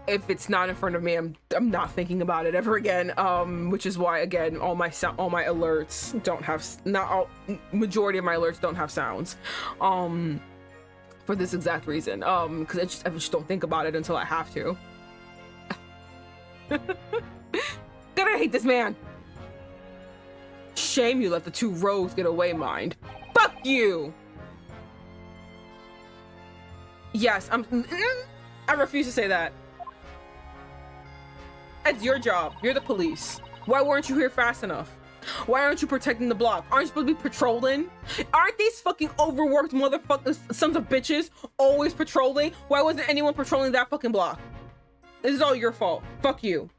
if it's not in front of me, I'm not thinking about it ever again. Which is why, again, all my alerts don't have, majority of my alerts don't have sounds. For this exact reason. Because I just don't think about it until I have to. God, I hate this man. Shame you let the 2 rogues get away, mind. Fuck you! Yes, I refuse to say that. It's your job. You're the police. Why weren't you here fast enough? Why aren't you protecting the block? Aren't you supposed to be patrolling? Aren't these fucking overworked motherfuckers, sons of bitches, always patrolling? Why wasn't anyone patrolling that fucking block? This is all your fault. Fuck you.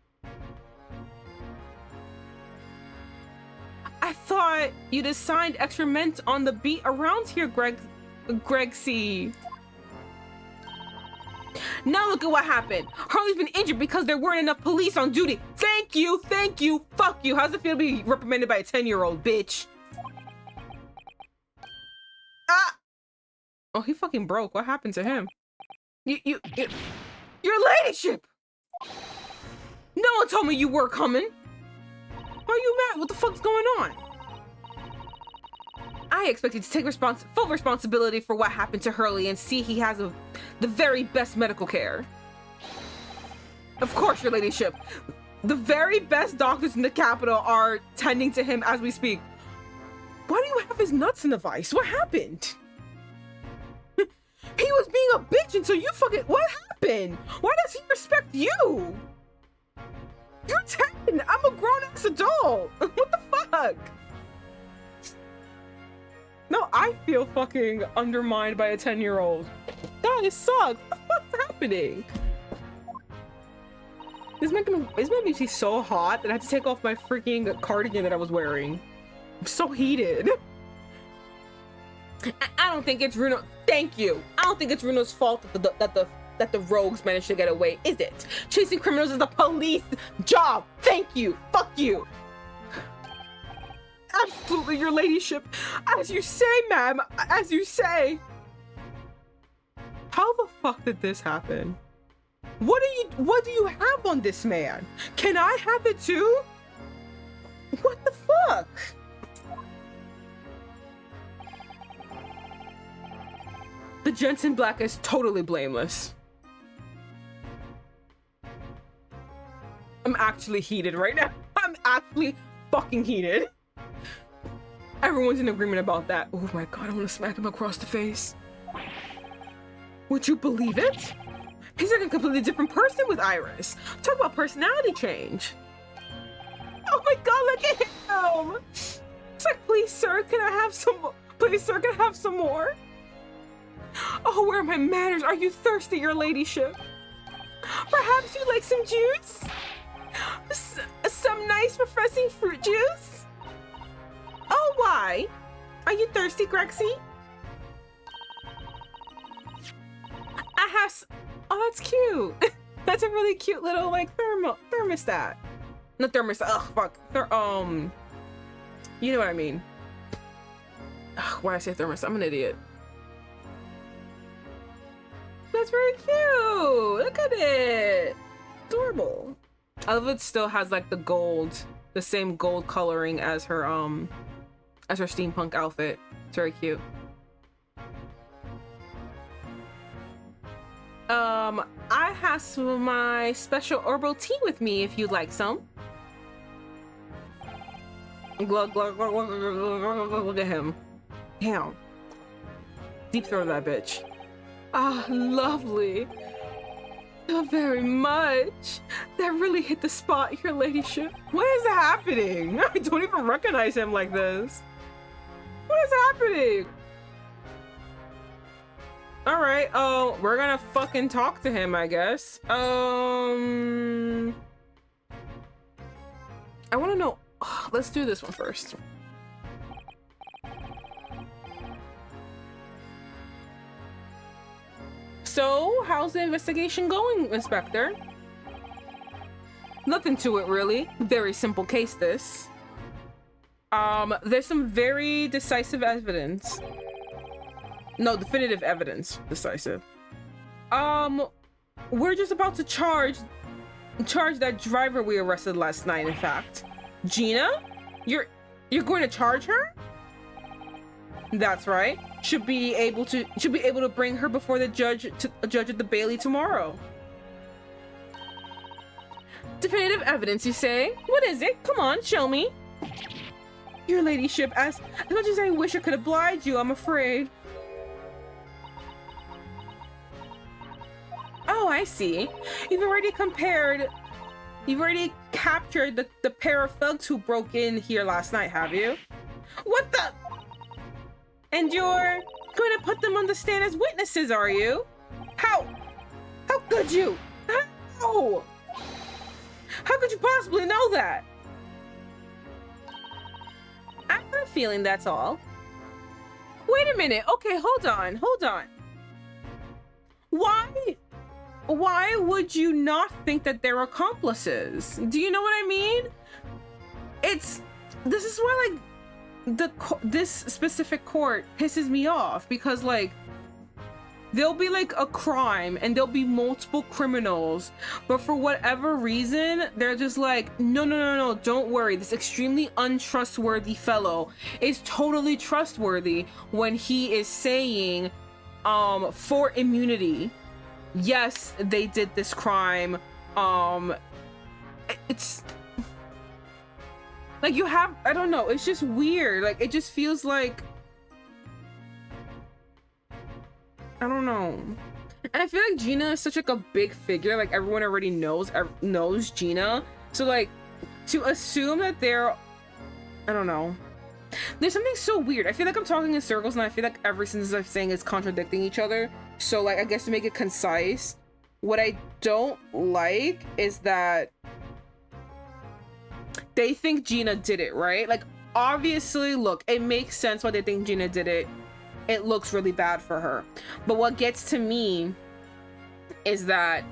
I thought you'd assigned extra men on the beat around here, Greg C. Now look at what happened. Harley's been injured because there weren't enough police on duty. Thank you, fuck you. How's it feel to be reprimanded by a 10-year-old, bitch? Ah! Oh, he fucking broke. What happened to him? Your ladyship! No one told me you were coming. Why are you mad? What the fuck's going on? I expected to take full responsibility for what happened to Hurley and see he has the very best medical care. Of course, your ladyship. The very best doctors in the capital are tending to him as we speak. Why do you have his nuts in a vice? What happened? He was being a bitch until you fucking... What happened? Why does he respect you? You're 10. I'm a grown-ass adult. What the fuck? No, I feel fucking undermined by a 10-year-old. God, it sucks. What the fuck's happening? This made me so hot that I had to take off my freaking cardigan that I was wearing. I'm so heated. I don't think it's Runo. Thank you. I don't think it's Runo's fault that the rogues managed to get away, is it? Chasing criminals is the police job. Thank you. Fuck you. Absolutely, your ladyship. As you say, ma'am. As you say. How the fuck did this happen? What do you have on this man? Can I have it too? What the fuck? The Jensen Black is totally blameless. I'm actually heated right now. I'm actually fucking heated. Everyone's in agreement about that. Oh my god, I want to smack him across the face. Would you believe it? He's like a completely different person with Iris. Talk about personality change. Oh my god, look at him. It's like, please sir, can I have some more? Please sir, can I have some more? Oh, where are my manners? Are you thirsty, your ladyship? Perhaps you'd like some juice? Some nice refreshing fruit juice? Oh, why? Are you thirsty, Grexy? Oh, that's cute. That's a really cute little, like, thermostat. Not thermostat, ugh, fuck. You know what I mean. Ugh, why I say thermostat, I'm an idiot. That's very cute. Look at it. Adorable. I love it still has like the same gold coloring as her steampunk outfit. It's very cute. I have some of my special herbal tea with me if you'd like some. Glug, glug, glug, glug, glug, glug, glug, look at him. Damn. Deep throat that bitch. Ah, lovely. So very much. That really hit the spot, your ladyship. What is happening? I don't even recognize him like this. What is happening? All right, we're gonna fucking talk to him, I guess. I wanna know, let's do this one first. So, how's the investigation going, Inspector? Nothing to it, really. Very simple case, this. There's some very decisive evidence. No, definitive evidence. Decisive. We're just about to charge that driver we arrested last night, in fact. Gina? You're going to charge her? That's right. Should be able to bring her before the judge at the Bailey tomorrow. Definitive evidence, you say? What is it? Come on, show me. Your ladyship, as much as I wish I could oblige you, I'm afraid. Oh, I see. You've already captured the pair of thugs who broke in here last night, have you? What the? And you're going to put them on the stand as witnesses, are you? How could you? How? How could you possibly know that? I have a feeling that's all. Wait a minute. Okay, hold on. Why would you not think that they're accomplices? Do you know what I mean? This is why, like, this specific court pisses me off, because, like, there'll be like a crime and there'll be multiple criminals, but for whatever reason they're just like, no, don't worry, this extremely untrustworthy fellow is totally trustworthy when he is saying for immunity, yes, they did this crime. It's like, I don't know, it's just weird. Like, it just feels like, I don't know. And I feel like Gina is such like a big figure. Like, everyone already knows Gina. So, like, to assume that they're, I don't know. There's something so weird. I feel like I'm talking in circles, and I feel like every sentence I'm saying is contradicting each other. So, like, I guess to make it concise, what I don't like is that they think Gina did it, right? Like, obviously, look, it makes sense why they think Gina did it. It looks really bad for her. But what gets to me is that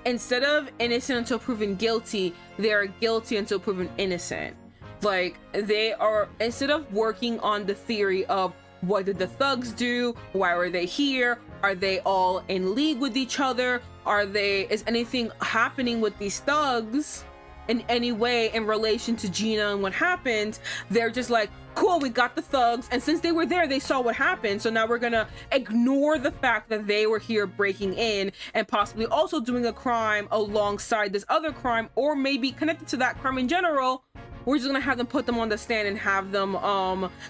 instead of innocent until proven guilty, they are guilty until proven innocent. Like, they are, instead of working on the theory of what did the thugs do, why were they here, are they all in league with each other, is anything happening with these thugs in any way in relation to Gina and what happened, they're just like, cool, we got the thugs, and since they were there, they saw what happened, so now we're gonna ignore the fact that they were here breaking in and possibly also doing a crime alongside this other crime, or maybe connected to that crime in general. We're just gonna have them put them on the stand and have them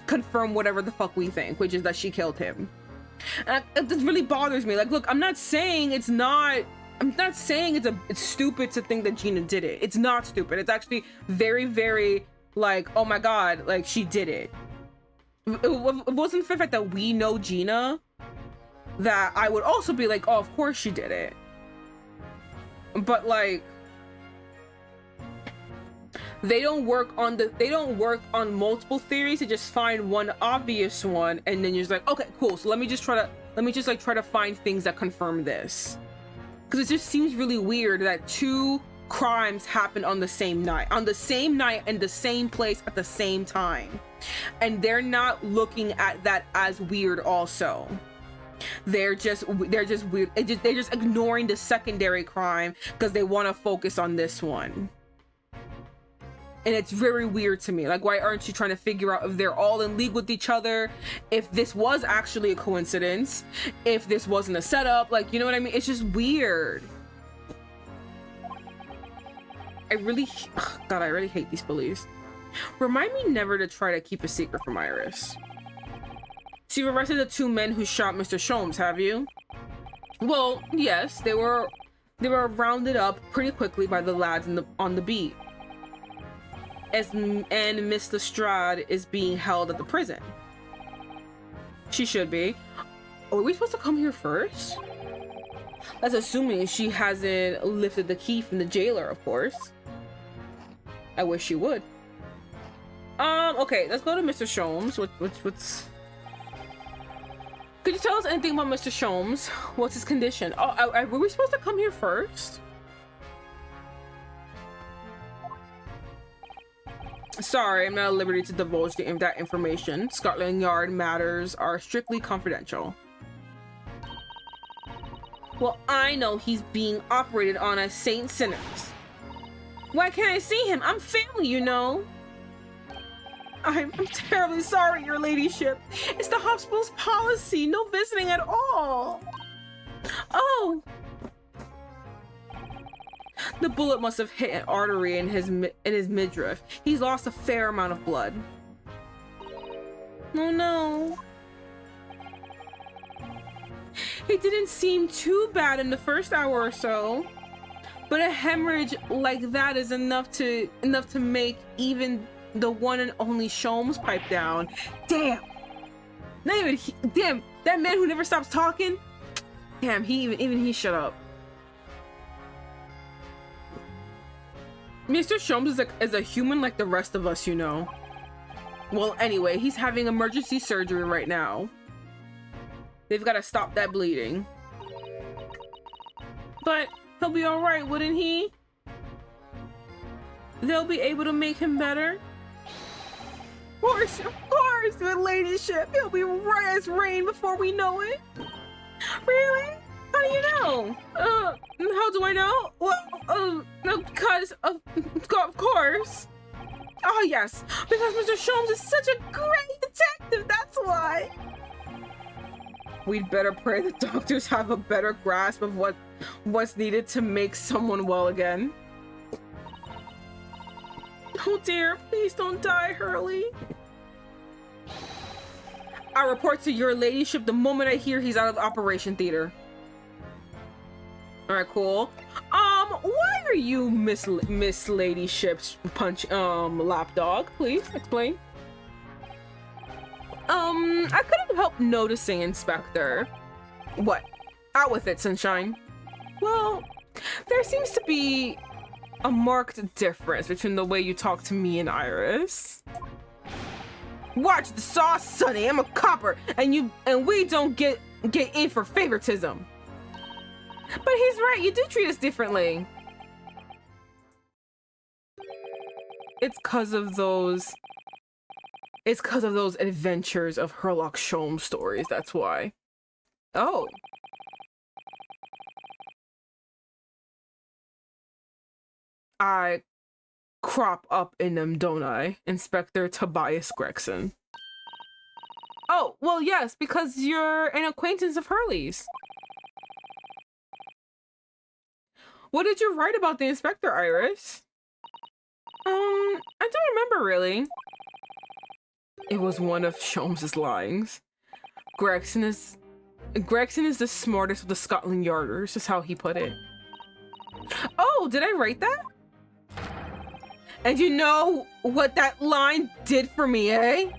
confirm whatever the fuck we think, which is that she killed him. And this really bothers me. Like, look, I'm not saying it's stupid to think that Gina did it. It's not stupid. It's actually very, very, like, oh my god, like, she did it. It wasn't for the fact that we know Gina that I would also be like, oh, of course she did it. But, like, they don't work on multiple theories. They just find one obvious one, and then you're just like, okay, cool, so let me just try to find things that confirm this. Because it just seems really weird that two crimes happened on the same night in the same place at the same time, and they're not looking at that as weird also. They're just weird. They're just ignoring the secondary crime because they want to focus on this one. And it's very weird to me. Like, why aren't you trying to figure out if they're all in league with each other, if this was actually a coincidence, if this wasn't a setup? Like, you know what I mean? It's just weird. I really hate these police. Remind me never to try to keep a secret from Iris. So you've arrested the two men who shot Mr. Sholmes, have you? Well, yes, they were rounded up pretty quickly by the lads on the beat. And Miss Lestrade is being held at the prison. She should be. Are we supposed to come here first? That's assuming she hasn't lifted the key from the jailer, of course. I wish she would. Okay, let's go to Mr. Sholmes. What's... Could you tell us anything about Mr. Sholmes? What's his condition? Oh, were we supposed to come here first? Sorry, I'm not at liberty to divulge that information. Scotland Yard matters are strictly confidential. Well, I know he's being operated on as Saint Sinners. Why can't I see him? I'm family, you know. I'm terribly sorry, your ladyship. It's the hospital's policy. No visiting at all. Oh. The bullet must have hit an artery in his midriff. He's lost a fair amount of blood. Oh no. It didn't seem too bad in the first hour or so, but a hemorrhage like that is enough to make even the one and only Sholmes pipe down. Damn. Not even damn, that man who never stops talking. Damn, even he shut up. Mr. Sholmes is a human like the rest of us, you know. Well, anyway, he's having emergency surgery right now. They've got to stop that bleeding. But he'll be all right, wouldn't he? They'll be able to make him better. Of course, your ladyship. He'll be right as rain before we know it. Really? How do you know? How do I know? Well, because of course. Oh yes, because Mr. Sholmes is such a great detective. That's why. We'd better pray the doctors have a better grasp of what's needed to make someone well again. Oh dear, please don't die, Hurley. I'll report to your ladyship the moment I hear he's out of the operation theater. All right, cool. Why are you Miss Ladyship's lapdog? Please explain. I couldn't help noticing, Inspector. What? Out with it, Sunshine. Well, there seems to be a marked difference between the way you talk to me and Iris. Watch the sauce, Sonny. I'm a copper, and we don't get in for favoritism. But he's right. You do treat us differently. It's because of those adventures of Sherlock Sholmes stories. That's why. Oh. I crop up in them, don't I? Inspector Tobias Gregson. Oh, well, yes, because you're an acquaintance of Hurley's. What did you write about the inspector, Iris? I don't remember really. It was one of Sholmes's lyings. Gregson is the smartest of the Scotland Yarders, is how he put it. Oh, did I write that? And you know what that line did for me, eh?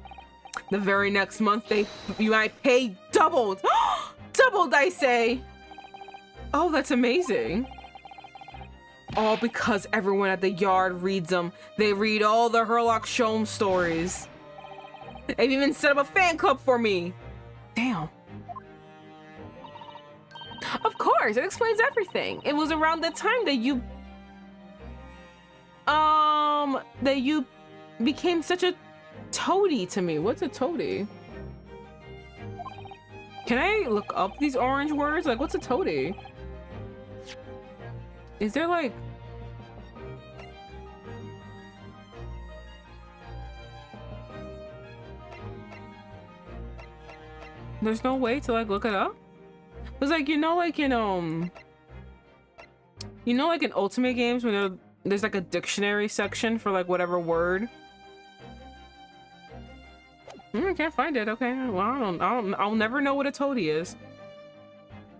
The very next month, my pay doubled. Doubled, I say. Oh, that's amazing. All because everyone at the yard reads them. They read all the Sherlock Sholmes stories. They've even set up a fan club for me. Damn. Of course, it explains everything. It was around the time that you became such a toady to me. What's a toady? Can I look up these orange words? Like, what's a toady? Is there like... There's no way to like look it up? It was like, like in like in Ultimate games when there's like a dictionary section for like whatever word. I can't find it. Okay, well, I'll never know what a toady is.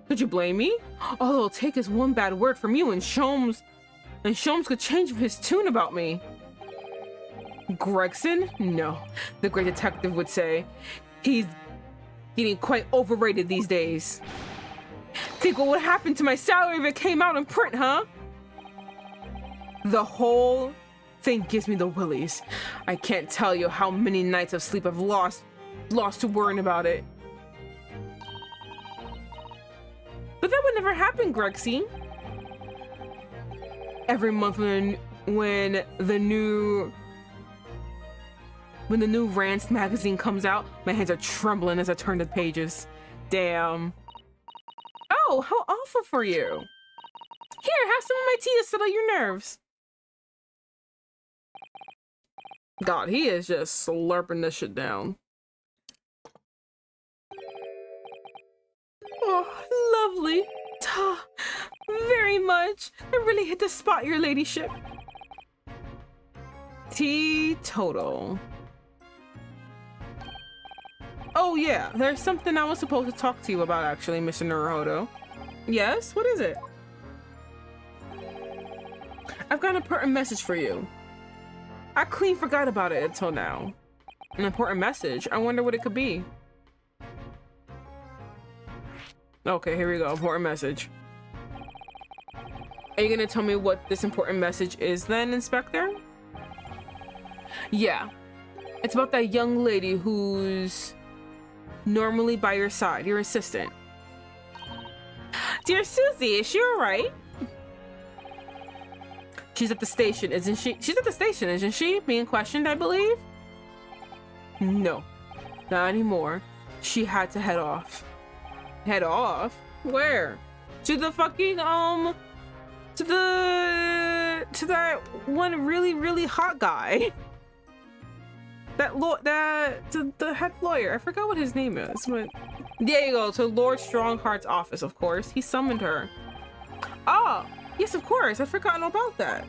Could you blame me? All it'll take is one bad word from you and Sholmes could change his tune about me. Gregson? No, the great detective would say. He's getting quite overrated these days. Think what would happen to my salary if it came out in print, huh? The whole thing gives me the willies. I can't tell you how many nights of sleep I've lost to worrying about it. But that would never happen, Grexy. Every month when the new When the new Rants magazine comes out, my hands are trembling as I turn the pages. Damn. Oh, how awful for you. Here, have some of my tea to settle your nerves. God, he is just slurping this shit down. Oh, lovely. Very much. I really hit the spot, your ladyship. Teetotal. Oh yeah, there's something I was supposed to talk to you about actually, Mr. Naruhodo. Yes? What is it? I've got an important message for you. I clean forgot about it until now. An important message? I wonder what it could be. Okay, here we go. Important message. Are you gonna tell me what this important message is then, Inspector? Yeah. It's about that young lady who's normally by your side, your assistant. Dear Susie, is she alright? She's at the station, isn't she? She's at the station, isn't she? Being questioned, I believe? No, not anymore. She had to head off. Head off? Where? To the fucking, to that one really hot guy. The head lawyer. I forgot what his name is, but there you go. To Lord Strongheart's office, of course. He summoned her. Oh, yes, of course. I've forgotten about that.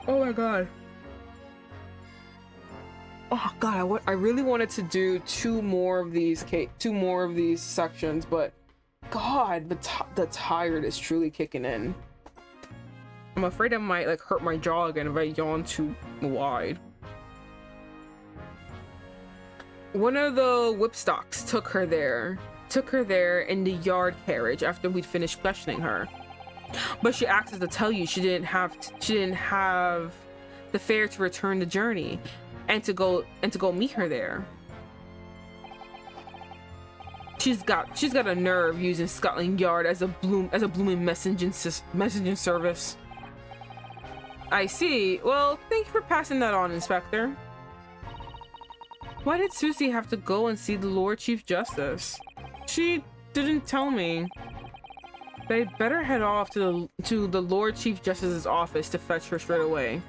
Oh my god. Oh god, I really wanted to do two more of these sections, but god, the tired is truly kicking in. I'm afraid I might like hurt my jaw again if I yawn too wide. One of the whipstocks took her there in the yard carriage after we'd finished questioning her. But she asked us to tell you she didn't have the fare to return the journey and to go meet her there. She's got a nerve using Scotland Yard as a blooming messaging service. I see. Well, thank you for passing that on, Inspector. Why did Susie have to go and see the Lord Chief Justice? She didn't tell me. They'd better head off to the Lord Chief Justice's office to fetch her straight away.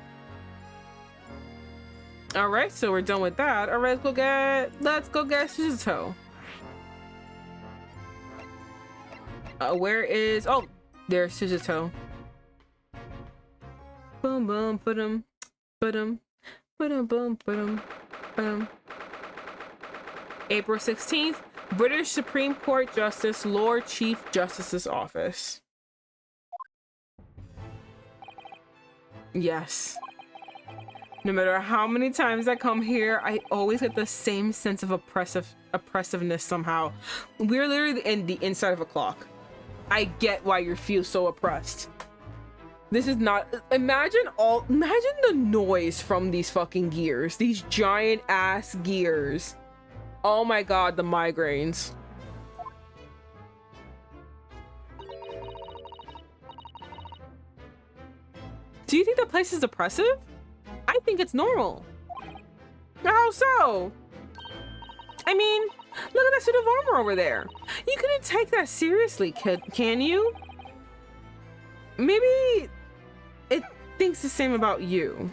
Alright, so we're done with that. Alright, let's go get Suzuto. Where is... Oh, there's Suzuto. Boom, boom, ba-dum, ba-dum, ba-dum, boom, ba-dum, ba-dum. April 16th, British Supreme Court Justice, Lord Chief Justice's office. Yes. No matter how many times I come here, I always get the same sense of oppressiveness somehow. We're literally in the inside of a clock. I get why you feel so oppressed. This is not... Imagine the noise from these fucking gears. These giant ass gears. Oh my god, the migraines. Do you think the place is oppressive? I think it's normal. How so? I mean, look at that suit of armor over there. You couldn't take that seriously, can you? Maybe it thinks the same about you.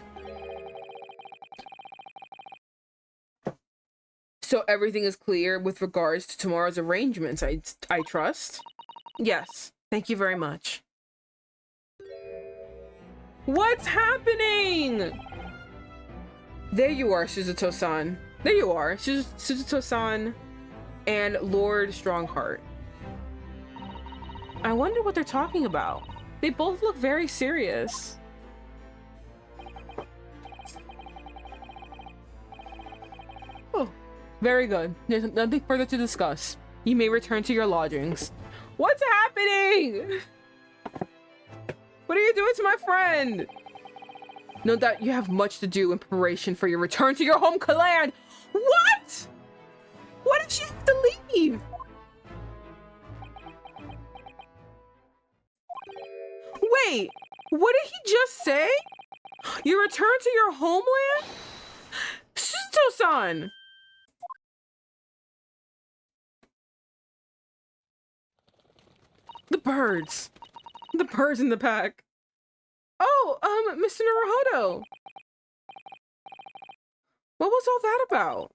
So everything is clear with regards to tomorrow's arrangements, I trust? Yes, thank you very much. What's happening? There you are, Suzuto-san. There you are, Suzuto-san and Lord Strongheart. I wonder what they're talking about. They both look very serious. Oh, very good. There's nothing further to discuss. You may return to your lodgings. What's happening? What are you doing to my friend? Know that you have much to do in preparation for your return to your home clan. What? Why did she have to leave? Wait, what did he just say? You return to your homeland? Suzuto-san! The birds. The birds in the pack. Oh, Mr. Naruhodo. What was all that about?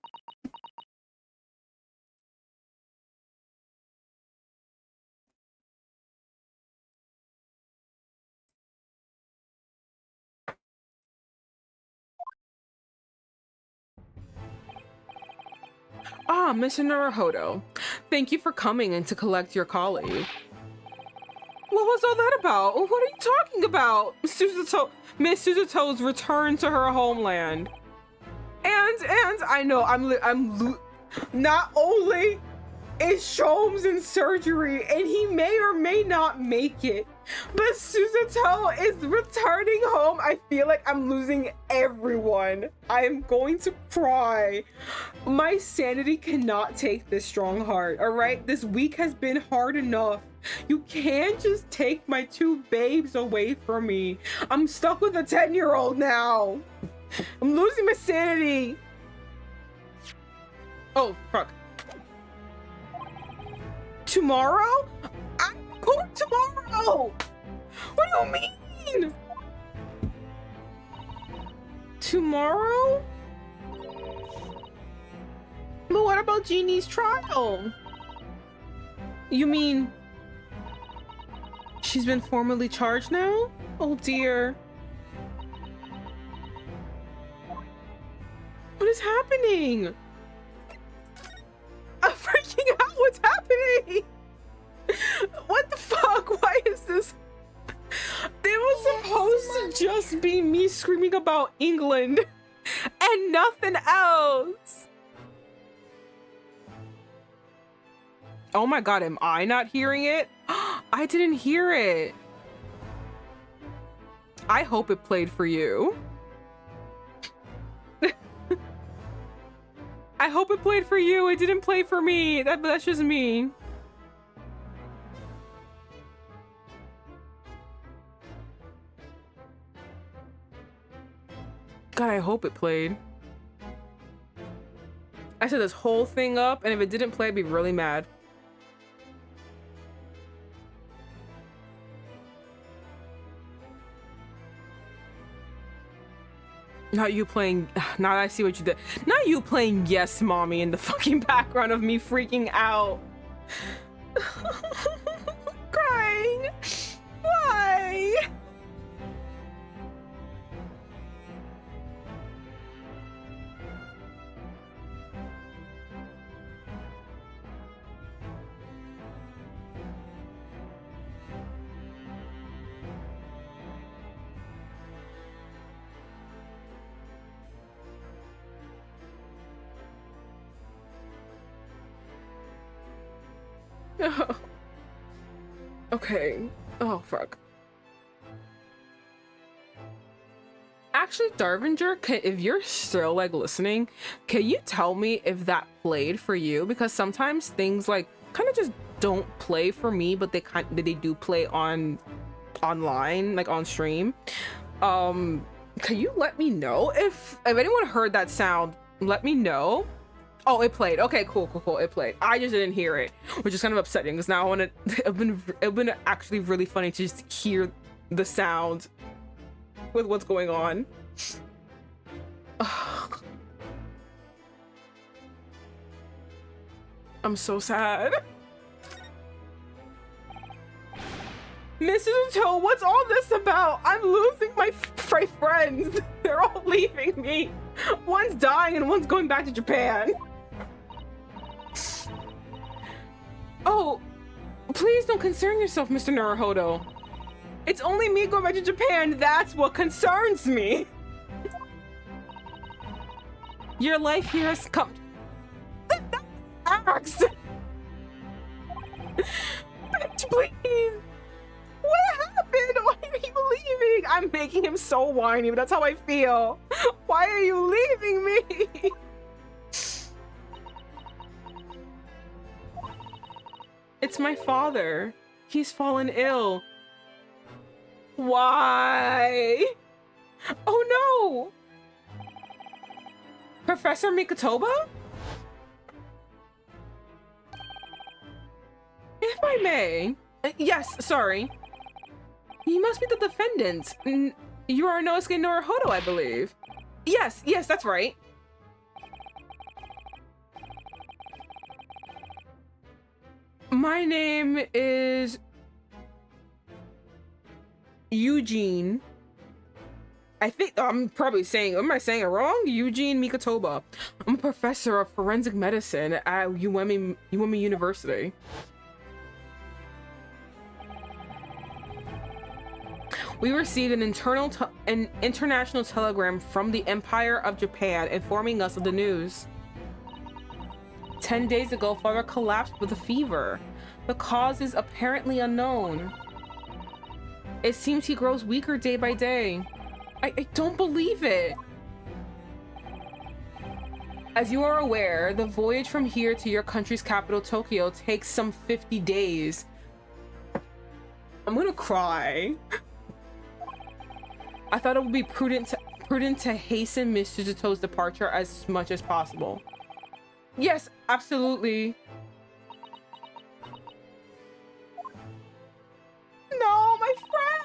Ah, Mr. Naruhodo. Thank you for coming in to collect your colleague. What was all that about? What are you talking about? Miss Suzuto's return to her homeland. And I know not only is Sholmes in surgery and he may or may not make it, but Suzuto is returning home. I feel like I'm losing everyone. I am going to cry. My sanity cannot take this strong heart, all right? This week has been hard enough. You can't just take my two babes away from me. I'm stuck with a 10-year-old now. I'm losing my sanity. Oh, fuck. Tomorrow? I'm going tomorrow! What do you mean? Tomorrow? But what about Jeannie's trial? You mean she's been formally charged now? Oh dear. What is happening? I'm freaking out. What's happening? What the fuck? Why is this? It was supposed to just be me screaming about England and nothing else. Oh my god, am I not hearing it? I didn't hear it. I hope it played for you. I hope it played for you. It didn't play for me. That's just me. God, I hope it played. I set this whole thing up, and if it didn't play, I'd be really mad. Not you playing, now I see what you did. Not you playing Yes Mommy in the fucking background of me freaking out. Crying. Why? Oh. Okay. Oh, fuck. Actually, Darvinger, if you're still like listening, can you tell me if that played for you? Because sometimes things like kind of just don't play for me, but they do play online, like on stream. Can you let me know if anyone heard that sound? Let me know. Oh, it played. Okay, cool. It played. I just didn't hear it, which is kind of upsetting because now I want to. It's been actually really funny to just hear the sound with what's going on. I'm so sad. Mrs. Uto, what's all this about? I'm losing my friends. They're all leaving me. One's dying and one's going back to Japan. Oh, please don't concern yourself, Mr. Naruhodo. It's only me going back to Japan. That's what concerns me. Your life here has come. Axe. Bitch, please. What happened? Why are you leaving? I'm making him so whiny, but that's how I feel. Why are you leaving me? It's my father. He's fallen ill. Why? Oh Professor Mikotoba? If I may. Yes, sorry. You must be the defendant. You are Inosuke Naruhodo, I believe. Yes, that's right. My name is Eugene. I think I'm probably saying, am I saying it wrong? Eugene Mikotoba. I'm a professor of forensic medicine at UME University. We received an international telegram from the Empire of Japan informing us of the news. 10 days ago, father collapsed with a fever. The cause is apparently unknown. It seems he grows weaker day by day. I don't believe it. As you are aware, the voyage from here to your country's capital, Tokyo, takes some 50 days. I'm gonna cry. I thought it would be prudent to hasten Miss Suzuto's departure as much as possible. Yes, absolutely. No, my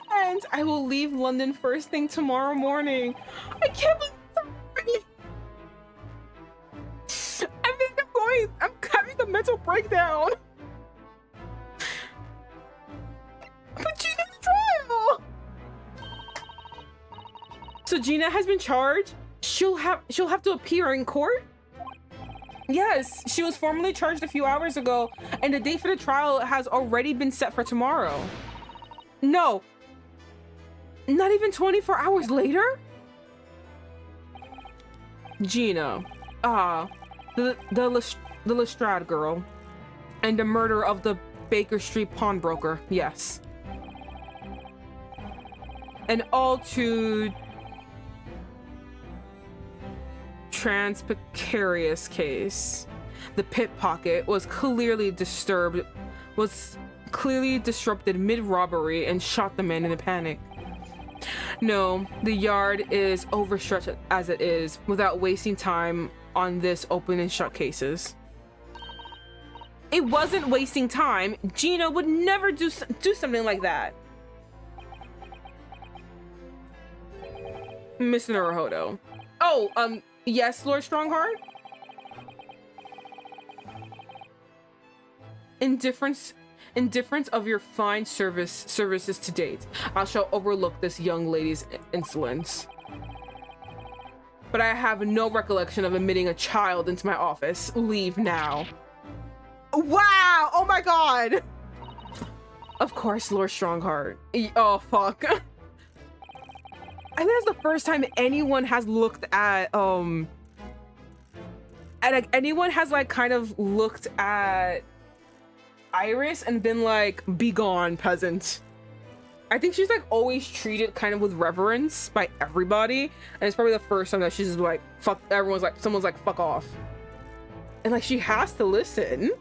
friends! I will leave London first thing tomorrow morning. I can't believe I'm having a mental breakdown. But Gina's trial! So Gina has been charged? She'll have to appear in court? Yes, she was formally charged a few hours ago, and the date for the trial has already been set for tomorrow. No. Not even 24 hours later? Gina. The Lestrade girl. And the murder of the Baker Street pawnbroker. Yes. An all too precarious case. The pickpocket was clearly disrupted mid-robbery and shot the man in a panic. No, the yard is overstretched as it is, without wasting time on this open and shut cases. It wasn't wasting time. Gina would never do something like that. Miss Naruhodo. Oh, yes, Lord Strongheart? Indifference of your fine services to date. I shall overlook this young lady's insolence. But I have no recollection of admitting a child into my office. Leave now. Wow! Oh my god! Of course, Lord Strongheart. Oh, fuck. I think that's the first time anyone has looked at, anyone has, like, kind of looked at Iris and been like, be gone, peasant. I think she's, like, always treated kind of with reverence by everybody, and it's probably the first time that she's just like, fuck, someone's like, fuck off. And, like, she has to listen.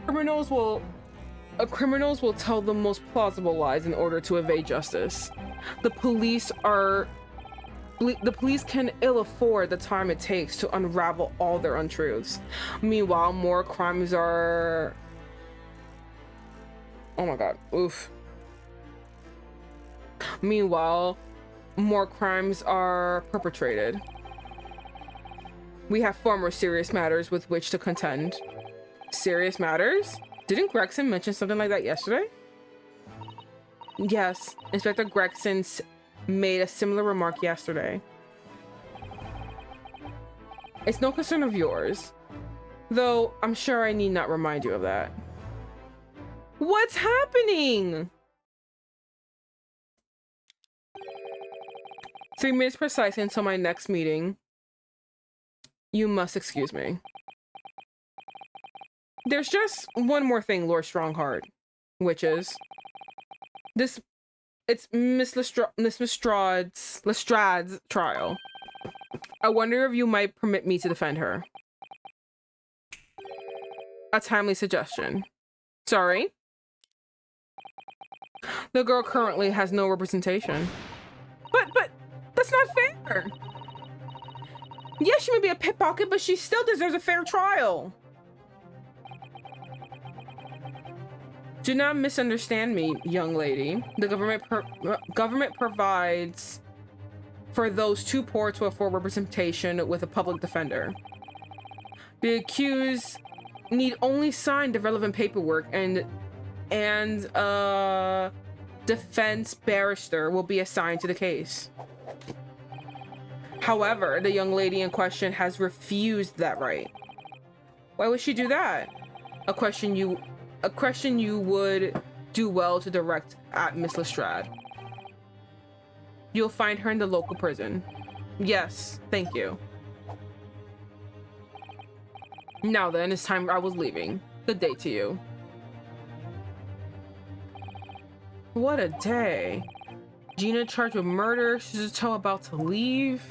Criminals will tell the most plausible lies in order to evade justice. The police can ill afford the time it takes to unravel all their untruths. Meanwhile, more crimes are... Oh my god, oof. Meanwhile, more crimes are perpetrated. We have far more serious matters with which to contend. Serious matters? Didn't Gregson mention something like that yesterday? Yes, Inspector Gregson made a similar remark yesterday. It's no concern of yours, though I'm sure I need not remind you of that. What's happening? 3 minutes precisely until my next meeting. You must excuse me. There's just one more thing, Lord Strongheart, which is it's Miss Lestrade's trial. I wonder if you might permit me to defend her. A timely suggestion. Sorry? The girl currently has no representation. But that's not fair. Yes, she may be a pickpocket, but she still deserves a fair trial. Do not misunderstand me, young lady. The government provides for those too poor to afford representation with a public defender. The accused need only sign the relevant paperwork, and a defense barrister will be assigned to the case. However, the young lady in question has refused that right. Why would she do that? A question you would do well to direct at Miss Lestrade. You'll find her in the local prison. Yes, thank you. Now then, it's time I was leaving. Good day to you. What a day. Gina charged with murder. Shizuto about to leave.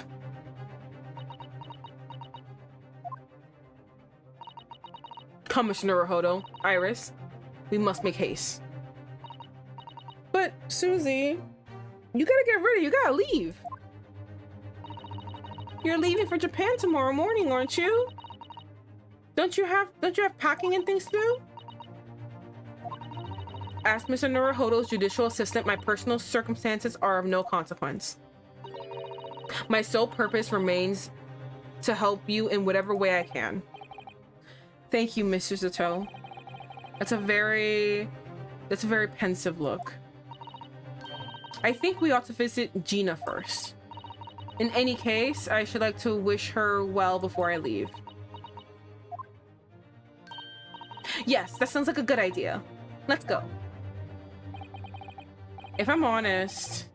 Come, Mr. Naruhodo. Iris, we must make haste. But, Susie, you gotta get ready. You gotta leave. You're leaving for Japan tomorrow morning, aren't you? Don't you have packing and things to do? Ask Mr. Naruhodo's judicial assistant. My personal circumstances are of no consequence. My sole purpose remains to help you in whatever way I can. Thank you, Mr. Zato. That's a very pensive look. I think we ought to visit Gina first. In any case, I should like to wish her well before I leave. Yes, that sounds like a good idea. Let's go. If I'm honest,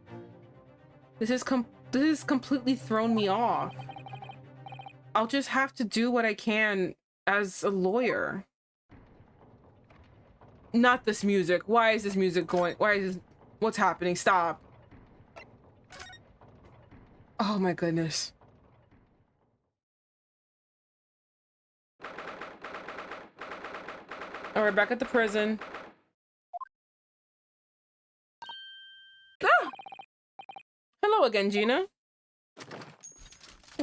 this has completely thrown me off. I'll just have to do what I can as a lawyer. Not this music. Why is this music going? What's happening? Stop. Oh my goodness. All right, back at the prison. Ah! Hello again, Gina.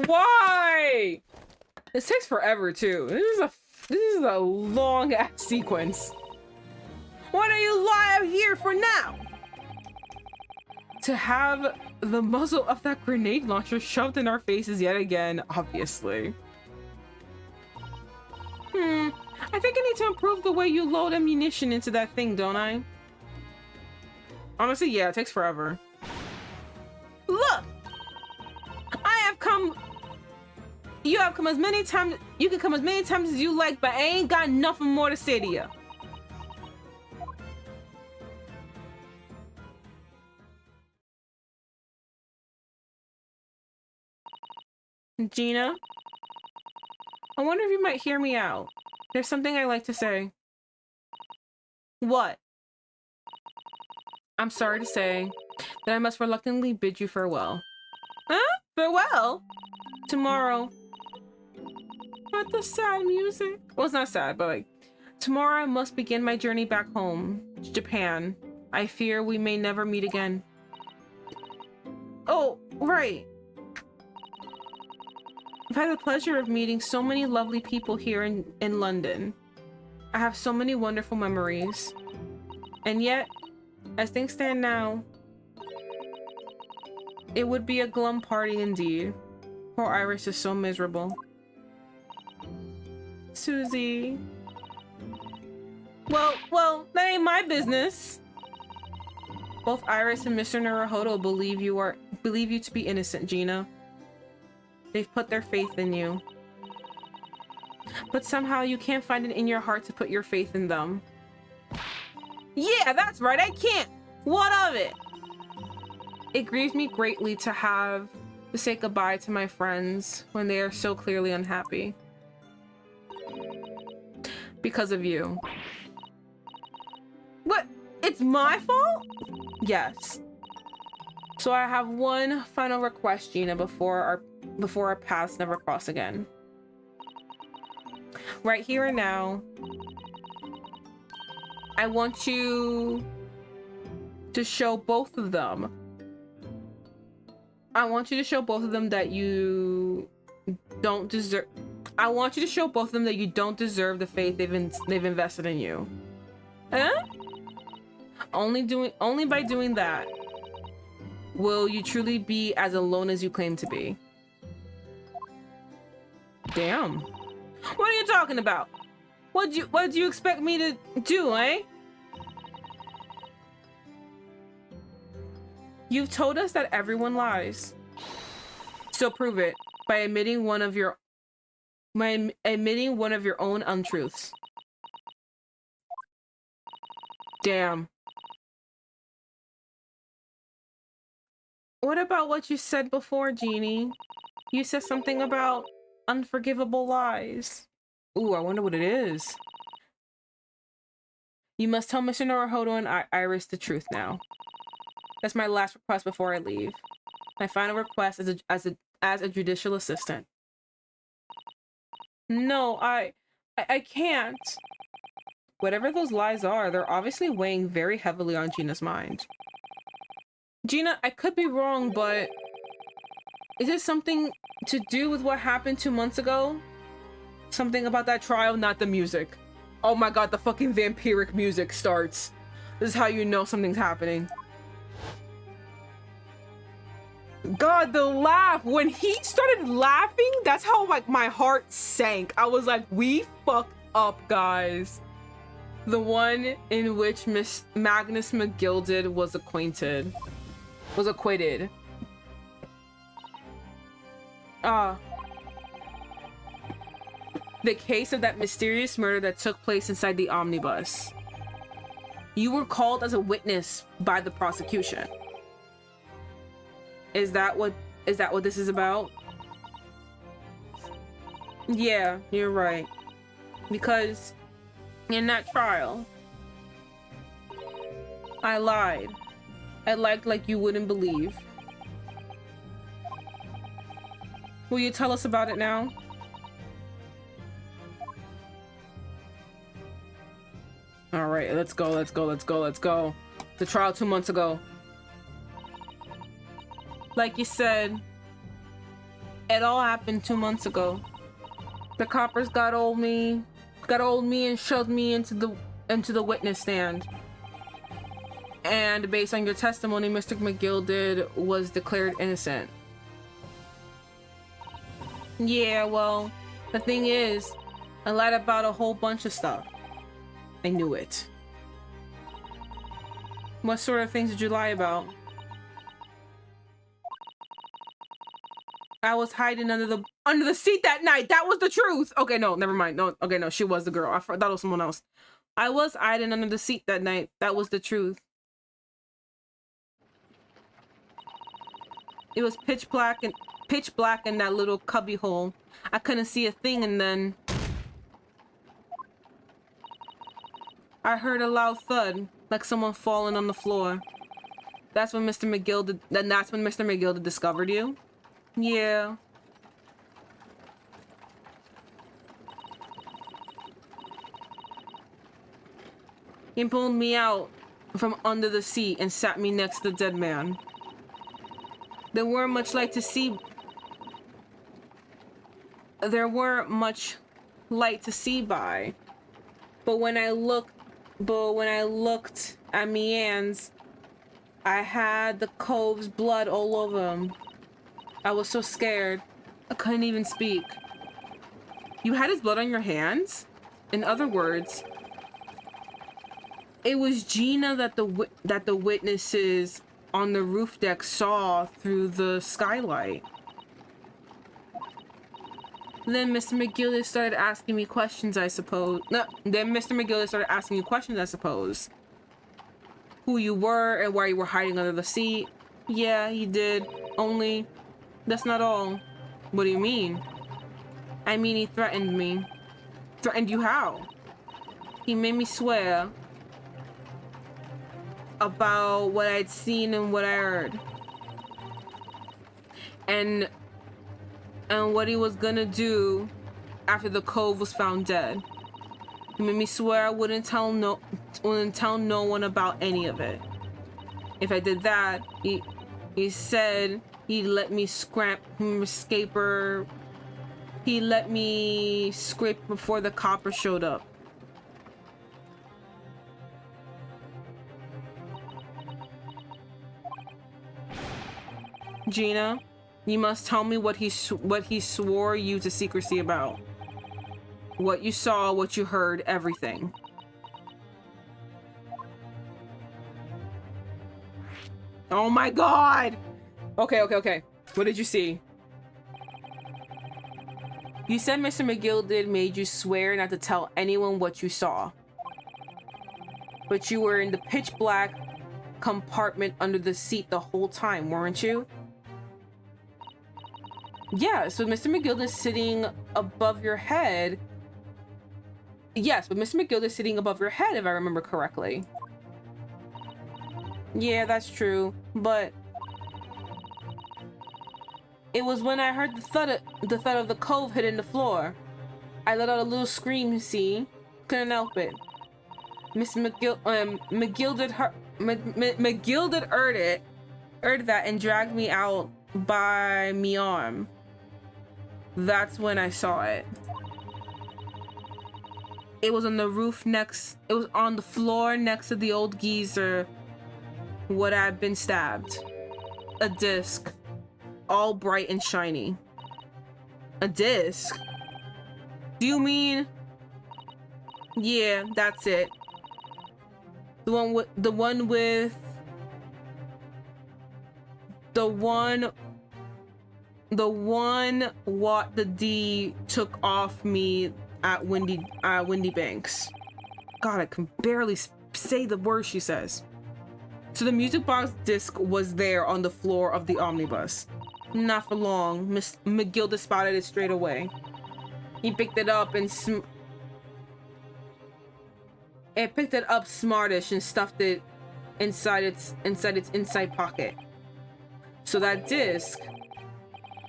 Why? This takes forever too. This is a long ass sequence. Why don't you lie out here for now? To have the muzzle of that grenade launcher shoved in our faces yet again, obviously. I think I need to improve the way you load ammunition into that thing, don't I? Honestly, yeah, it takes forever. Look! You have come as many times. You can come as many times as you like, but I ain't got nothing more to say to you. Gina, I wonder if you might hear me out. There's something I'd like to say. What? I'm sorry to say that I must reluctantly bid you farewell. Huh? Farewell? Tomorrow. What the sad music? Well, it's not sad, but like, tomorrow I must begin my journey back home to Japan. I fear we may never meet again. Oh, right. I've had the pleasure of meeting so many lovely people here in London. I have so many wonderful memories. And yet, as things stand now, it would be a glum party indeed. Poor Iris is so miserable. Susie. Well, that ain't my business. Both Iris and Mr. Naruhodo believe you to be innocent, Gina. They've put their faith in you. But somehow you can't find it in your heart to put your faith in them. Yeah, that's right, I can't! What of it? It grieves me greatly to have to say goodbye to my friends when they are so clearly unhappy. Because of you. What? It's my fault? Yes. So I have one final request, Gina, before our paths never cross again. Right here and now, I want you to show both of them. I want you to show both of them that you don't deserve. I want you to show both of them that you don't deserve the faith they've invested in you. Huh? Only by doing that will you truly be as alone as you claim to be. Damn. What are you talking about? What do you expect me to do, eh? You've told us that everyone lies. So prove it by admitting one of your own untruths. Damn. What about what you said before, Jeannie? You said something about unforgivable lies. Ooh, I wonder what it is. You must tell Mr. Naruhodo and Iris the truth now. That's my last request before I leave. My final request as a judicial assistant. No, I can't. Whatever those lies are, they're obviously weighing very heavily on Gina's mind. Gina, I could be wrong, but is it something to do with what happened 2 months ago? Something about that trial, not the music. Oh my god, the fucking vampiric music starts. This is how you know something's happening. God, the laugh. When he started laughing, that's how like my heart sank. I was like, we fucked up, guys. The one in which Miss Magnus McGuilded was acquitted. The case of that mysterious murder that took place inside the omnibus. You were called as a witness by the prosecution. Is that what this is about? Yeah, you're right. Because in that trial, I lied. I lied like you wouldn't believe. Will you tell us about it now? All right, let's go. The trial 2 months ago. Like you said, it all happened 2 months ago. The coppers got old me and shoved me into the witness stand. And based on your testimony, Mr. McGuilded was declared innocent. Yeah, well, the thing is, I lied about a whole bunch of stuff. I knew it. What sort of things did you lie about? I was hiding under the seat that night. That was the truth. Okay, no, never mind. No, okay, no, she was the girl. I thought it was someone else. I was hiding under the seat that night. That was the truth. It was pitch black in that little cubby hole. I couldn't see a thing, and then I heard a loud thud, like someone falling on the floor. That's when Mr. McGuilded discovered you? Yeah. He pulled me out from under the seat and sat me next to the dead man. There weren't much light to see by. But when I looked at me hands, I had the cove's blood all over them. I was so scared, I couldn't even speak. You had his blood on your hands? In other words, it was Gina that the witnesses on the roof deck saw through the skylight. Then Mr. McGuilded started asking me questions, I suppose. No, then Mr. McGuilded started asking you questions, I suppose. Who you were and why you were hiding under the seat. Yeah, he did. Only, that's not all. What do you mean? I mean, he threatened me. Threatened you how? He made me swear about what I'd seen and what I heard. And what he was gonna do after the cove was found dead. He made me swear I wouldn't tell no one about any of it. if I did that, he said he'd let me escape her. He let me scrape before the copper showed up. Gina, you must tell me what he swore you to secrecy about. What you saw, what you heard, everything. Oh my god! Okay. What did you see? You said Mr. McGuilded made you swear not to tell anyone what you saw. But you were in the pitch black compartment under the seat the whole time, weren't you? Yeah, so Mr. McGuilded is sitting above your head. Yes, but Mr. McGuilded is sitting above your head, if I remember correctly. Yeah, that's true, but it was when I heard the thud of the cove hitting the floor. I let out a little scream, see? Couldn't help it. Mr. McGuilded heard that and dragged me out by me arm. That's when I saw it. It was on the roof next, it was on the floor next to the old geezer what had been stabbed. A disc. All bright and shiny. A disc? Do you mean? Yeah, that's it. The one what the D took off me at Windy Banks. God, I can barely say the word she says. So the music box disc was there on the floor of the omnibus. Not for long. Miss McGuilded spotted it straight away. He picked it up and picked it up smartish and stuffed it inside its inside pocket. So that disc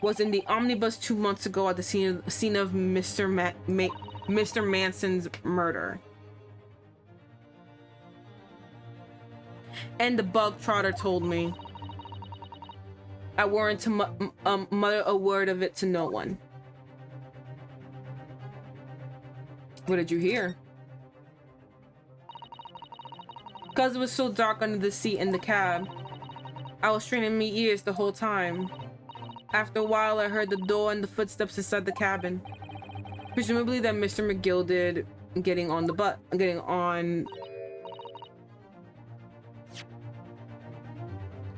was in the omnibus 2 months ago at the scene of Mr. Manson's murder. And the bug trotter told me. I weren't to mutter a word of it to no one. What did you hear? Because it was so dark under the seat in the cab. I was straining my ears the whole time. After a while, I heard the door and the footsteps inside the cabin. Presumably that Mr. McGuilded getting on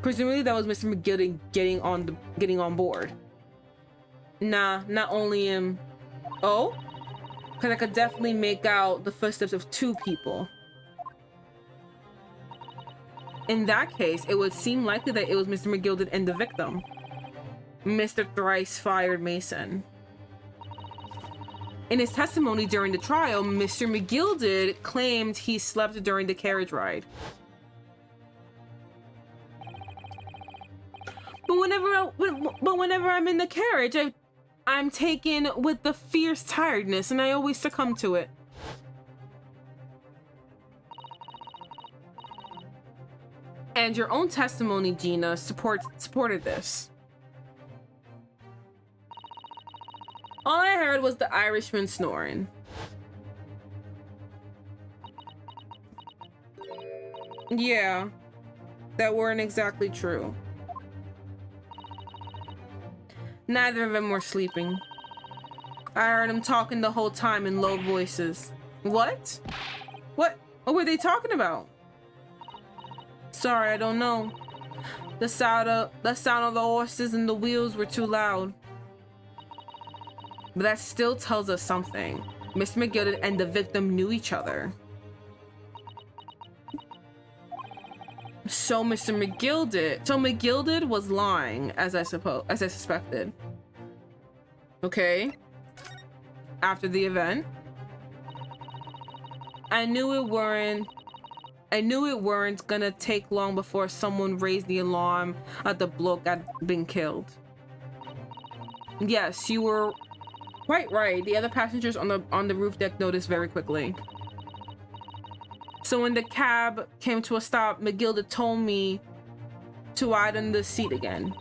Presumably that was Mr. McGuilded getting on board. Nah, not only him. Oh? Because I could definitely make out the footsteps of two people. In that case, it would seem likely that it was Mr. McGuilded and the victim. Mr. Thrice Fired Mason. In his testimony during the trial, Mr. McGuilded claimed he slept during the carriage ride. But whenever I'm in the carriage, I'm taken with the fierce tiredness, and I always succumb to it. And your own testimony, Gina, supported this. All I heard was the Irishman snoring. Yeah, that weren't exactly true. Neither of them were sleeping. I heard them talking the whole time in low voices. What? What were they talking about? Sorry, I don't know. The sound of the horses and the wheels were too loud. But that still tells us something. Mr. McGuilded and the victim knew each other. So McGuilded was lying, as I suspected. Okay. After the event, I knew it weren't gonna take long before someone raised the alarm that the bloke had been killed. Yes, you were quite right. The other passengers on the roof deck noticed very quickly. So when the cab came to a stop, McGuilded told me to hide under the seat again.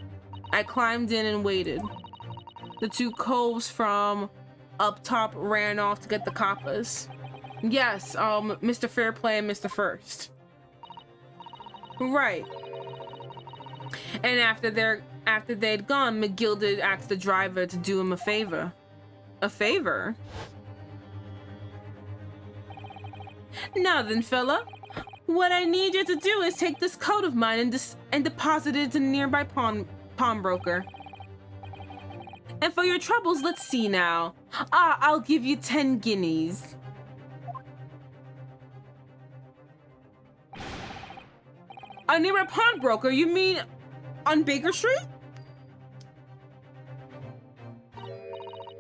I climbed in and waited. The two coves from up top ran off to get the coppers. Yes, Mr. Fairplay and Mr. First. Right. And after they'd gone, McGuilded asked the driver to do him a favor. A favor? Now then, fella, what I need you to do is take this coat of mine and deposit it in a nearby pawnbroker. And for your troubles, let's see now. I'll give you 10 guineas. A nearby pawnbroker? You mean on Baker Street?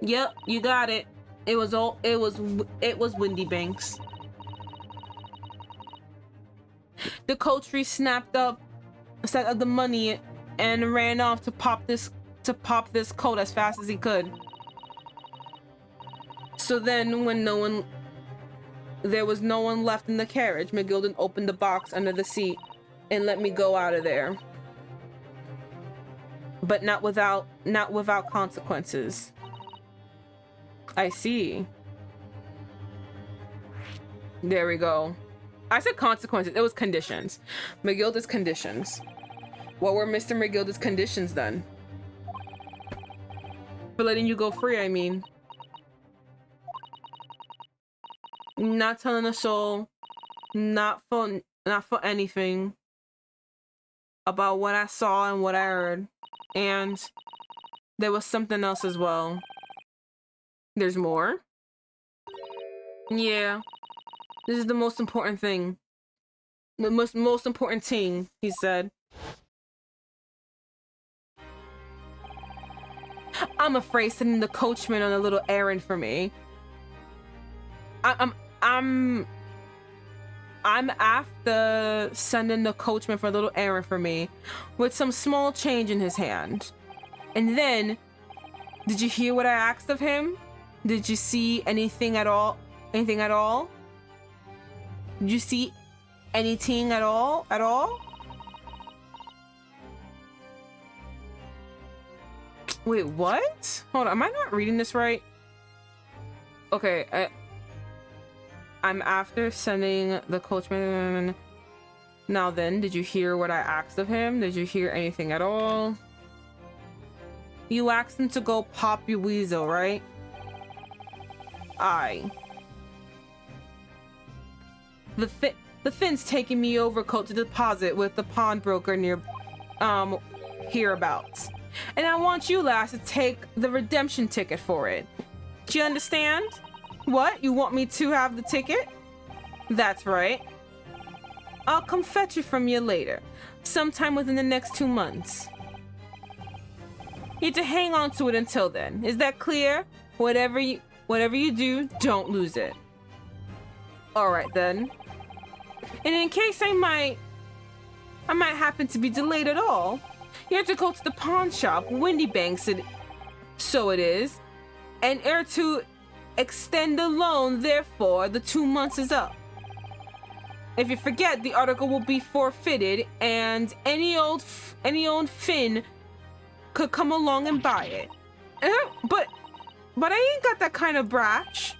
Yep, you got it. It was Windy Banks. The coterie snapped up set up the money and ran off to pop this coat as fast as he could. So then when there was no one left in the carriage, McGuilded opened the box under the seat and let me go out of there. But not without consequences. I see. There we go. I said consequences. It was conditions. McGuilded's conditions. What were Mr. McGuilded's conditions then? For letting you go free, I mean. Not telling a soul. Not for anything. About what I saw and what I heard. And there was something else as well. There's more? Yeah. This is the most important thing. The most important thing, he said. I'm afraid sending the coachman on a little errand for me. I'm after sending the coachman for a little errand for me with some small change in his hand. And then, did you hear what I asked of him? Did you see anything at all? Anything at all? Did you see anything at all? At all? Wait, what? Hold on, am I not reading this right? Okay, I'm after sending the coachman. Now then, did you hear what I asked of him? Did you hear anything at all? You asked him to go pop your weasel, right? Aye. The Finn's taking me overcoat to deposit with the pawnbroker near, hereabouts. And I want you lass to take the redemption ticket for it. Do you understand? What? You want me to have the ticket? That's right. I'll come fetch it from you later, sometime within the next 2 months. You have to hang on to it until then. Is that clear? Whatever you do, don't lose it. All right then. And in case I might happen to be delayed at all, you have to go to the pawn shop, Windy Banks, so it is, and ere to extend the loan. Therefore, the 2 months is up. If you forget, the article will be forfeited, and any old Finn could come along and buy it. But I ain't got that kind of brash.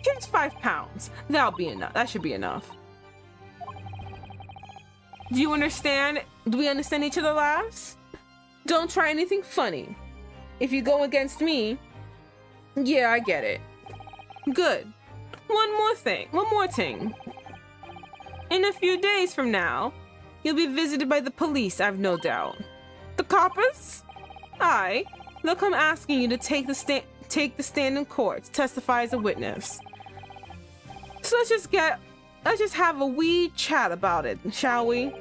Here's £5. That'll be enough. That should be enough. Do you understand? Do we understand each other, lass? Don't try anything funny. If you go against me, yeah, I get it. Good. One more thing. In a few days from now, you'll be visited by the police, I've no doubt. The coppers? Aye. They'll come asking you to take the stand in court to testify as a witness. So let's just have a wee chat about it, shall we?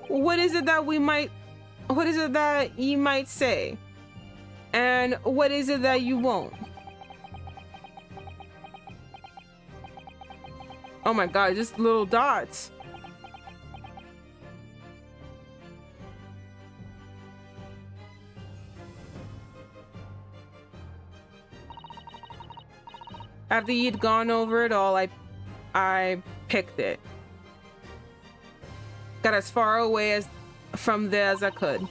What is it that you might say? And what is it that you won't? Oh my god, just little dots. After you'd gone over it all, I picked it. Got as far away as from there as I could.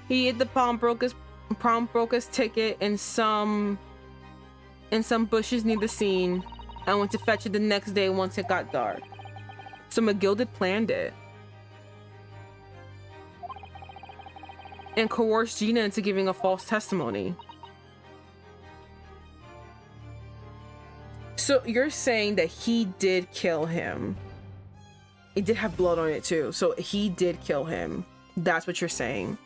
He hit the pawnbroker's ticket in some bushes near the scene. I went to fetch it the next day once it got dark. So McGuilded planned it. And coerced Gina into giving a false testimony. So you're saying that he did kill him. It did have blood on it too. So he did kill him. That's what you're saying.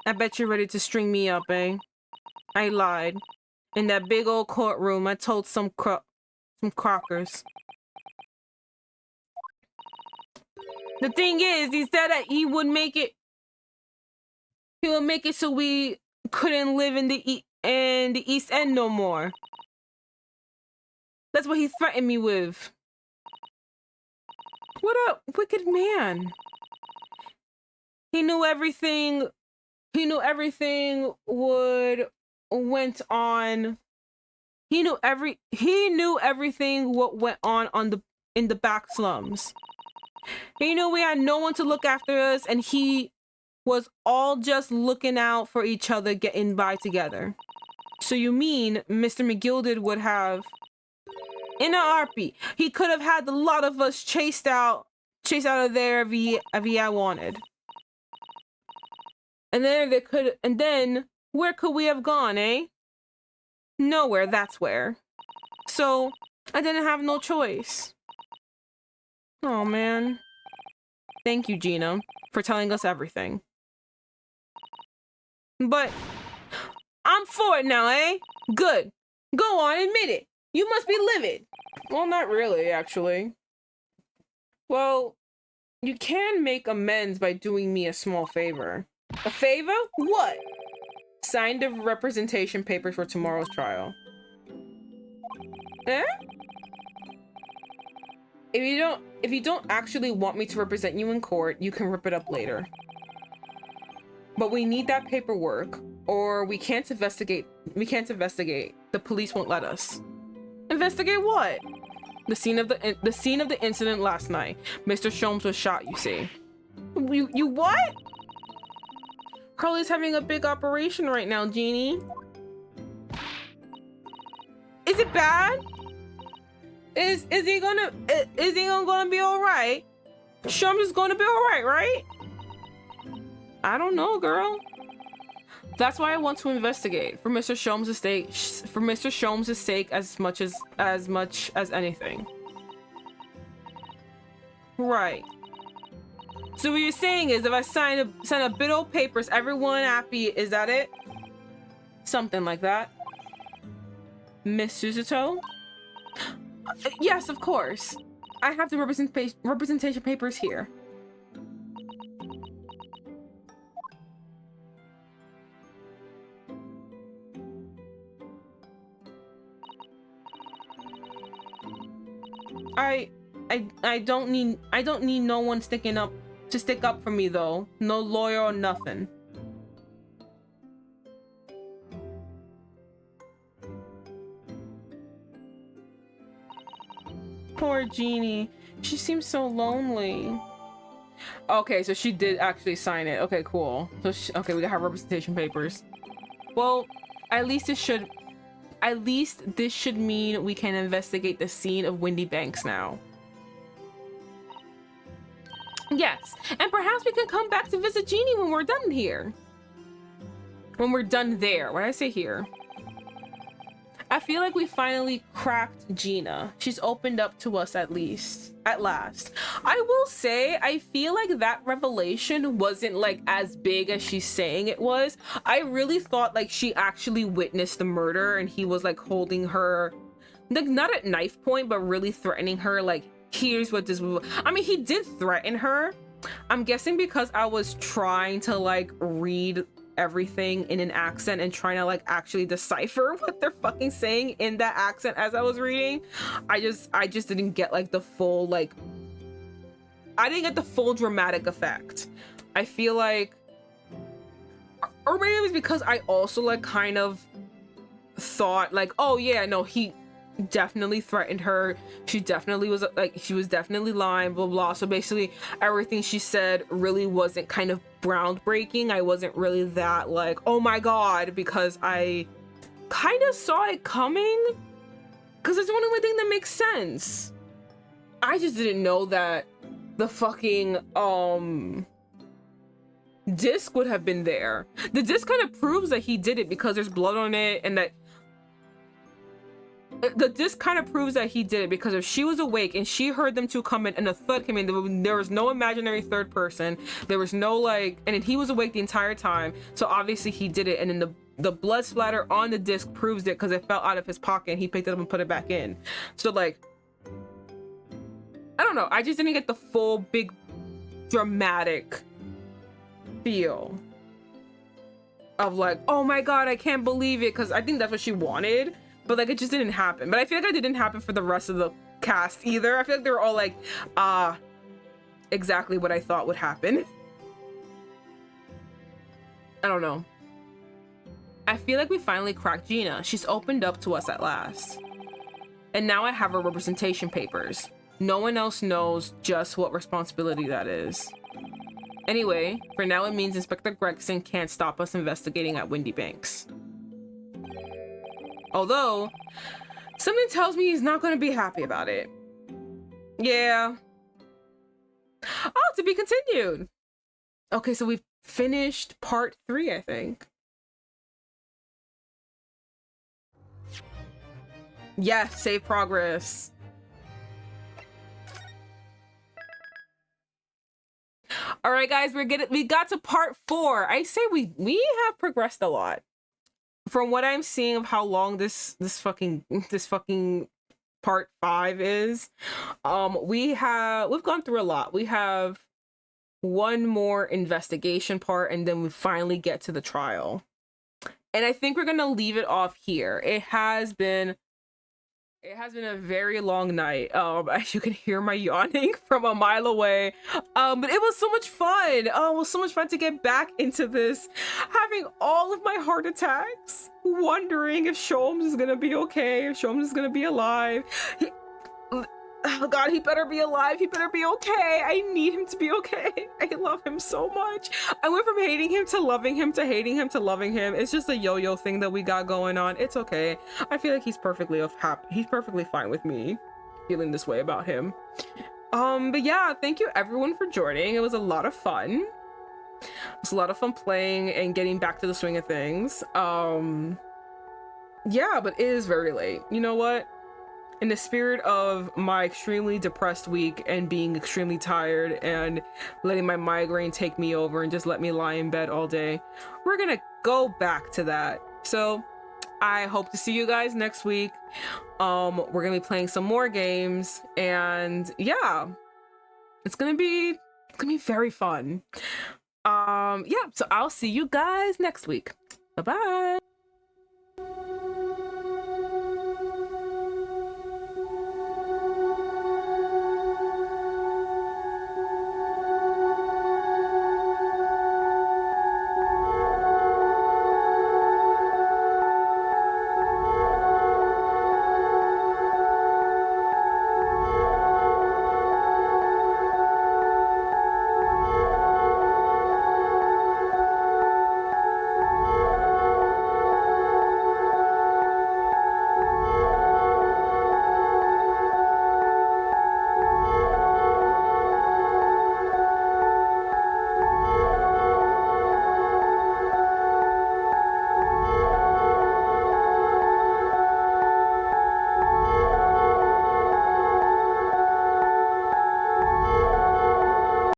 I bet you're ready to string me up, eh? I lied. In that big old courtroom, I told some crockers. The thing is, he said that he would make it. He would make it so we couldn't live in the East End no more. That's what he threatened me with. What a wicked man. He knew everything. He knew everything went on. He knew everything what went on in the back slums. He knew we had no one to look after us, and he was all just looking out for each other, getting by together. So you mean Mr. McGuilded would have, in a heartbeat, he could have had a lot of us chased out of there if he had wanted. And then where could we have gone, eh? Nowhere, that's where. So I didn't have no choice. Oh man. Thank you, Gina, for telling us everything. But I'm for it now, eh? Good. Go on, admit it. You must be livid. Well, not really, actually. Well, you can make amends by doing me a small favor. A favor? What? Sign the representation papers for tomorrow's trial. Eh? If you don't actually want me to represent you in court, you can rip it up later. But we need that paperwork, or we can't investigate. The police won't let us. Investigate what? The scene of the incident last night. Mr. Sholmes was shot, you see. You what? Carly's having a big operation right now, Jeannie. Is it bad? Is he gonna be all right? Sholmes is gonna be all right, right? I don't know, girl. That's why I want to investigate for Mr. Sholmes' sake. For Mr. Sholmes' sake, as much as anything. Right. So what you're saying is, if I sign a bit of papers, everyone happy? Is that it? Something like that. Miss Suzuto? Yes, of course. I have the representation papers here. I don't need no one to stick up for me though. No lawyer or nothing. Poor Jeannie. She seems so lonely. Okay, so she did actually sign it. Okay, cool. So okay, we got her representation papers. Well, at least this should mean we can investigate the scene of Windy Banks now. Yes, and perhaps we can come back to visit Jeannie when we're done here. When we're done there. What did I say here? I feel like we finally cracked Gina. She's opened up to us at last. I will say, I feel like that revelation wasn't like as big as she's saying it was. I really thought like she actually witnessed the murder and he was like holding her, like not at knife point, but really threatening her like, here's what this was. I mean, he did threaten her. I'm guessing because I was trying to like read everything in an accent and trying to like actually decipher what they're fucking saying in that accent as I was reading. I just didn't get like the full like, I didn't get the full dramatic effect. I feel like or maybe it was because I also like kind of thought like, oh yeah, no, he definitely threatened her. She definitely was like, she was definitely lying, blah blah. So basically everything she said really wasn't kind of groundbreaking. I wasn't really that like, oh my god, because I kind of saw it coming, because it's the only thing that makes sense. I just didn't know that the fucking disc would have been there. The disc kind of proves that he did it because there's blood on it, and that the disc kind of proves that he did it because if she was awake and she heard them two come in and a third came in, there was no imaginary third person. There was no like, and then he was awake the entire time. So obviously he did it, and then the blood splatter on the disc proves it because it fell out of his pocket and he picked it up and put it back in. So like, I don't know. I just didn't get the full big dramatic feel of like, oh my god, I can't believe it, because I think that's what she wanted, but like it just didn't happen. But I feel like it didn't happen for the rest of the cast either. I feel like they were all like, exactly what I thought would happen. I don't know. I feel like we finally cracked Gina. She's opened up to us at last. And now I have her representation papers. No one else knows just what responsibility that is. Anyway, for now it means Inspector Gregson can't stop us investigating at Windy Banks. Although, something tells me he's not going to be happy about it. Yeah. Oh, to be continued. Okay, so we've finished part 3, I think. Yes, save progress. All right, guys, we got to part 4. I say we have progressed a lot. From what I'm seeing of how long this fucking part 5 is, we've gone through a lot. We have one more investigation part, and then we finally get to the trial. And I think we're gonna leave it off here. It has been a very long night. As you can hear my yawning from a mile away. But it was so much fun. Oh, it was so much fun to get back into this, having all of my heart attacks, wondering if Sholmes is gonna be okay, if Sholmes is gonna be alive. Oh god, he better be alive. He better be okay. I need him to be okay. I love him so much. I went from hating him to loving him to hating him to loving him. It's just a yo-yo thing that we got going on. It's okay. I feel like he's perfectly happy. He's perfectly fine with me feeling this way about him. But yeah, thank you everyone for joining. It was a lot of fun. It was a lot of fun playing and getting back to the swing of things. Yeah, but it is very late. You know what? In the spirit of my extremely depressed week and being extremely tired and letting my migraine take me over and just let me lie in bed all day, we're gonna go back to that. So I hope to see you guys next week. We're gonna be playing some more games, and yeah, it's gonna be very fun. Yeah, so I'll see you guys next week. Bye bye.